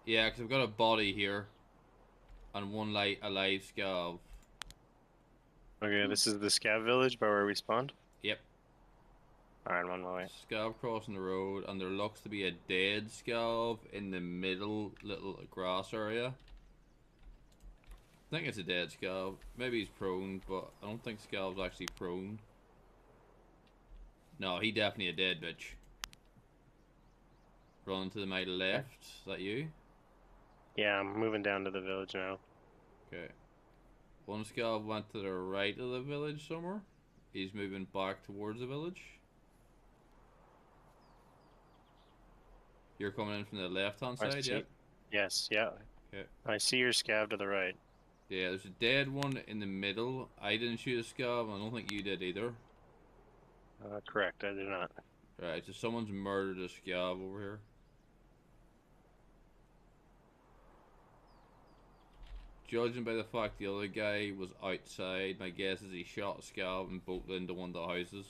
Yeah, because we've got a body here. and one alive scav. Okay, this is the scav village by where we spawned? Yep. Alright, I'm on my way. Scav crossing the road, and there looks to be a dead scav in the middle little grass area. I think it's a dead scav. Maybe he's prone, but I don't think scav's actually prone. No, he definitely a dead bitch. Running to my left. Is that you? Yeah, I'm moving down to the village now. Okay. One scav went to the right of the village somewhere. He's moving back towards the village. You're coming in from the left-hand side, yep? Yes, yeah. Okay. I see your scav to the right. Yeah, there's a dead one in the middle. I didn't shoot a scav, I don't think you did either. Correct, I did not. Right, so someone's murdered a scav over here. Judging by the fact the other guy was outside, my guess is he shot a scav and bolted into one of the houses.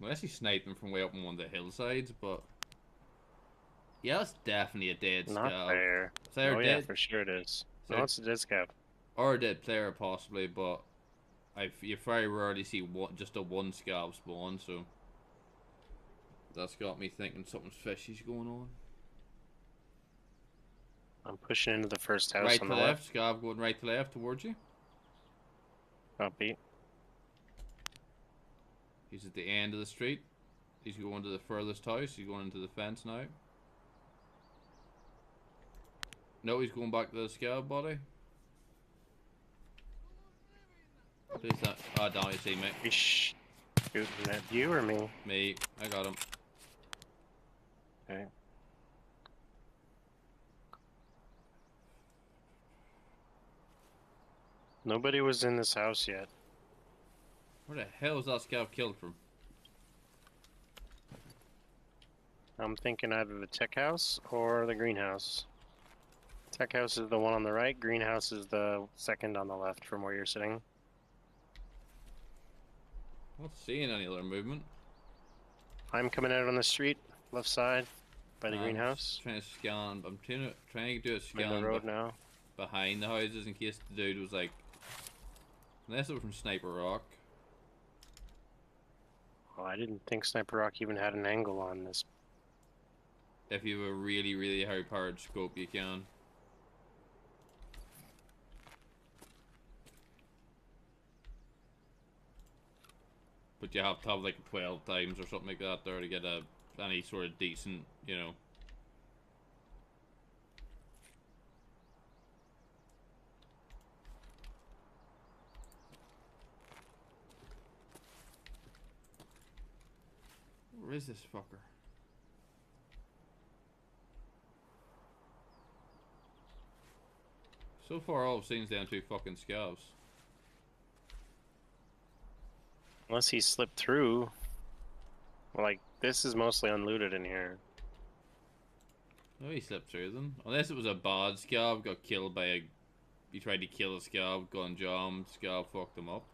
Unless he's sniping from way up on one of the hillsides, but... Yeah, that's definitely a dead scav. Not fair. Oh yeah, for sure it is. No, it's a dead scav. Or a dead player, possibly, but... you very rarely see just a one scav spawn, so... That's got me thinking something's fishy's going on. I'm pushing into the first house right on to the left. Scav going right to left towards you. Copy. He's at the end of the street. He's going to the furthest house. He's going into the fence now. No, he's going back to the scav body. Please not. Oh, don't you see me? Shooting at you or me? Me. I got him. Okay. Nobody was in this house yet. Where the hell was that scav killed from? I'm thinking either the tech house or the greenhouse. Tech house is the one on the right, greenhouse is the second on the left from where you're sitting. Not seeing any other movement. I'm coming out on the street, left side, by the greenhouse. Trying to scan. I'm trying to do a scan the road now. Behind the houses in case the dude was like, unless it was from Sniper Rock. Oh, I didn't think Sniper Rock even had an angle on this. If you have a really, really high powered scope, you can. But you have to have like 12 times or something like that there to get any sort of decent, you know. Where is this fucker? So far all I've seen is down two fucking scavs. Unless he slipped through. Like, this is mostly unlooted in here. No, he slipped through them. Unless it was a bad scav, got killed by a... He tried to kill a scav, gun jammed, scav fucked him up.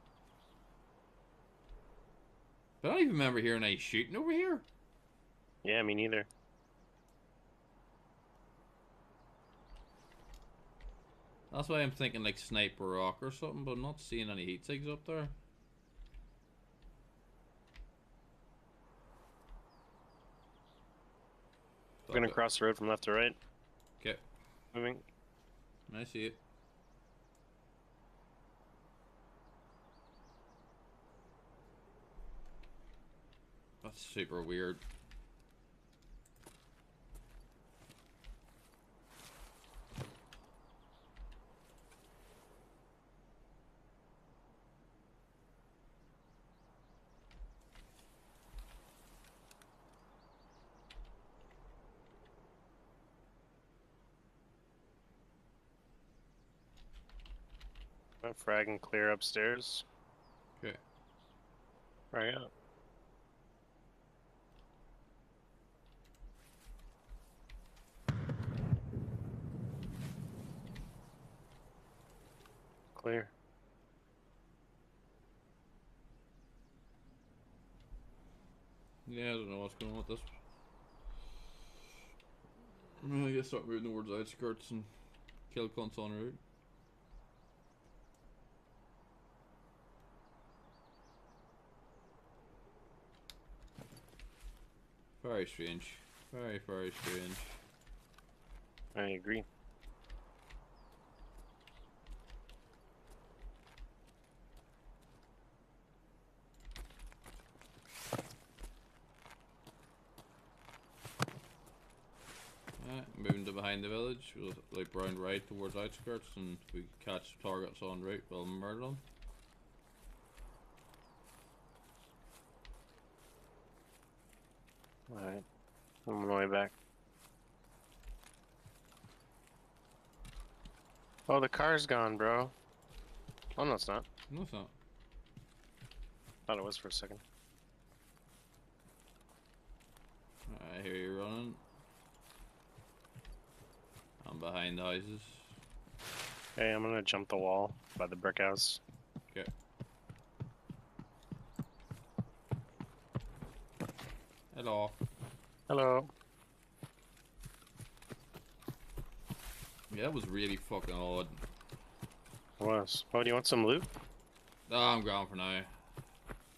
But I don't even remember hearing any shooting over here. Yeah, me neither. That's why I'm thinking like Sniper Rock or something, but I'm not seeing any heat sigs up there. We're gonna cross the road from left to right. Okay. Moving. I see it. That's super weird. Frag and clear upstairs. Okay. Frag out. Clear. Yeah, I don't know what's going on with this. I'm gonna get start moving towards the outskirts and kill cunts on route. Very strange. Very, very strange. I agree. Moving to behind the village, we'll like round right towards outskirts, and if we catch targets on route, we'll murder them. Alright, I'm on my way back. Oh, the car's gone, bro. Oh, no, it's not. No, it's not. Thought it was for a second. I hear you running. I'm behind the houses. Hey, I'm gonna jump the wall by the brick house. Okay. Hello. Hello. Yeah, that was really fucking odd. It was. Oh, do you want some loot? No, I'm gone for now.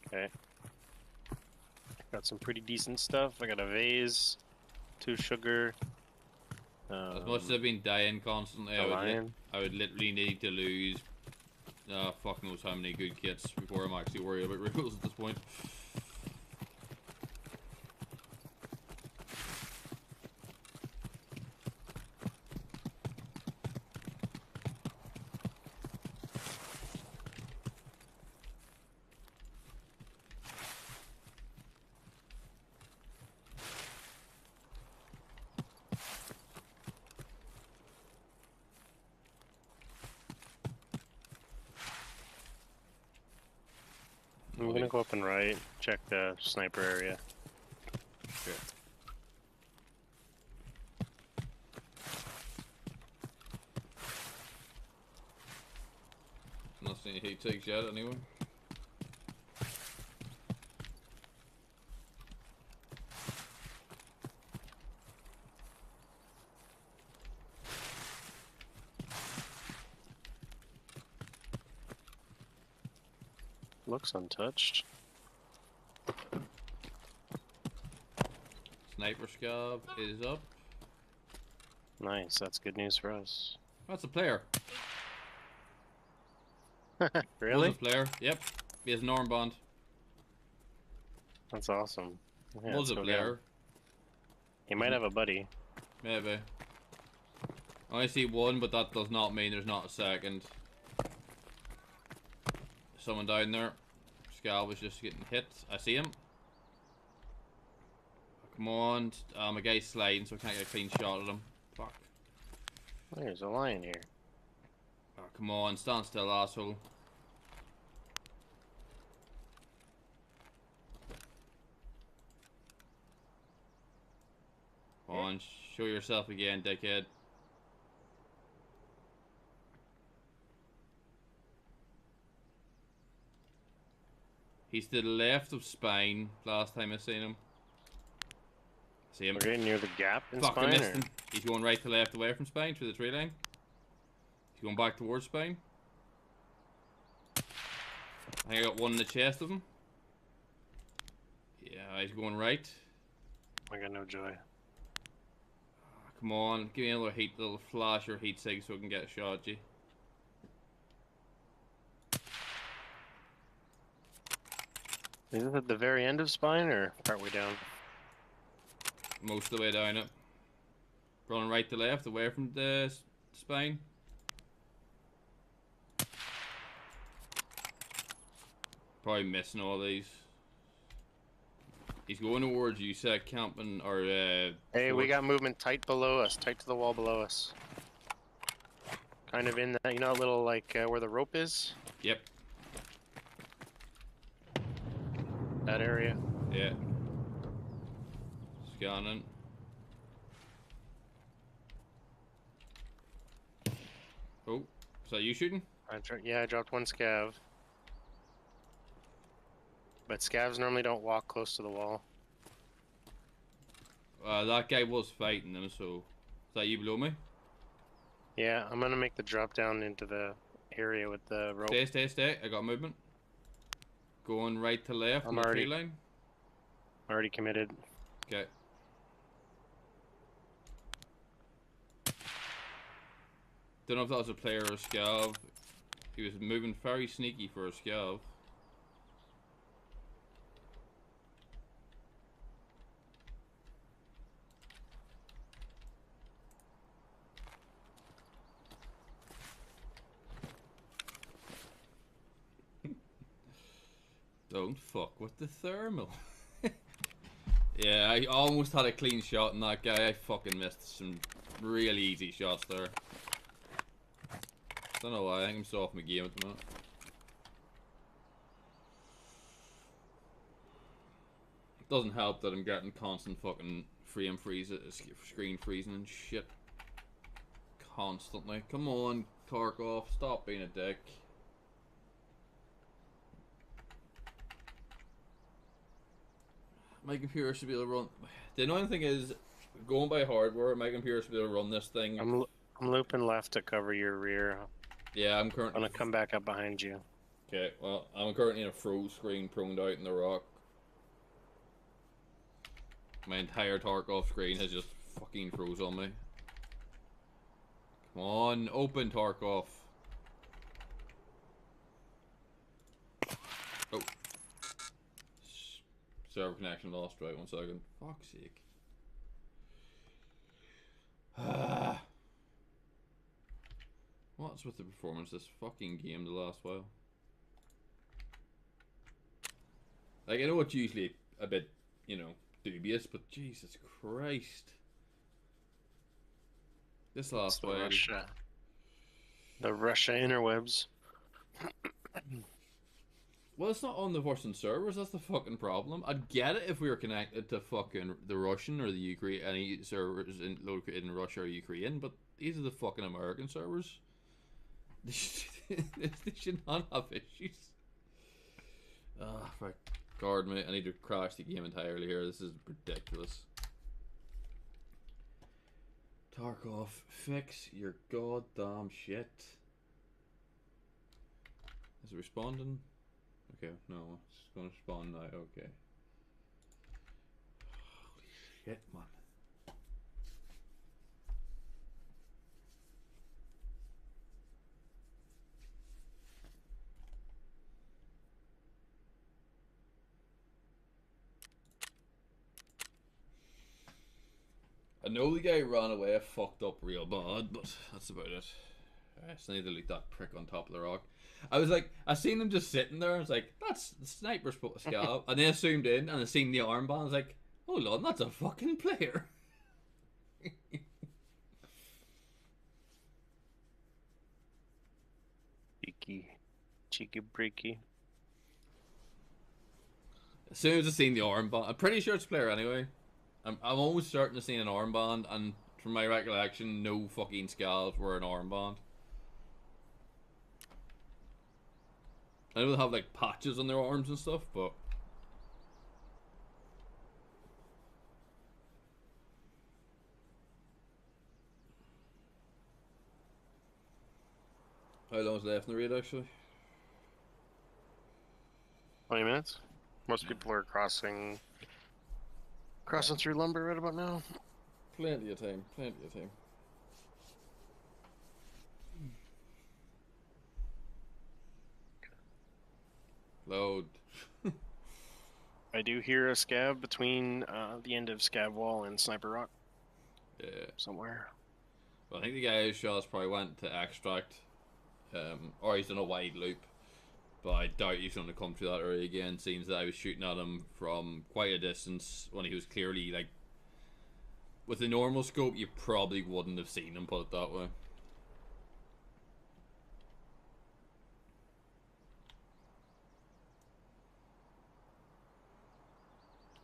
Okay. Got some pretty decent stuff. I got a vase, 2 sugar. As much as I've been dying constantly, I would literally need to lose fuck knows how many good kits before I'm actually worried about rules at this point. I'm gonna go up and right, check the sniper area. Okay. Not seeing any heat takes yet, anyone? Looks untouched. Sniper scav is up. Nice, that's good news for us. That's a player. Really? Was a player. Yep. He has an armband. That's awesome. Yeah, Was a player. He might have a buddy. Maybe. I only see one, but that does not mean there's not a second. Someone down there. Scal was just getting hit. I see him. Come on. My guy's sliding, so I can't get a clean shot at him. Fuck. There's a lion here. Oh, come on. Stand still, asshole. Come on. Show yourself again, dickhead. He's to the left of Spine, last time I seen him. See him? We're getting near the gap in Fuck, I Spine? missed him. He's going right to left away from Spine, through the tree line. He's going back towards Spine. I think I got one in the chest of him. Yeah, he's going right. I got no joy. Come on, give me another little flash or heat sig so I can get a shot at you. Is it at the very end of Spine or partway down? Most of the way down it. Running right to left, away from the Spine. Probably missing all these. He's going towards you, said camping, or Hey, we got movement tight below us, tight to the wall below us. Kind of in that, you know, little like where the rope is? Yep. That area. Yeah. Scanning. Oh, is that you shooting? Yeah, I dropped one scav. But scavs normally don't walk close to the wall. That guy was fighting them, so... Is that you below me? Yeah, I'm gonna make the drop down into the area with the rope. Stay. I got movement. Going right to left I'm on the already- tree line. Already committed. Okay. Don't know if that was a player or a scav. He was moving very sneaky for a scav. Don't fuck with the thermal. Yeah, I almost had a clean shot on that guy. I fucking missed some really easy shots there. Don't know why. I think I'm still off my game at the moment. Doesn't help that I'm getting constant fucking frame freezes, screen freezing and shit. Constantly. Come on, Tarkov, stop being a dick. My computer should be able to run. The annoying thing is, going by hardware, my computer should be able to run this thing. I'm looping left to cover your rear. Yeah, I'm currently. I'm gonna come back up behind you. Okay, well, I'm currently in a froze screen, pruned out in the rock. My entire Tarkov screen has just fucking froze on me. Come on, open Tarkov. Oh. Server connection lost, right, 1 second. Fuck's sake. What's with the performance of this fucking game the last while? Like, I know it's usually a bit, you know, dubious, but Jesus Christ. This last while. The Russia interwebs. Well, it's not on the Russian servers, that's the fucking problem. I'd get it if we were connected to fucking the Russian or the Ukraine, any servers located in Russia or Ukraine, but these are the fucking American servers. They should not have issues. Ah, fuck. Guard me, I need to crash the game entirely here, this is ridiculous. Tarkov, fix your goddamn shit. Is it responding? Okay, no, it's gonna spawn now, okay. Holy shit, man. I know the guy ran away, fucked up real bad, but that's about it. I just need to delete that prick on top of the rock. I was like, I seen him just sitting there. I was like, that's the sniper scout. And then I zoomed in and I seen the armband. I was like, hold on, that's a fucking player. Cheeky breaky. As soon as I seen the armband, I'm pretty sure it's a player anyway. I'm almost certain to see an armband, and from my recollection, no fucking scalps were an armband. I know they have like patches on their arms and stuff, but how long is left in the raid actually? 20 minutes. Most people are crossing through lumber right about now. Plenty of time, plenty of time. Load. I do hear a scab between the end of Scab Wall and Sniper Rock. Yeah. Somewhere. Well, I think the guy who shot us probably went to extract, or he's in a wide loop. But I doubt he's going to come through that area again. Seems that I was shooting at him from quite a distance when he was clearly like. With the normal scope, you probably wouldn't have seen him, put it that way.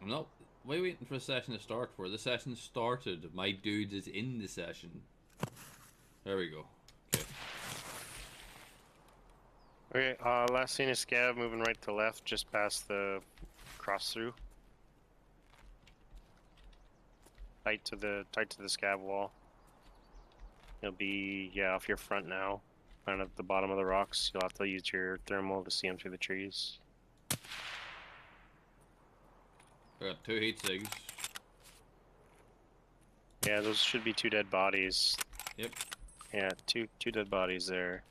I'm not waiting for a session to start for. The session started. My dude is in the session. There we go. Okay, last seen is Scav moving right to left, just past the cross through. tight to the scab wall. You'll be off your front now, kind of the bottom of the rocks. You'll have to use your thermal to see them through the trees. I got 2 heat sigs. Yeah, those should be 2 dead bodies. Yep. Yeah, two dead bodies there.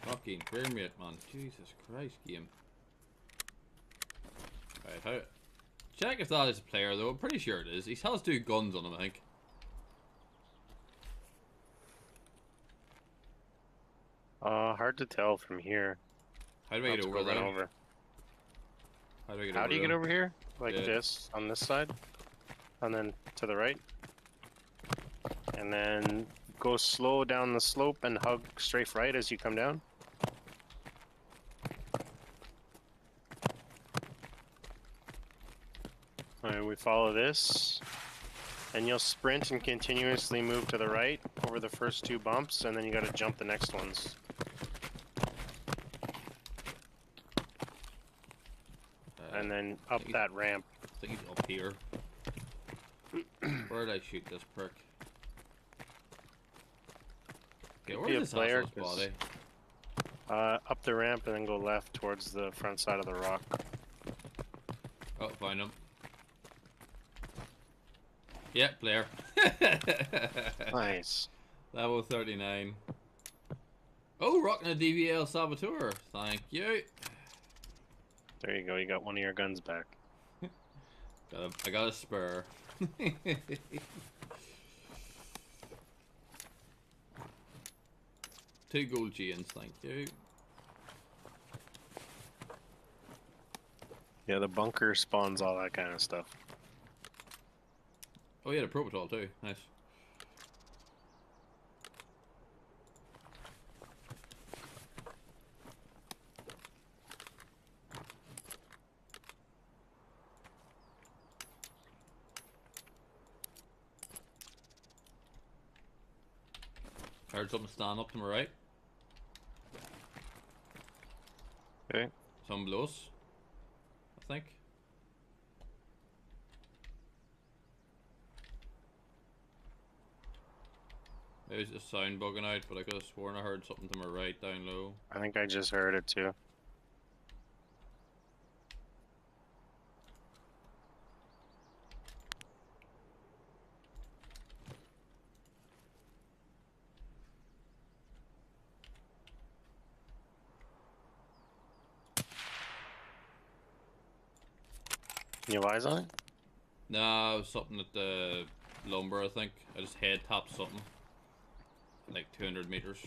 Fucking pyramid, man. Jesus Christ, game. Right, how... Check if that is a player, though. I'm pretty sure it is. He has 2 guns on him, I think. Hard to tell from here. How do I get over there? How do I get over How do you there? get over here? Like Yeah. this, on this side. And then to the right. And then go slow down the slope and hug strafe right as you come down. Alright, we follow this. And you'll sprint and continuously move to the right over the first 2 bumps, and then you gotta jump the next ones. And then up that ramp. I think he's up here. Where did I shoot this prick? Okay, where's this asshole's body? Up the ramp and then go left towards the front side of the rock. Oh, find him. Yeah, player. Nice. Level 39. Oh, rocking a DVL Saboteur. Thank you. There you go, you got one of your guns back. I got a spur. 2 gold chains, thank you. Yeah, the bunker spawns all that kind of stuff. Oh yeah, the Propatal too. Nice. I heard something stand up to my right. Okay. Some below us, I think. Maybe it's just sound bugging out, but I could have sworn I heard something to my right down low. I think I just heard it too. You have eyes on it? No, it was something at the lumber, I think. I just head tapped something. Like 200 meters.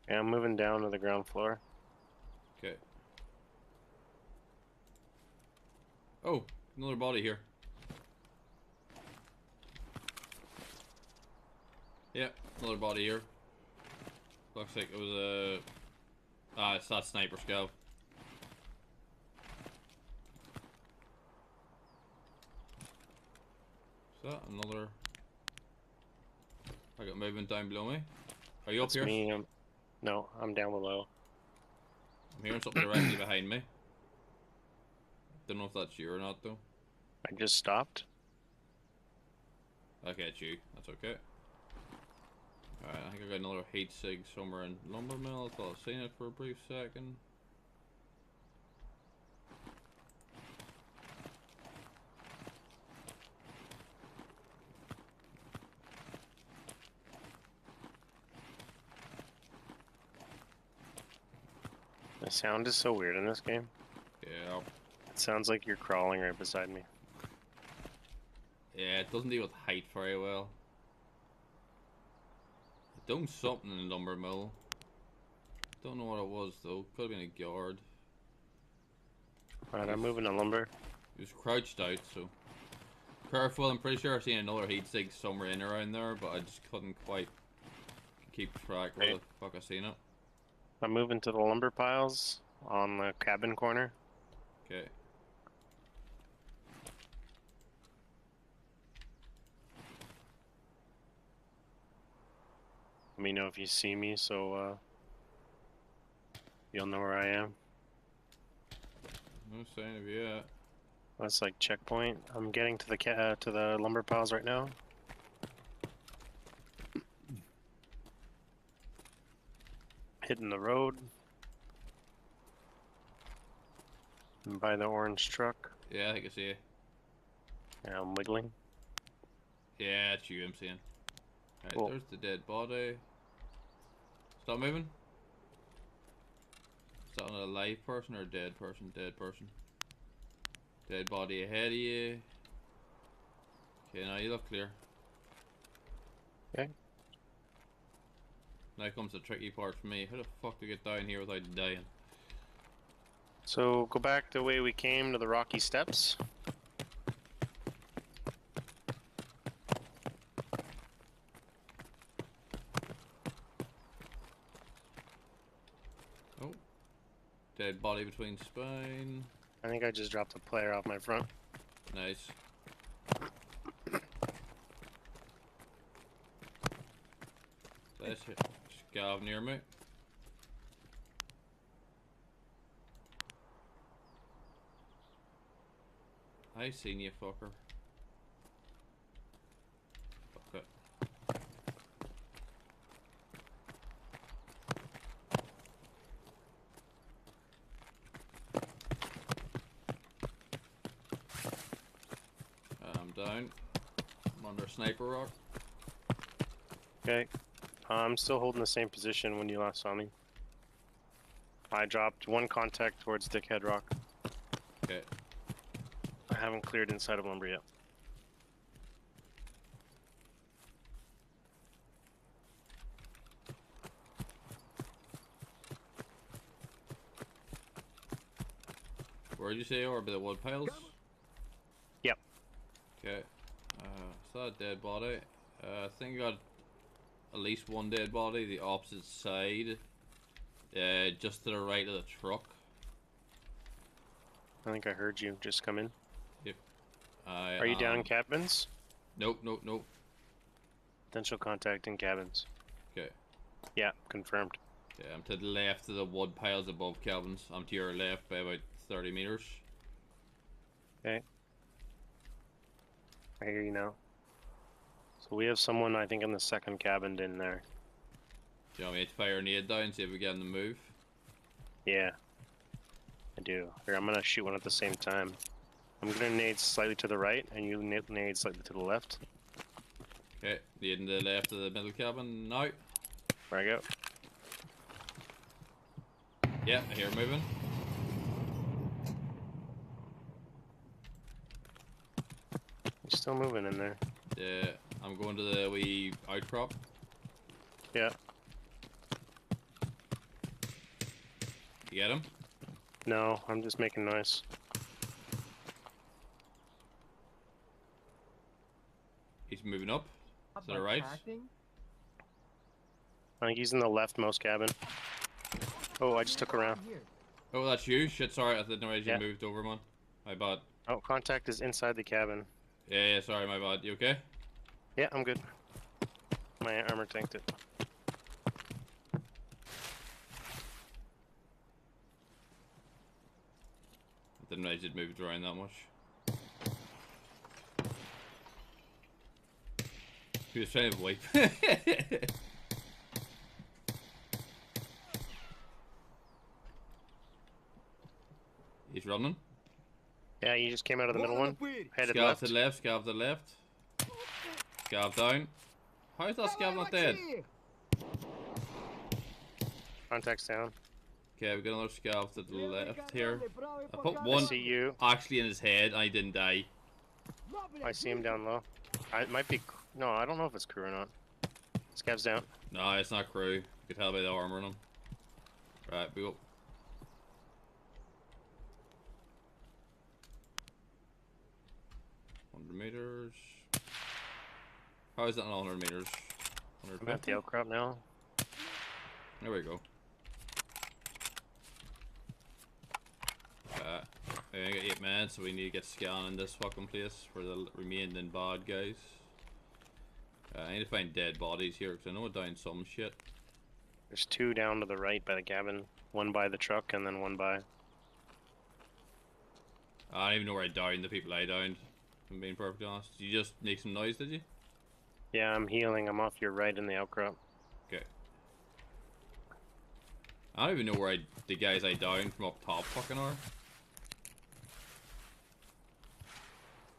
Yeah, I'm moving down to the ground floor. Okay. Oh, another body here. Yeah, another body here. Looks like it was a... Ah, it's that sniper scout. Is that another... I got movement down below me. Are you up That's here? me. No, I'm down below. I'm hearing something directly behind me. Don't know if that's you or not though. I just stopped. Okay, it's you. That's okay. Alright, I think I got another heat sig somewhere in lumber mill. I thought I seen it for a brief second. The sound is so weird in this game. Yeah. It sounds like you're crawling right beside me. Yeah, it doesn't deal with height very well. It done something in the lumber mill. Don't know what it was though. Could have been a guard. Alright, I'm moving to lumber. He was crouched out, so careful. I'm pretty sure I've seen another heat sig somewhere in around there, but I just couldn't quite keep track where the fuck I seen it. I'm moving to the lumber piles on the cabin corner. Okay. Let me know if you see me, so You'll know where I am. No sign of you yet. That's like checkpoint. I'm getting to the lumber piles right now. Hitting the road. And by the orange truck. Yeah, I think I see you. Yeah, I'm wiggling. Yeah, it's you I'm seeing. Right, Cool. There's the dead body. Stop moving. Is that a live person or a dead person? Dead person. Dead body ahead of you. Okay, now you look clear. Okay. Now comes the tricky part for me. How the fuck do I get down here without dying? So go back the way we came to the rocky steps. Oh. Dead body between spine. I think I just dropped a player off my front. Nice. That's it. Scav near me. I seen you, fucker. Fuck it. I'm down. I'm under a sniper rock. Okay. I'm still holding the same position when you last saw me. I dropped one contact towards Dickhead Rock. Okay. I haven't cleared inside of lumber yet. Where did you say you were? By the wood piles? Yep. Okay. Saw a dead body. I think I got at least one dead body, the opposite side. Just to the right of the truck. I think I heard you just come in. Yep. Are you down cabins? Nope, nope, nope. Potential contact in cabins. Okay. Yeah, confirmed. Okay, I'm to the left of the wood piles above cabins. I'm to your left by about 30 meters. Okay. I hear you now. So we have someone, I think, in the second cabin in there. Do you want me to fire a nade down and see if we get him to move? Yeah. I do. Here, I'm gonna shoot one at the same time. I'm gonna nade slightly to the right, and you nade slightly to the left. Okay, nading to the left of the middle cabin now. Where I go? Yeah, I hear moving. You're still moving in there. Yeah, I'm going to the wee outcrop. Yeah. You get him? No, I'm just making noise. He's moving up. Is that right? I think he's in the leftmost cabin. Oh, I just took around. Oh, that's you? Shit, sorry, I didn't realize you moved over, man. My bad. Oh, contact is inside the cabin. Yeah, sorry, my bad. You okay? Yeah, I'm good. My armor tanked it. I didn't realize you'd moved around that much. He was trying to wipe. He's running. Yeah, you just came out of the middle one. Headed Scav left. to the left, scav to the left. Scav down. How is that scav not dead? Contact's down. Okay, we got another scav to the left here. I put one actually in his head and he didn't die. I see him down low. It might be... No, I don't know if it's crew or not. Scav's down. No, it's not crew. You can tell by the armor on him. Right, we go. Meters. How is that not 100 meters? I'm at the outcrop now. There we go. I got 8 men, so we need to get scanning this fucking place for the remaining bad guys. I need to find dead bodies here because I know we're down some shit. There's 2 down to the right by the cabin. One by the truck and then one by. I don't even know where I downed the people I downed. If I'm being perfectly honest. You just make some noise, did you? Yeah, I'm healing. I'm off your right in the outcrop. Okay. I don't even know where the guys I downed from up top fucking are.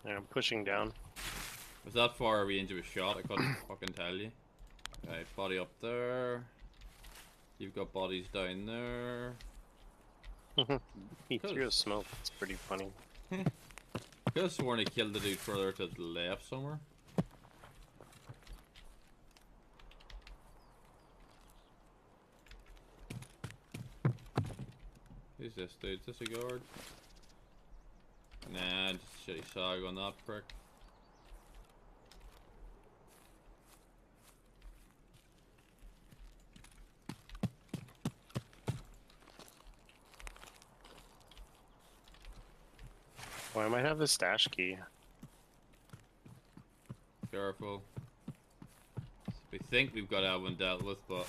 Yeah, I'm pushing down. Was that far range of a shot? I couldn't fucking tell you. Right, body up there. You've got bodies down there. He threw a smoke. It's pretty funny. I could have sworn he killed the dude further to the left somewhere. Who's this dude? Is this a guard? Nah, just shitty sag on that prick. Well, I might have the stash key. Careful. We think we've got that one dealt with, but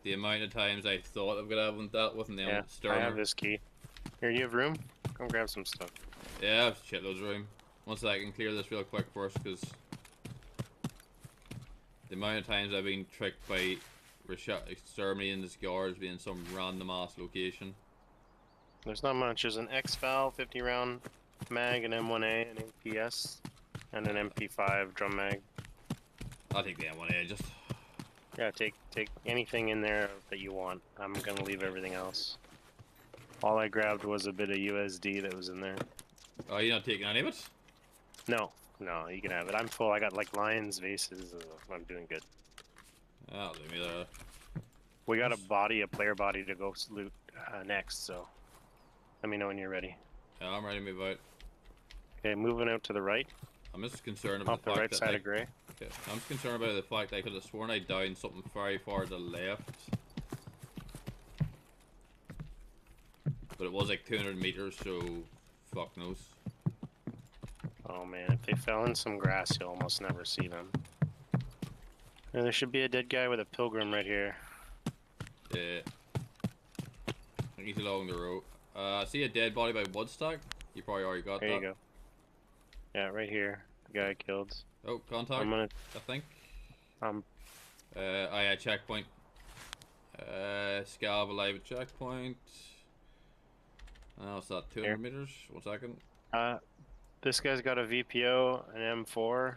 the amount of times I thought I've got that one dealt with, and then Yeah, I have this key. Here, you have room? Come grab some stuff. Yeah, I have shitloads of room. One second, I can clear this real quick first, because the amount of times I've been tricked by exterminating this guards being in some random ass location. There's not much. There's an X-Val 50 round mag, an M1A, an APS, and an MP5 drum mag. I'll take the M1A, just... Yeah, take anything in there that you want. I'm gonna leave everything else. All I grabbed was a bit of USD that was in there. Oh, you're not taking any of it? No, you can have it. I'm full. I got like lions, vases. I'm doing good. Oh, leave me there. We got a player body to go loot next, so let me know when you're ready. Yeah, I'm ready to move out. Okay, moving out to the right. I'm just concerned about the right side of Grey. Okay, I'm just concerned about the fact that I could have sworn I downed something very far to the left. But it was like 200 meters, so fuck knows. Oh man, if they fell in some grass, you'll almost never see them. And there should be a dead guy with a pilgrim right here. Yeah. I think he's along the road. I see a dead body by Woodstock. You probably already got that. There you go. Yeah, right here. The guy I killed. Oh, contact. I think. I had checkpoint. Scalp alive at checkpoint. What's that? 200 meters? 1 second. This guy's got a VPO, an M4.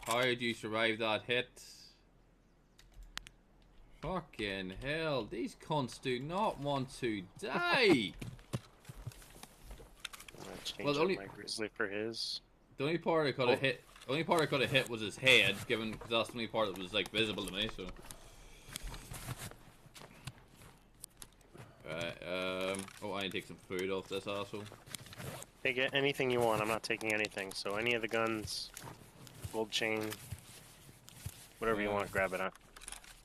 How did you survive that hit? Fucking hell, these cunts do not want to die! Well, the only my grizzly for his. The only part I could have hit. The only part I could have hit was his head, given because that's the only part that was like visible to me. So. Right. Oh, I need to take some food off this asshole. Take anything you want. I'm not taking anything. So any of the guns, gold chain, whatever you want, grab it on.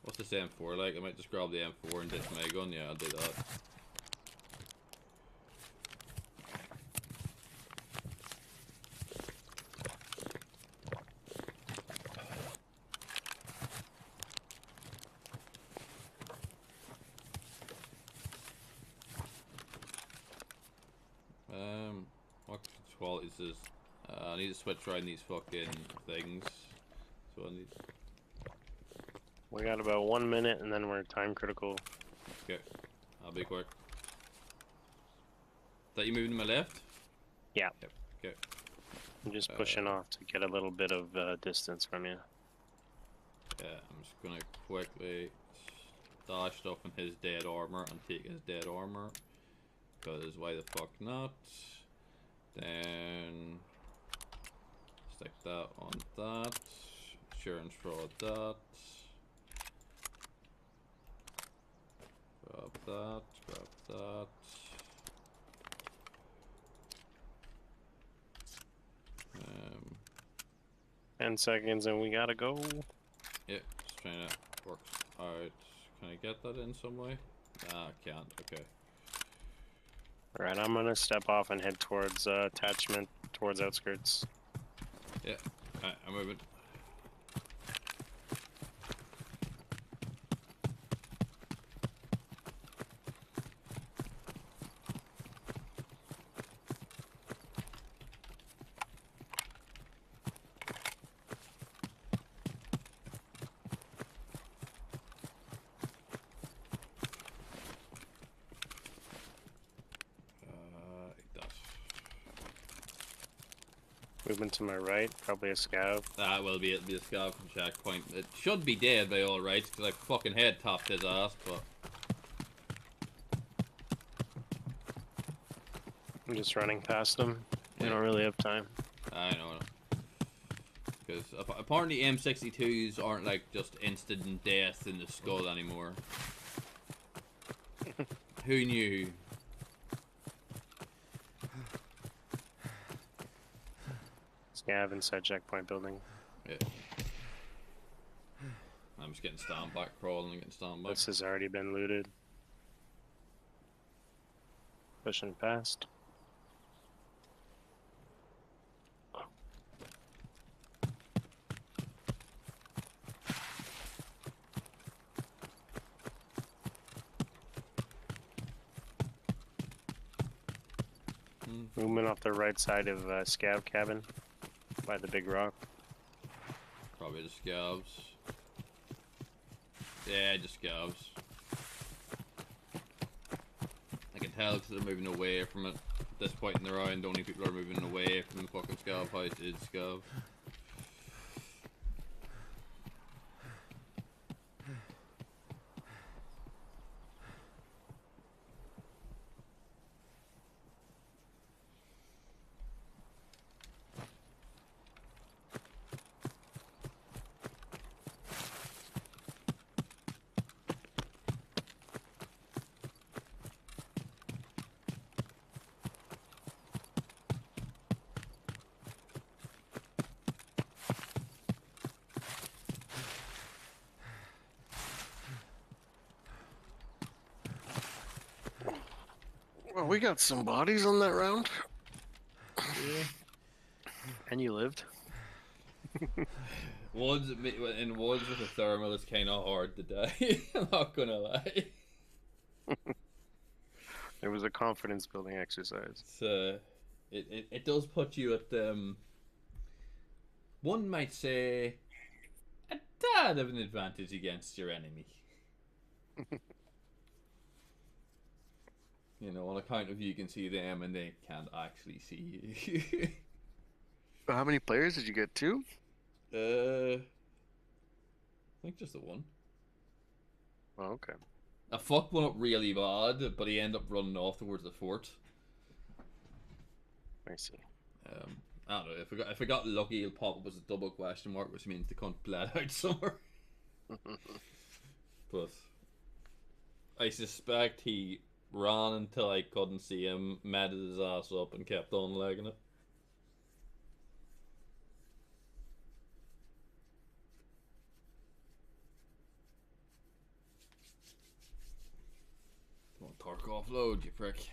What's this M4 like? I might just grab the M4 and ditch my gun. Yeah, I'll do that. What quality is this? I need to switch around these fucking things. So I need. We got about 1 minute and then we're time critical. Okay, I'll be quick. That you moving to my left? Yeah. Yep. Okay. I'm just pushing off to get a little bit of distance from you. Yeah, I'm just gonna quickly stash stuff in his dead armor and take his dead armor. Because why the fuck not? Then stick that on that. Insurance fraud that. Grab that, grab that. Um, 10 seconds and we gotta go. Yeah, just trying to work out. Can I get that in some way? Nah, I can't. Okay. Alright, I'm gonna step off and head towards attachment, towards outskirts. Yeah, alright, I'm moving. Movement to my right, probably a scav. That will be it'll be a scav from checkpoint. It should be dead by all rights, because I fucking head topped his ass, but... I'm just running past them. We Yeah. don't really have time. I know. Because apparently M62s aren't like just instant death in the skull anymore. Who knew? Scav inside checkpoint building. Yeah. I'm just getting stomped back, crawling and getting stomped back. This has already been looted. Pushing past. Movement off the right side of scav cabin by the big rock. Probably the scavs. Yeah, just scavs. I can tell because they're moving away from it. At this point in the round, the only people who are moving away from the fucking scav fight is scavs. Well, we got some bodies on that round. Yeah. And you lived. Woods in woods with a thermal is kind of hard to die. I'm not gonna lie. It was a confidence building exercise. It's, it does put you at one might say a tad of an advantage against your enemy. You know, on account of you can see them and they can't actually see you. How many players did you get? 2? I think just the one. Oh, okay. I fucked one up really bad, but he ended up running off towards the fort. I see. I don't know. If I got lucky, it'll pop up as a double question mark, which means the cunt bled out somewhere. But I suspect he ran until I couldn't see him, matted his ass up, and kept on legging it. Don't torque offload, you prick.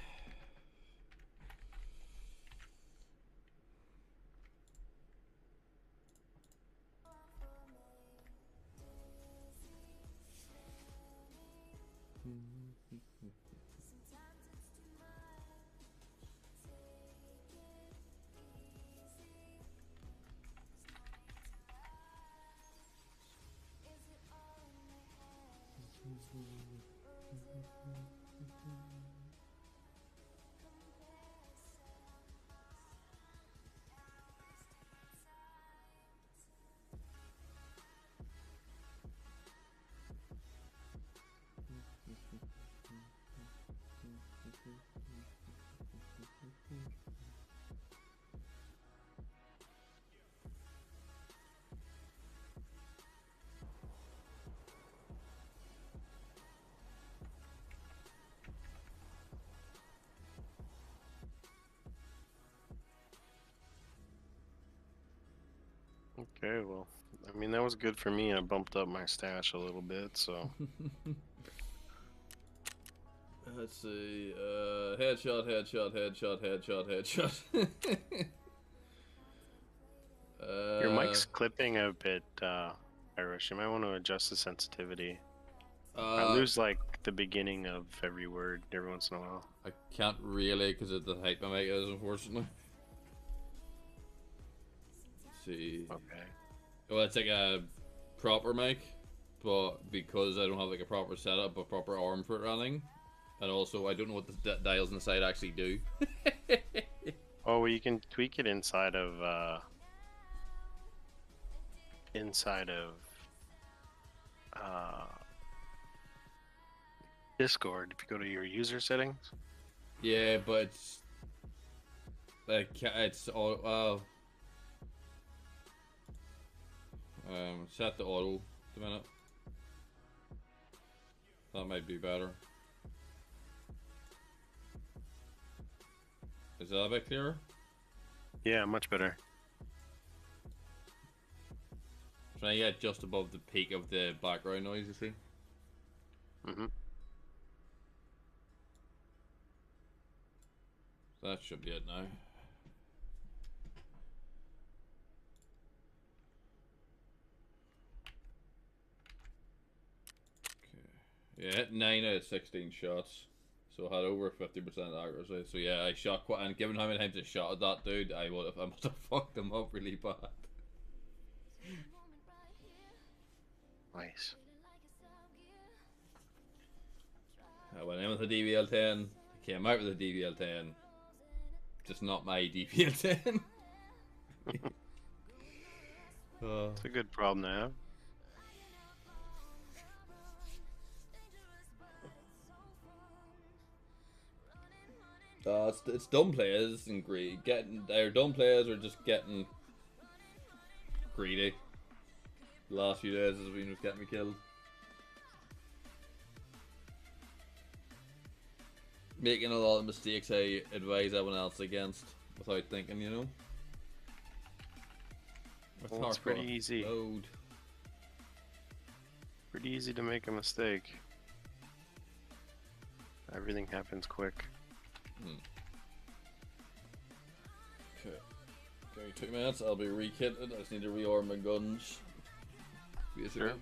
Okay, well, I mean, that was good for me. I bumped up my stash a little bit, so. Let's see. Headshot, headshot, headshot, headshot, headshot. Your mic's clipping a bit, Irish. You might want to adjust the sensitivity. I lose, like, the beginning of every word every once in a while. I can't really because of the height my mic is, unfortunately. Let's see. Okay. Well, it's like a proper mic, but because I don't have like a proper setup, a proper arm for it running, and also I don't know what the dials on the side actually do. Oh, well, you can tweak it inside of Discord. If you go to your user settings. Yeah, but it's like it's all set to auto a minute. That might be better. Is that a bit clearer? Yeah, much better. Trying to get just above the peak of the background noise, you see? Mm-hmm. That should be it now. Okay. Yeah, 9 out of 16 shots. So I had over 50% accuracy. So yeah, I shot quite, and given how many times I shot at that dude, I must have fucked him up really bad. Nice. I went in with a DVL-10, came out with a DVL-10. Just not my DVL-10. It's a good problem to have. It's dumb players and greedy. They're dumb players are just getting greedy. The last few days has been just getting me killed. Making a lot of mistakes I advise everyone else against without thinking, you know. Well, it's pretty easy. Pretty easy to make a mistake. Everything happens quick. Okay. Give me 2 minutes, I'll be re-kitted. I just need to rearm my guns. Basically. Sure.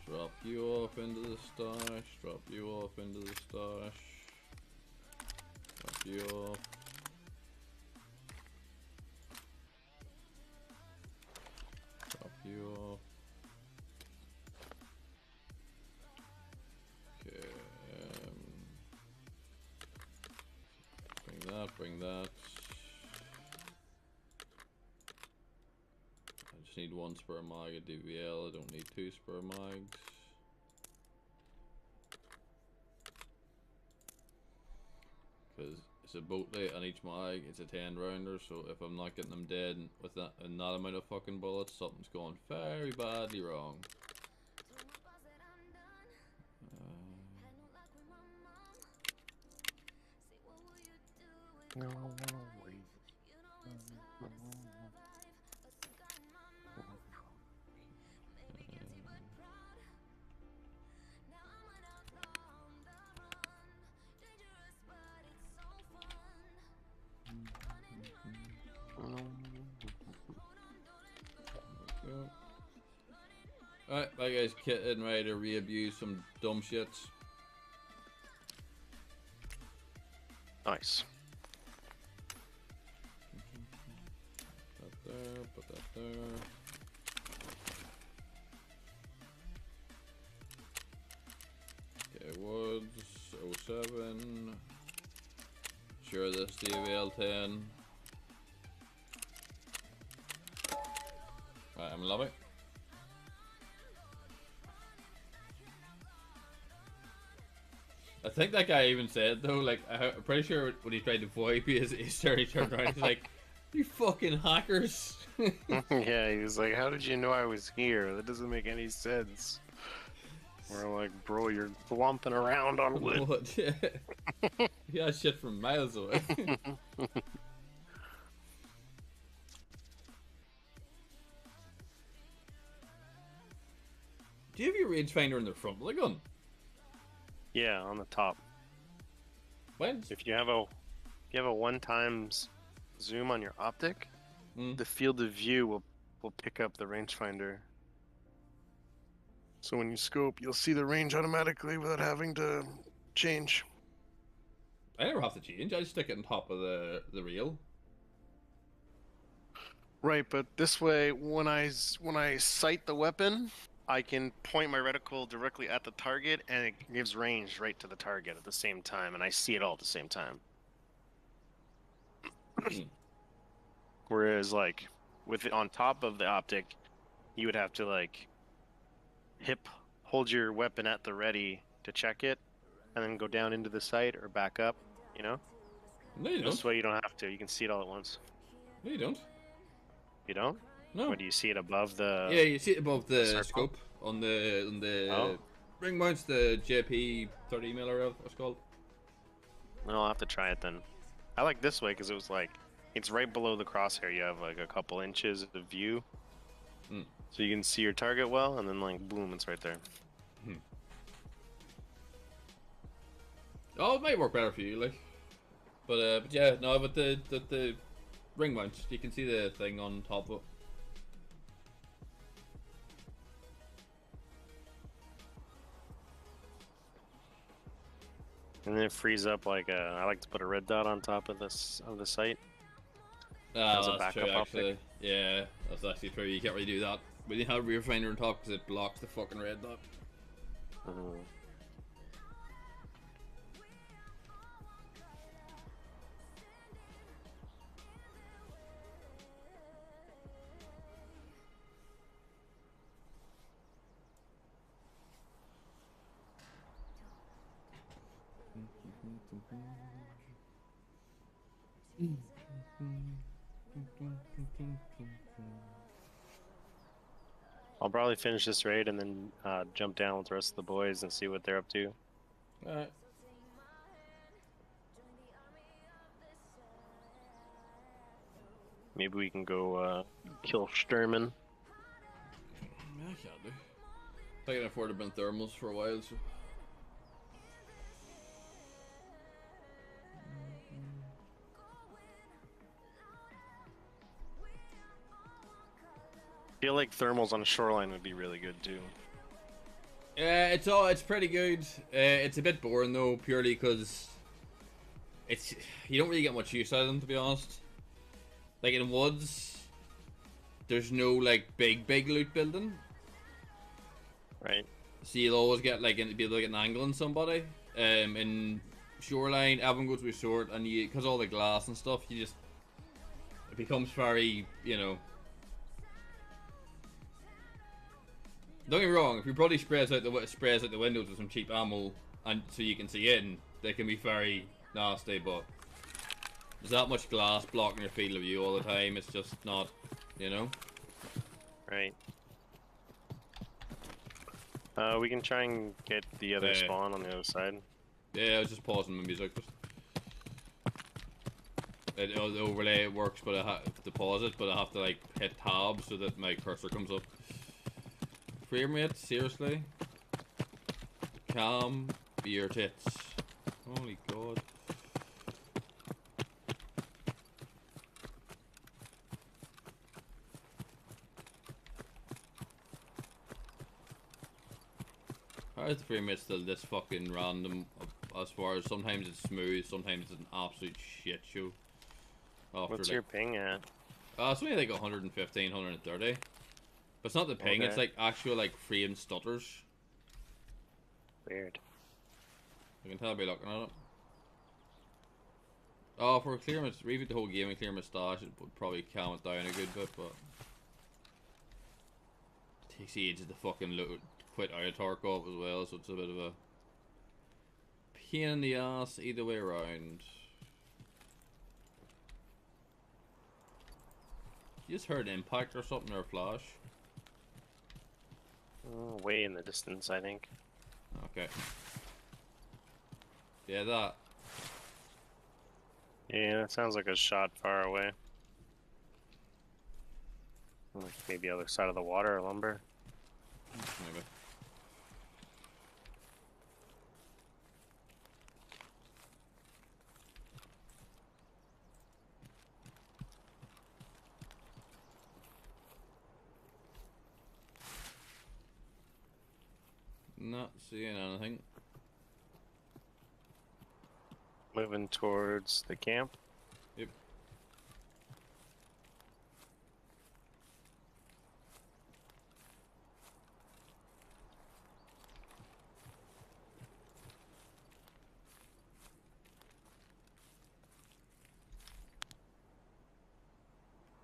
Drop you off into the stash. Drop you off into the stash. Drop you off. Drop you off. Okay. Bring that. Bring that. I just need 1 spare mag at DVL. I don't need 2 spare mags. Because it's a boat light on each mag, it's a 10 rounder, so if I'm not getting them dead with that amount of fucking bullets, something's going very badly wrong. No, Alright, that guy's getting ready to re-abuse some dumb shits. Nice. Put that there, put that there. Okay, Woods, 07. Sure, this DVL-10. Right, I'm loving it. I think that guy even said though, like, I'm pretty sure when he tried to VoIP his turn, he turned around, he's like, "You fucking hackers!" Yeah, he was like, "How did you know I was here? That doesn't make any sense." We're like, "Bro, you're thwomping around on wood." What? Yeah. He got shit from miles away. Do you have your rangefinder in the front of the gun? Yeah, on the top. When? If you have a 1x zoom on your optic, the field of view will pick up the rangefinder. So when you scope, you'll see the range automatically without having to change. I never have to change. I just stick it on top of the reel. Right, but this way, when I sight the weapon, I can point my reticle directly at the target, and it gives range right to the target at the same time, and I see it all at the same time. Whereas, like, with it on top of the optic, you would have to like hold your weapon at the ready to check it, and then go down into the sight or back up. You know. No, you This don't. way, you don't have to. You can see it all at once. No, you don't. You don't? No. Or do you see it above the? Yeah, you see it above the circle? scope on the Oh. ring mounts, the JP 30 mil or what's it called. I'll have to try it then. I like this way because it was like it's right below the crosshair. You have like a couple inches of view, so you can see your target well, and then like boom, it's right there. Oh, it might work better for you, like. But yeah, no, but the ring mount, you can see the thing on top of it. And then it frees up like I like to put a red dot on top of the sight. Ah, as a that's backup true, optic. actually. Yeah, that's actually true. You can't really do that when you have a rear finder on top because it blocks the fucking red dot. I'll probably finish this raid and then jump down with the rest of the boys and see what they're up to. Alright. Maybe we can go kill Sturman. Yeah, I can't do. I can afford to burn thermals for a while, so. I feel like thermals on a shoreline would be really good too. Yeah, it's pretty good. It's a bit boring though, purely because you don't really get much use out of them, to be honest. Like in woods, there's no like big loot building. Right. So you'll always get like be able to get an angle on somebody. In shoreline, everyone goes with short, and because all the glass and stuff, it becomes very, you know. Don't get me wrong. If your buddy sprays out the windows with some cheap ammo, and so you can see in, they can be very nasty. But there's that much glass blocking your field of view all the time. It's just not, you know. Right. We can try and get the other spawn on the other side. Yeah, I was just pausing my music. The overlay works, but I have to pause it. But I have to like hit tab so that my cursor comes up. Frame rate, seriously? Calm your tits. Holy god. How is the frame rate still this fucking random as far as sometimes it's smooth, sometimes it's an absolute shit show? What's your ping at? It's only like 115, 130. But it's not the ping, it's like actual like frame stutters. Weird. I can tell by looking at it. Oh, for clear review the whole game and clear moustache, it would probably calm it down a good bit, but it takes ages to fucking quit out of Tarkov as well, so it's a bit of a pain in the ass either way around. You just heard impact or something or a flash? Way in the distance, I think. Okay. Yeah, that. Yeah, that sounds like a shot far away. Like maybe other side of the water or lumber. Maybe. Not seeing anything. Moving towards the camp. Yep.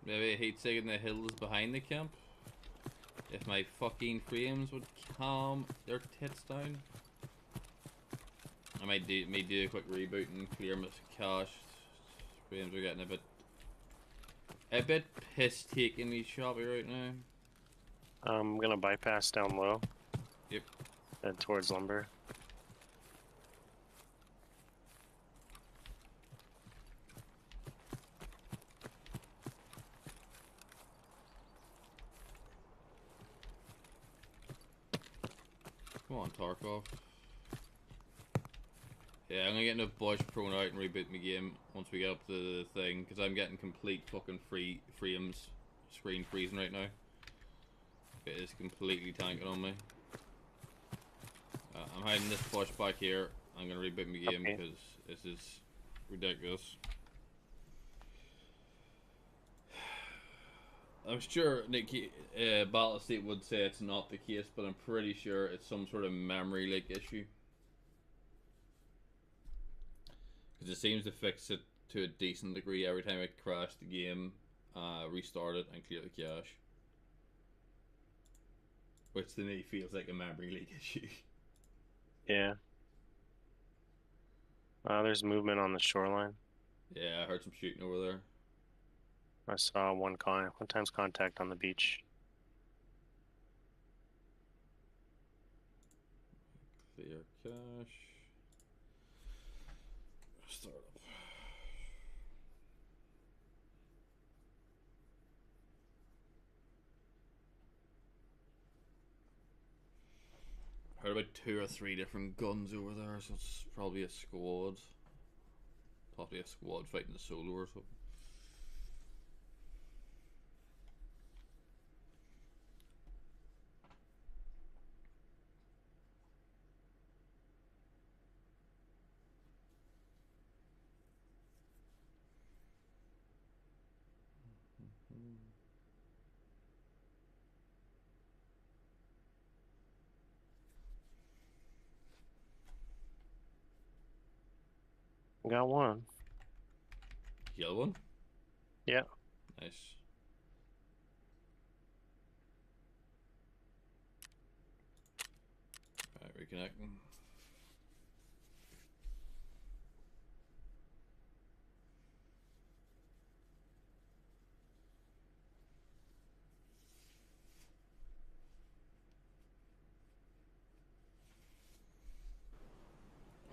Maybe I hate seeing the hills behind the camp. If my fucking frames would calm their tits down. I might do a quick reboot and clear my cache. Frames are getting a bit piss-takingly choppy right now. I'm gonna bypass down low. Yep. Head towards lumber. Come on, Tarkov. Yeah, I'm gonna get enough bush thrown out and reboot my game once we get up to the thing, because I'm getting complete fucking frames, screen freezing right now. It is completely tanking on me. I'm hiding this bush back here. I'm gonna reboot my game because this is ridiculous. I'm sure Nicky Battle State would say it's not the case, but I'm pretty sure it's some sort of memory leak issue. Because it seems to fix it to a decent degree every time I crash the game, restart it, and clear the cache. Which to me feels like a memory leak issue. Yeah. There's movement on the shoreline. Yeah, I heard some shooting over there. I saw one time's contact on the beach. Clear cache. Start up. Heard about 2 or 3 different guns over there, so it's probably a squad. Probably a squad fighting a solo or something. Got one. Kill one? Yeah. Nice. Alright, reconnecting.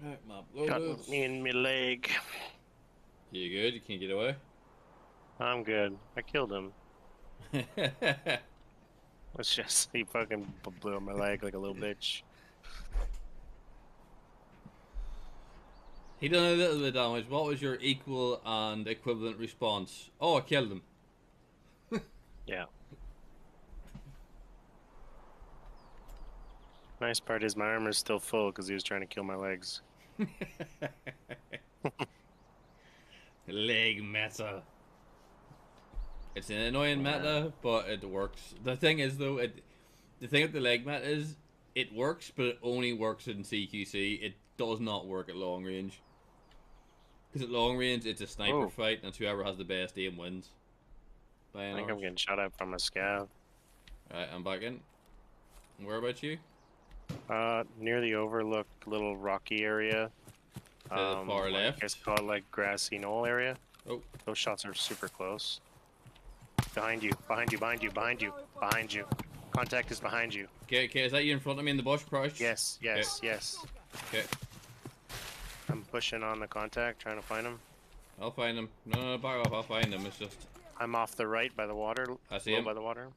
Alright, map loaded. Got me in my leg. You good? You can't get away? I'm good. I killed him. It's just, he fucking blew up my leg like a little bitch. He done a little bit of damage. What was your equal and equivalent response? Oh, I killed him. Yeah. Nice part is my armor's still full because he was trying to kill my legs. Leg meta. It's an annoying meta, but it works. The thing is, though, the thing with the leg meta is, it works, but it only works in CQC. It does not work at long range. Because at long range, it's a sniper fight, and whoever has the best aim wins. I think I'm getting shot at from a scav. Alright, I'm back in. Where about you? Near the overlook little rocky area. To the far left? It's called like grassy knoll area. Oh. Those shots are super close. Behind you, behind you, behind you, behind you, behind you. Contact is behind you. Okay, is that you in front of me in the bush, crouched? Yes, yes, yes. Okay. I'm pushing on the contact, trying to find him. I'll find him. No, back off, I'll find him. It's just... I'm off the right by the water. I see him. By the water.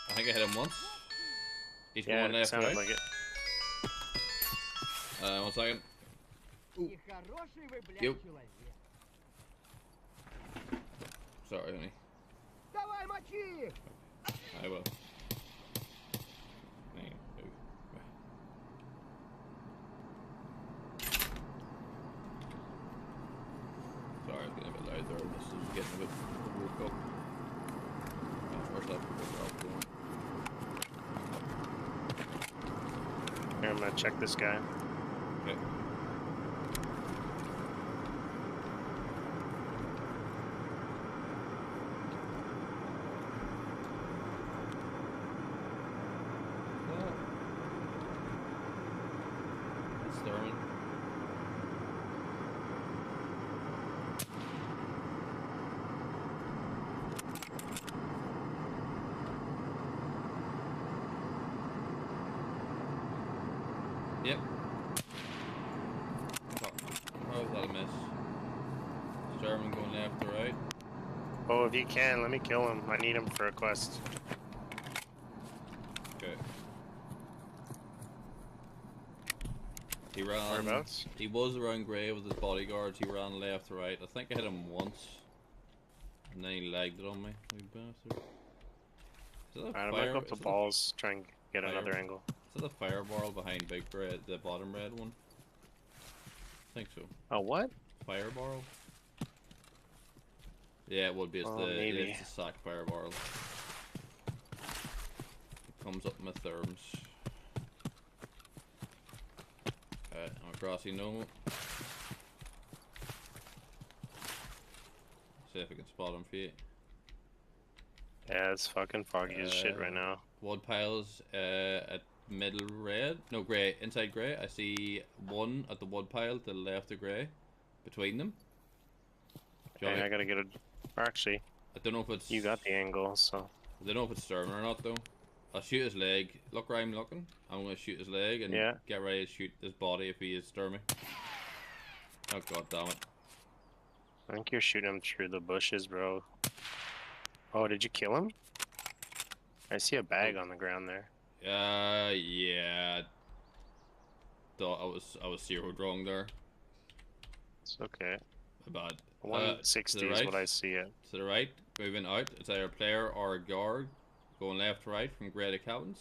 I think I hit him once. He's yeah, going left, sounded right? like it. 1 second. Yo. Sorry, honey. I will. Sorry, it's getting a bit loud there. This is getting a bit woke up. First up, Here, I'm gonna check this guy. Okay. fireman going left or right. Oh, if you can, let me kill him. I need him for a quest. Okay. He ran. Whereabouts? He was around grey with his bodyguards. He ran left, right. I think I hit him once, and then he lagged it on me. You bastard. Alright, I'm gonna go up the balls, try and get another angle. Is that the fire barrel behind big red, the bottom red one? I think so. Oh, what? Fire barrel? Yeah, it would be. It's Maybe. It's the sack fire barrel. It comes up in my therms. Alright, I'm across you know. See if I can spot him for you. Yeah, it's fucking foggy as shit right now. Wood piles at middle red. No, grey. Inside grey. I see one at the wood pile to the left of grey. Between them. Okay, I gotta get a... Or actually, I don't know if it's... You got the angle, so... I don't know if it's Sturm or not, though. I'll shoot his leg. Look where I'm looking. I'm gonna shoot his leg and get ready to shoot his body if he is Sturming. Oh, god damn it. I think you're shooting him through the bushes, bro. Oh, did you kill him? I see a bag on the ground there. Yeah. Thought I was zeroed wrong there. It's okay. My bad. 160 to the is right, what I see it. To the right, moving out. It's either a player or a guard. Going left to right from grey to cabins.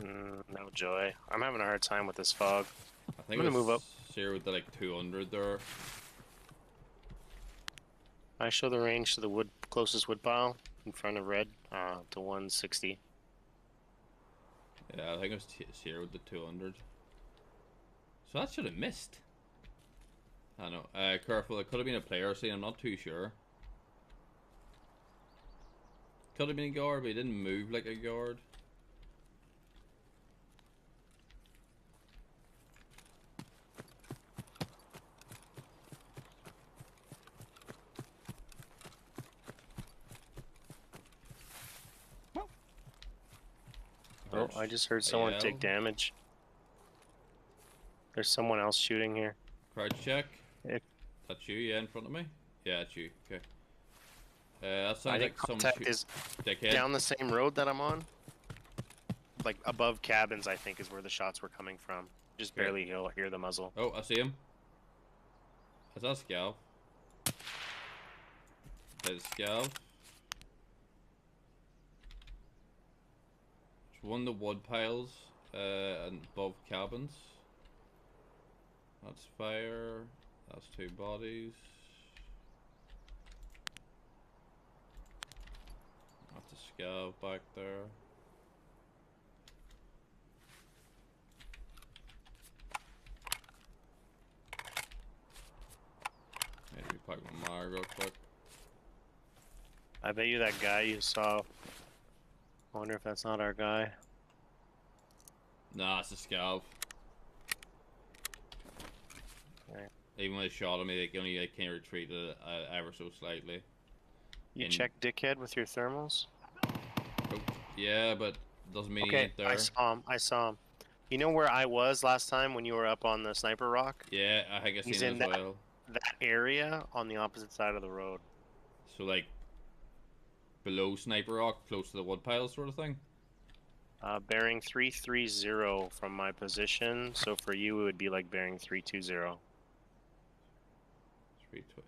No joy. I'm having a hard time with this fog. I think I'm gonna move up. Zeroed to like 200 there. I show the range to the closest wood pile in front of red to 160. Yeah, I think it was zeroed to 200. So that should have missed. I know. Careful, it could have been a player scene, I'm not too sure. Could have been a guard, but he didn't move like a guard. Oh, I just heard someone take damage. There's someone else shooting here. Crouch check. That's you, yeah, in front of me? Yeah, it's you, okay. That sounds like some is dickhead. Down the same road that I'm on. Like above cabins, I think, is where the shots were coming from. Just barely hear the muzzle. Oh, I see him. Is that a scout? There's a scout. There's one of the wood piles and above cabins. That's fire. That's two bodies. That's a scout back there. Maybe pack my mag real quick. I bet you that guy you saw. I wonder if that's not our guy. Nah, it's a scout. Okay. Even when they shot at me, they only can't retreat ever so slightly. You check dickhead with your thermals? Oh, yeah, but doesn't mean he ain't there. I saw him. I saw him. You know where I was last time when you were up on the sniper rock? Yeah, I think I seen He's him in as well. that area on the opposite side of the road. So like below Sniper Rock, close to the wood pile sort of thing? Bearing 330 from my position, so for you it would be like bearing 320.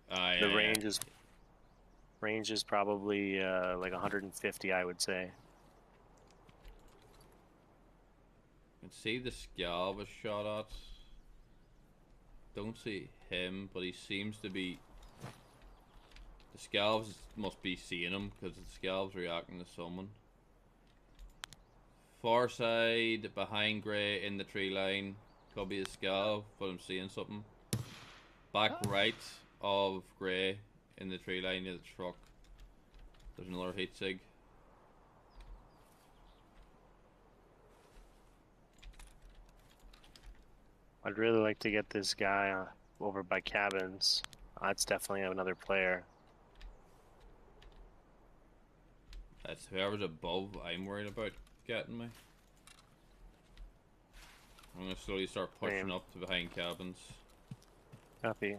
The range is probably like 150, I would say. You can see the scav was shot at. Don't see him, but he seems to be. The scavs must be seeing him because the scavs reacting to someone. Far side, behind grey in the tree line, could be a scav, but I'm seeing something. Back right of grey in the tree line near the truck. There's another heat sig. I'd really like to get this guy over by cabins. That's definitely another player. That's whoever's above I'm worried about getting me. I'm gonna slowly start pushing up to behind cabins. Copy.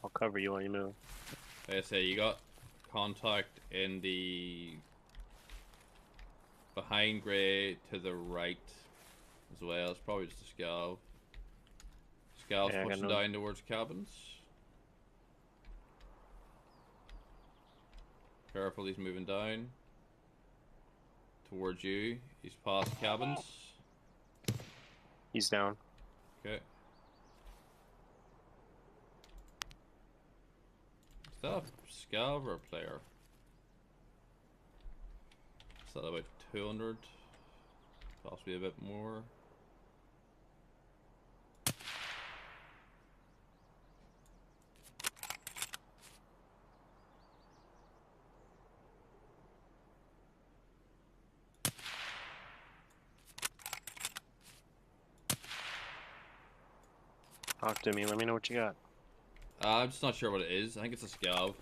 I'll cover you when you move. Like I say, you got contact in the behind Grey to the right as well. It's probably just a scav. Scav's Yeah, pushing down towards cabins. Careful, he's moving down towards you. He's past cabins. He's down. Okay. Is that a scav or a player? Is that about 200? Possibly a bit more. Talk to me. Let me know what you got. I'm just not sure what it is. I think it's a scav.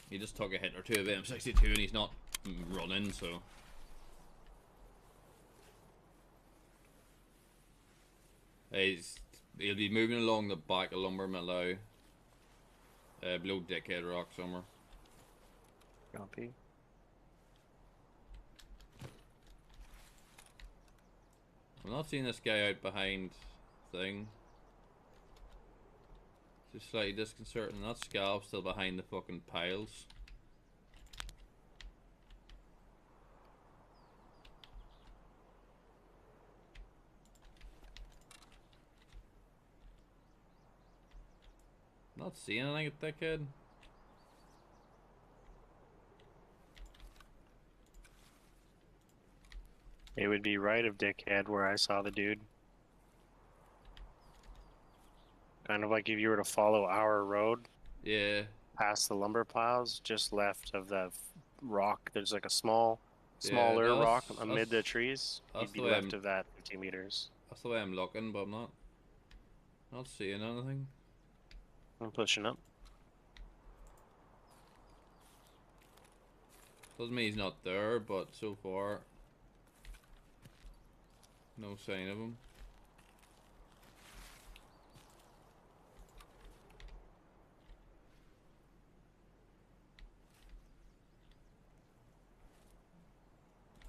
He just took a hit or two of M62 and he's not running, so. He'll be moving along the back of Lumber Mallow. Below Dickhead Rock somewhere. Copy. I'm not seeing this guy out behind thing. Just slightly disconcerting. That scalp still behind the fucking piles. Not seeing anything at that kid. It would be right of Dickhead where I saw the dude. Kind of like if you were to follow our road. Yeah. Past the lumber piles, just left of the rock. There's like a smaller rock amid the trees. You'd be left of that 50 meters. That's the way I'm looking, but I'm not seeing anything. I'm pushing up. Doesn't mean he's not there, but so far, no sign of him.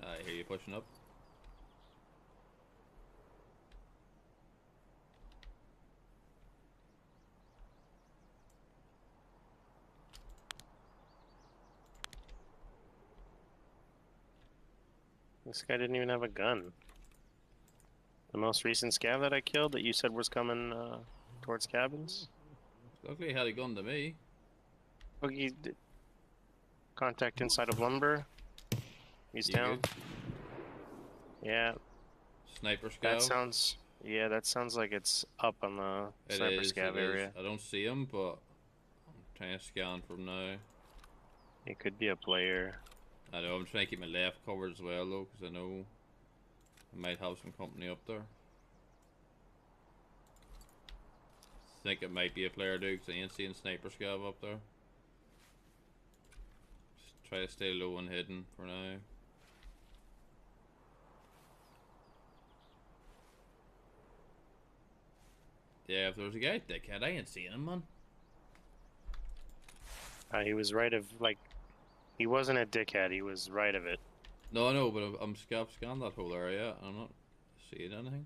I hear you pushing up. This guy didn't even have a gun. The most recent scav that I killed that you said was coming towards cabins. Luckily he had a gun to me. Okay, contact inside of lumber. He's down. Good? Yeah. Sniper scav. That sounds like it's up on the sniper scav area. I don't see him, but I'm trying to scan from now. It could be a player. I know, I'm trying to keep my left covered as well though, because I know I might have some company up there. I think it might be a player dude, because I ain't seeing sniper scav up there. Just try to stay low and hidden for now. Yeah, if there was a guy Dickhead, I ain't seeing him, man. He was right of, like, he wasn't a Dickhead, he was right of it. No, I know, but I'm scanned that whole area, and I'm not seeing anything.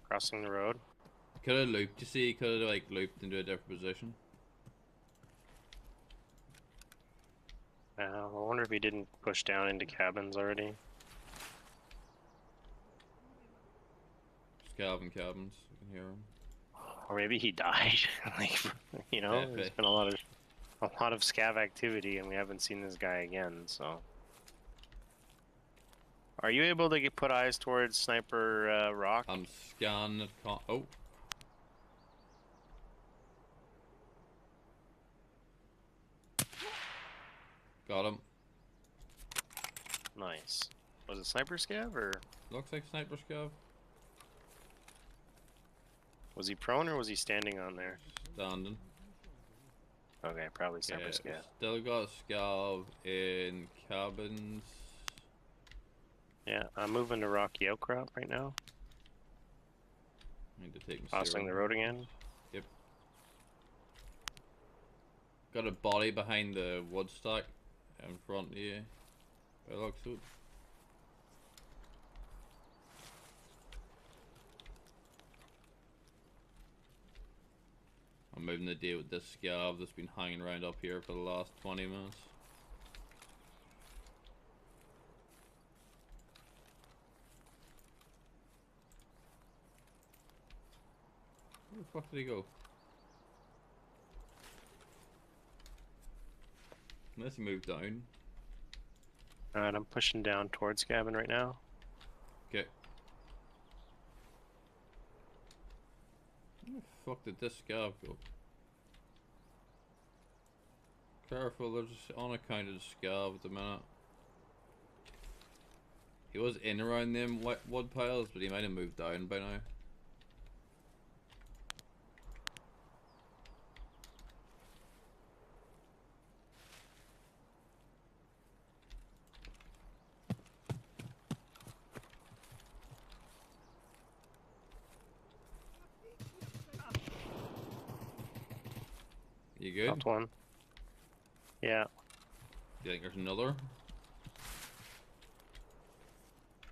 Crossing the road. Could have looped, you see, could have, like, looped into a different position. I wonder if he didn't push down into cabins already. Calvin cabins, I can hear him. Or maybe he died. Like, you know, there's been a lot of scav activity, and we haven't seen this guy again. So, are you able to put eyes towards Sniper Rock? I'm scanning. Oh. Got him. Nice. Was it Sniper Scav or? Looks like Sniper Scav. Was he prone or was he standing on there? Standing. Okay, probably Sniper Scav. Still got a Scav in cabins. Yeah, I'm moving to Rocky Outcrop right now. I need to take my Crossing the road again. Yep. Got a body behind the wood stack in front of you. By the looks of it. I'm moving the day with this scav that's been hanging around up here for the last 20 minutes. Where the fuck did he go? Unless he moved down. Alright, I'm pushing down towards Gavin right now. Okay. Where the fuck did this scav go? Careful, there's unaccounted scav at the minute. He was in around them wood piles, but he might have moved down by now. You good? Dropped one. Yeah. Do you think there's another?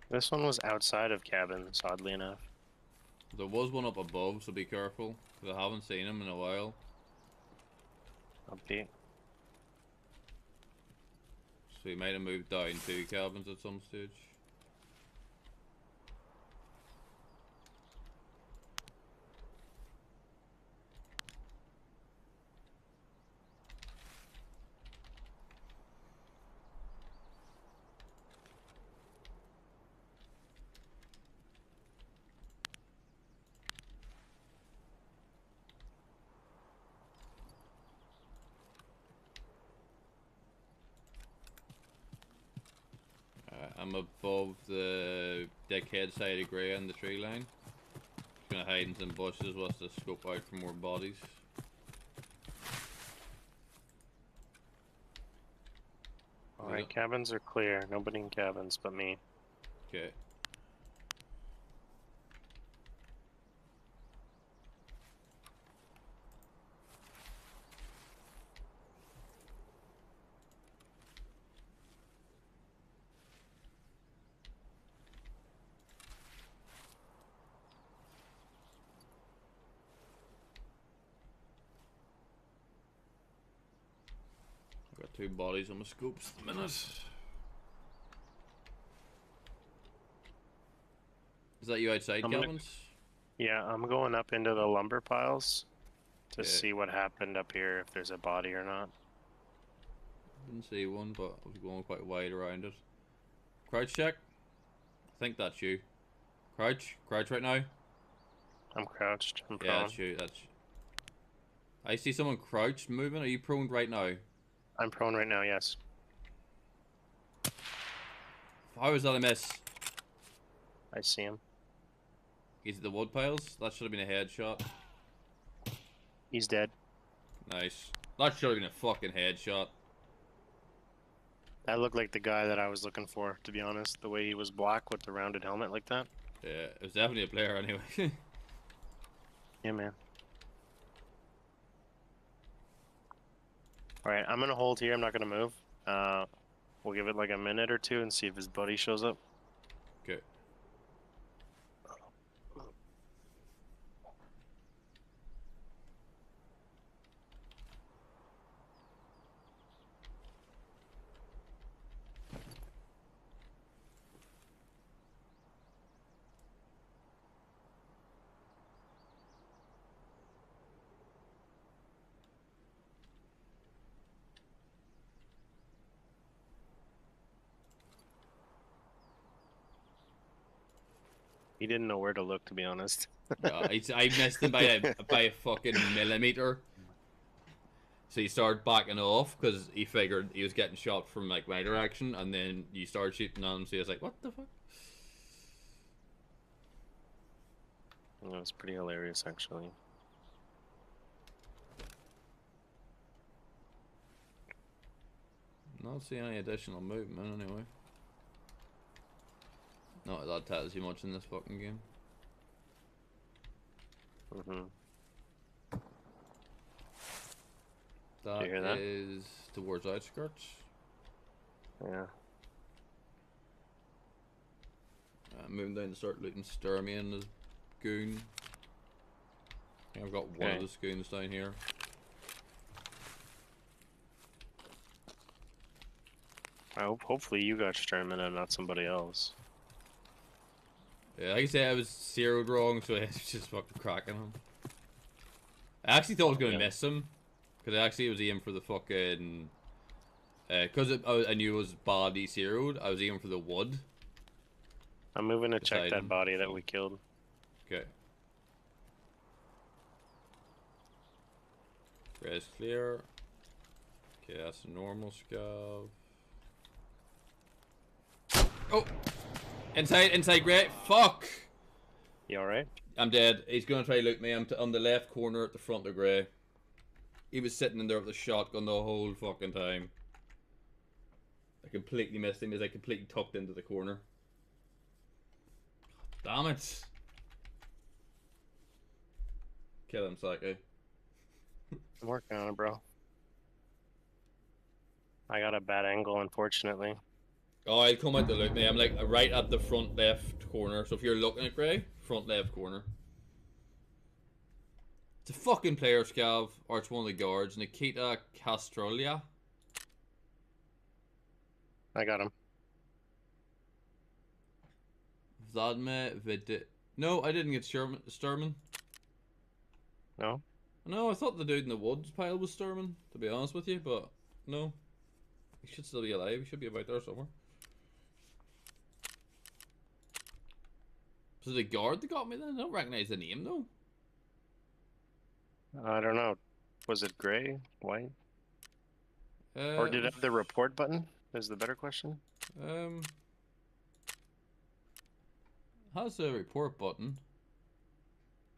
This one was outside of cabins, oddly enough. There was one up above, so be careful. Because I haven't seen him in a while. Update. So he might have moved down 2 cabins at some stage. I'm above the dickhead side of grey on the tree line. Just gonna hide in some bushes whilst I scope out for more bodies. Alright, cabins are clear. Nobody in cabins but me. Okay. Got 2 bodies on my scopes at the minute. Is that you outside cabins? Yeah, I'm going up into the lumber piles to see what happened up here, if there's a body or not. Didn't see one, but I was going quite wide around it. Crouch check. I think that's you. Crouch. Crouch right now. I'm crouched. I'm prone. Yeah, that's you. That's you. I see someone crouched moving. Are you prone right now? I'm prone right now, yes. How was that a miss? I see him. He's at the wood piles. That should have been a headshot. He's dead. Nice. That should have been a fucking headshot. That looked like the guy that I was looking for, to be honest. The way he was black with the rounded helmet like that. Yeah, it was definitely a player anyway. Yeah, man. Alright, I'm gonna hold here. I'm not gonna move. We'll give it like a minute or two and see if his buddy shows up. Okay. He didn't know where to look, to be honest. Yeah, I missed him by a fucking millimeter. So he started backing off because he figured he was getting shot from like my direction, and then you started shooting on him. So he was like, "What the fuck?" That was pretty hilarious, actually. Not seeing any additional movement anyway. Not that tells you much in this fucking game. That you hear that? is towards outskirts. Yeah. Moving down to start looting Sturmy and the goon. I think I've got one of the goons down here. Hopefully you got Sturman and not somebody else. Yeah, like I say, I was zeroed wrong, so I was just fucking cracking him. I actually thought I was gonna miss him, because I actually was aiming for the fucking. Because I knew it was body zeroed, I was aiming for the wood. I'm moving to check that body that we killed. Okay. Red's clear. Okay, that's a normal scav. Oh! Inside, Grey. Fuck! You alright? I'm dead. He's gonna try to loot me. I'm on the left corner at the front of Grey. He was sitting in there with a shotgun the whole fucking time. I completely missed him as I completely tucked into the corner. Damn it! Kill him, Psycho. I'm working on it, bro. I got a bad angle, unfortunately. Oh, I'll come out to loot me. I'm like right at the front left corner. So if you're looking at Grey, front left corner. It's a fucking player scav, or it's one of the guards. Nikita Castrolia. I got him. Vladimir Vid. No, I didn't get Sturman. No? No, I thought the dude in the woods pile was Sturman, to be honest with you, but no. He should still be alive. He should be about there somewhere. So the guard that got me then? I don't recognize the name though. I don't know. Was it gray? White? Or did it have the report button? Is the better question? Has a report button.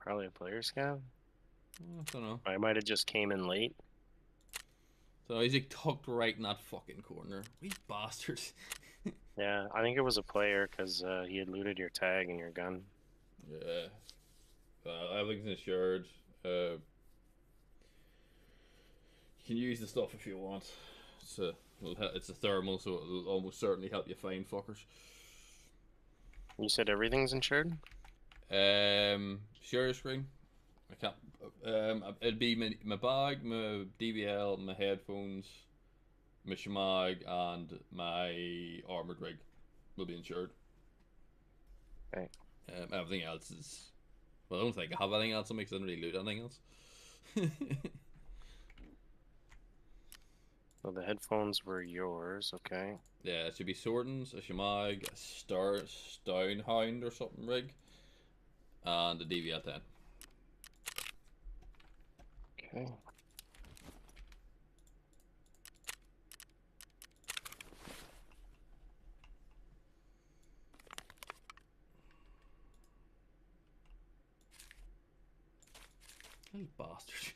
Probably a player scav? I don't know. I might have just came in late. So he's like tucked right in that fucking corner. We bastards. Yeah, I think it was a player because he had looted your tag and your gun. Yeah. Everything's insured. You can use the stuff if you want. It's a thermal, so it'll almost certainly help you find fuckers. You said everything's insured? Share your screen. I can't. It'd be my bag, my DVL, my headphones, my shemag, and my armored rig will be insured. Okay. Everything else is. Well, I don't think I have anything else. Because I didn't really loot anything else. So the headphones were yours, okay. Yeah, it should be Swordens, a shemag, a Stonehound or something rig, and a DVL 10. Okay. You bastard.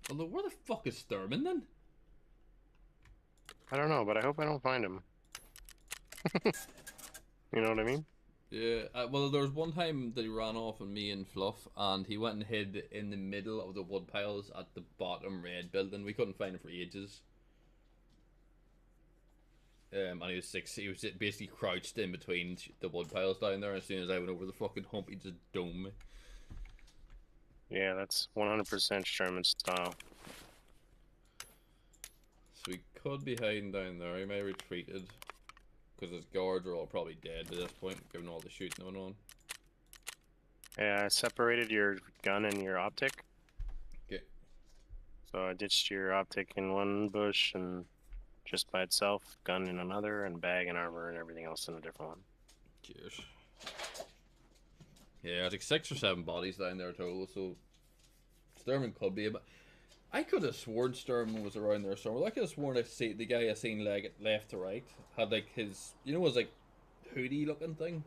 Although, where the fuck is Thurman then? I don't know, but I hope I don't find him. You know what I mean? Yeah, well, there was one time that he ran off on me and Fluff, and he went and hid in the middle of the wood piles at the bottom red building. We couldn't find him for ages. And he was basically crouched in between the wood piles down there, and as soon as I went over the fucking hump, he just domed me. Yeah, that's 100% Sherman style. So he could be hiding down there. He may have retreated. Because his guards are all probably dead at this point, given all the shooting going on. Yeah, I separated your gun and your optic. Okay. So I ditched your optic in one bush and just by itself, gun in another, and bag and armor and everything else in a different one. Cheers. Yeah, there's like 6 or 7 bodies down there total, so Sturman could be a bit. I could have sworn Sturman was around there somewhere. I could have sworn the guy I seen like left to right had like his, you know, was like hoodie looking thing.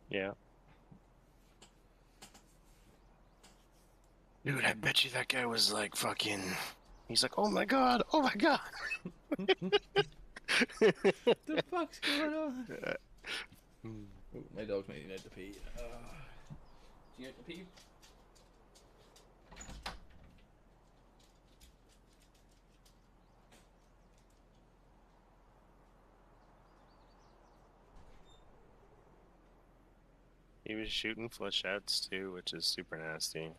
Yeah. Dude, I bet you that guy was like fucking. He's like, oh my god, oh my god. The fuck's going on? Ooh, my dog's making out to pee. Do you have to pee? He was shooting flechettes too, which is super nasty.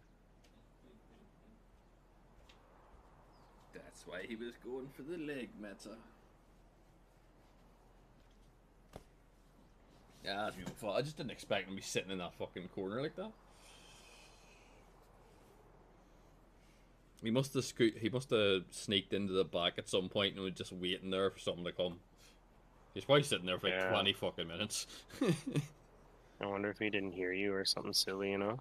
That's why he was going for the leg, Meta. Yeah, that's beautiful. I just didn't expect him to be sitting in that fucking corner like that. He must have sneaked into the back at some point and was just waiting there for something to come. He's probably sitting there for like 20 fucking minutes. I wonder if he didn't hear you or something silly, you know?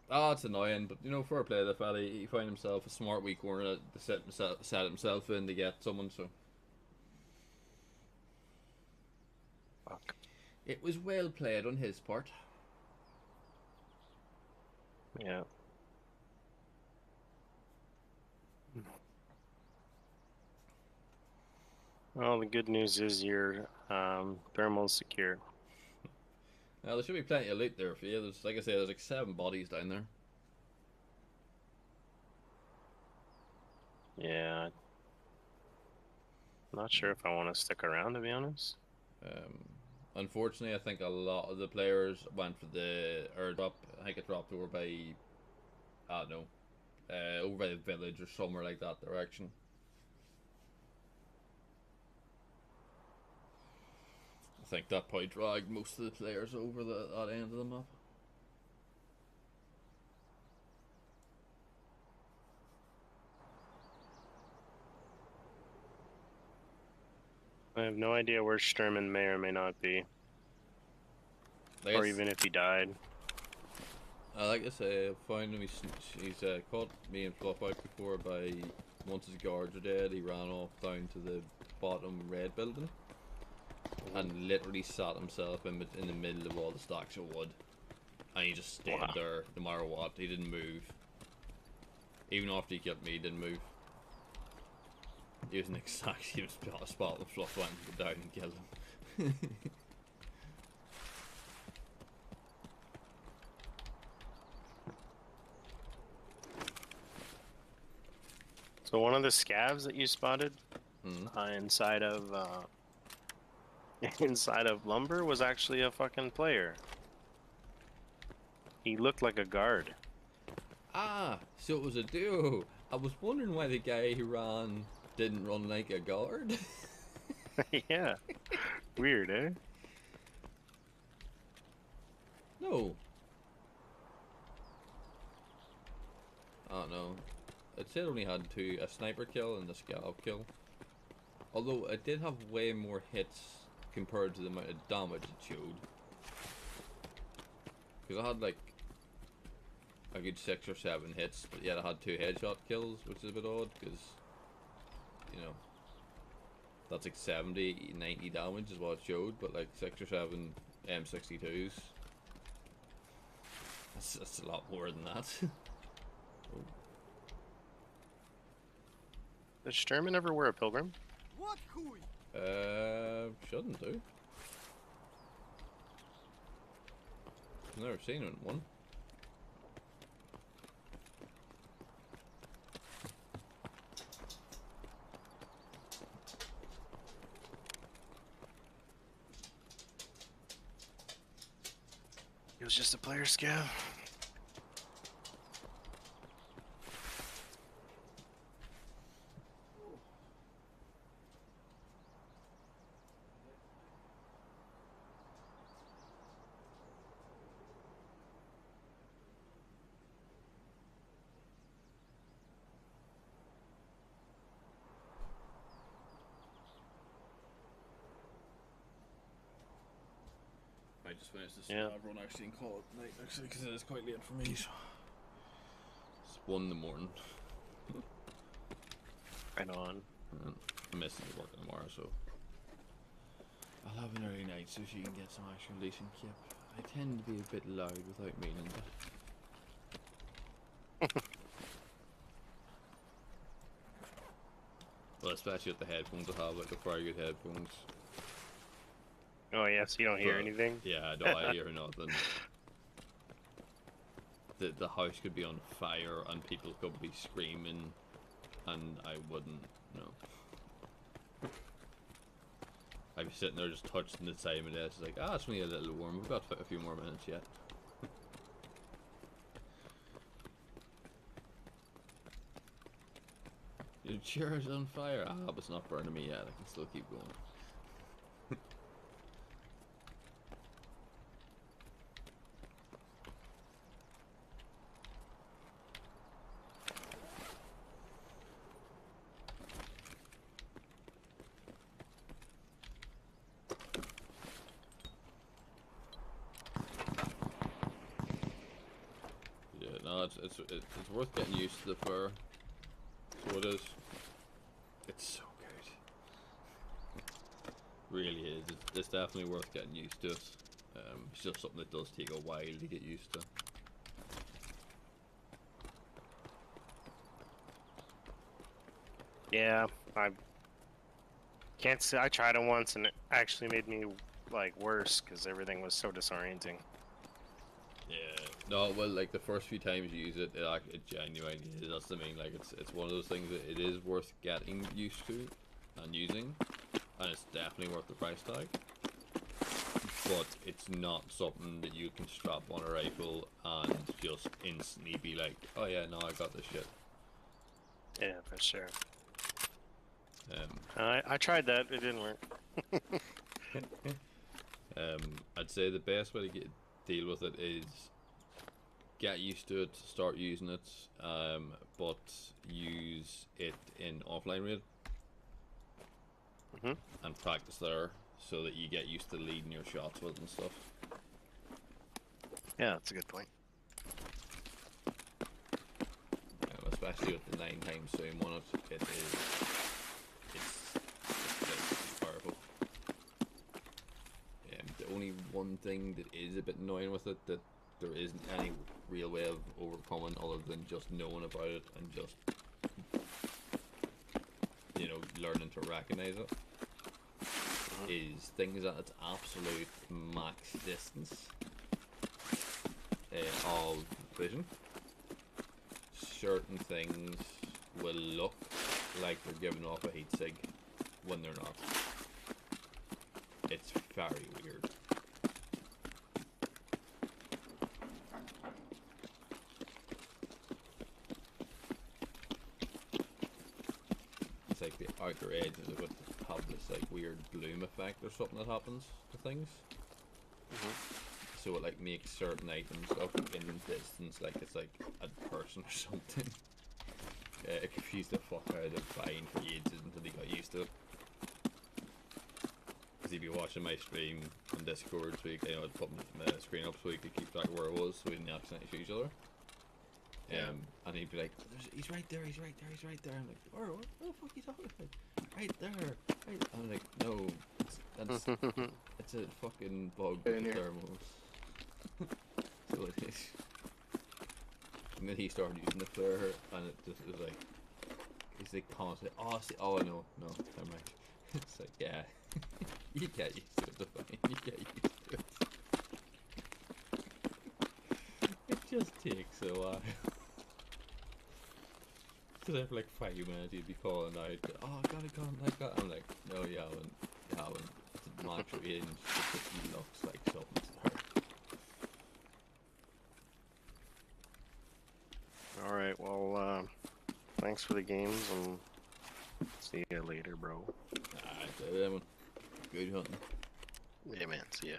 Ah, it's annoying, but you know, fair play to the fella. He found himself a smart wee corner to set himself in to get someone, so. Fuck. It was well played on his part. Yeah. Well, the good news is your thermal's secure. Well, there should be plenty of loot there for you. There's, like I say, there's like 7 bodies down there. Yeah. Not sure if I want to stick around, to be honest. Unfortunately, I think a lot of the players went for the airdrop. I think it dropped over by, I don't know, over by the village or somewhere like that direction. I think that probably dragged most of the players over that end of the map. I have no idea where Sturman may or may not be. Or even if he died. Like I say, I found him. He's caught me and Fluff out before by, once his guards are dead, he ran off down to the bottom red building. And literally sat himself in the middle of all the stacks of wood. And he just stayed there no matter what. He didn't move. Even after he killed me, he didn't move. He was in exactly the spot when Fluff went down and killed him. So one of the scavs that you spotted inside of inside of lumber was actually a fucking player. He looked like a guard. Ah, so it was a duo. I was wondering why the guy who ran didn't run like a guard. Yeah. Weird, eh? No. I don't know. It said only had a sniper kill and a scav kill. Although it did have way more hits compared to the amount of damage it showed. Because I had like a good 6 or 7 hits, but yet I had 2 headshot kills, which is a bit odd because, you know, that's like 70, 90 damage is what it showed, but like 6 or 7 M62s. That's a lot more than that. Does Sturman ever wear a pilgrim? Shouldn't do. I've never seen one. He was just a player scav. I just finished this run actually and call it night actually because it is quite late for me. So. It's 1 in the morning. Right on. I'm missing the work tomorrow, so I'll have an early night so she can get some actual decent kip. I tend to be a bit loud without meaning Well, especially with the headphones I have, like the very good headphones. Oh yes, you don't hear But, anything. Yeah, no, I hear nothing. The house could be on fire and people could be screaming, and I wouldn't know. I'd be sitting there just touching the side of my desk, like, it's only a little warm. We've got a few more minutes yet. Your chair is on fire. But it's not burning me yet. I can still keep going. Yeah, no, it's worth getting used to the flare. So it is. It's so good. Really is. It's definitely worth getting used to it. It's just something that does take a while to get used to. Yeah, I can't say. I tried it once and it actually made me like worse because everything was so disorienting. Yeah. No, well, like the first few times you use it, it genuinely is. That's the main. Like it's one of those things that it is worth getting used to and using, and it's definitely worth the price tag. But it's not something that you can strap on a rifle and just instantly be like, oh yeah, no, I got this shit. Yeah, for sure. I tried that. It didn't work. I'd say the best way to deal with it is get used to it, start using it, but use it in offline raid and practice there so that you get used to leading your shots with and stuff. Yeah, that's a good point. Especially with the 9x zoom on it, it's powerful. The only one thing that is a bit annoying with it that there isn't any real way of overcoming other than just knowing about it and just, you know, learning to recognize it, is things at its absolute max distance of vision. Certain things will look like they're giving off a heat sig when they're not. It's very weird. It's like the outer edges of it have this like weird bloom effect or something that happens to things. So it like makes certain items look in the distance like it's like a person or something. It confused the fuck out of flying for ages until they got used to it. Because he'd be watching my stream on Discord, so you know, I'd put my screen up so he could keep track of where it was, so we didn't accidentally shoot each other. And he'd be like, he's right there, he's right there, he's right there. I'm like, where the fuck are you talking about? Right there. Right. I'm like, no, it's a fucking bug with the thermals. So it is. And then he started using the flare, and it just was like, he's like constantly, oh no, never mind. It's like, yeah, you get used to it, the fine, you get used to it. It just takes a while. So after like 5 minutes he'd be calling out, oh I got a gun, I'm like, no you haven't, it's a max range, it looks like something's there. Alright, well, thanks for the games, and see you later, bro. Alright, good hunting. Yeah, man, see ya.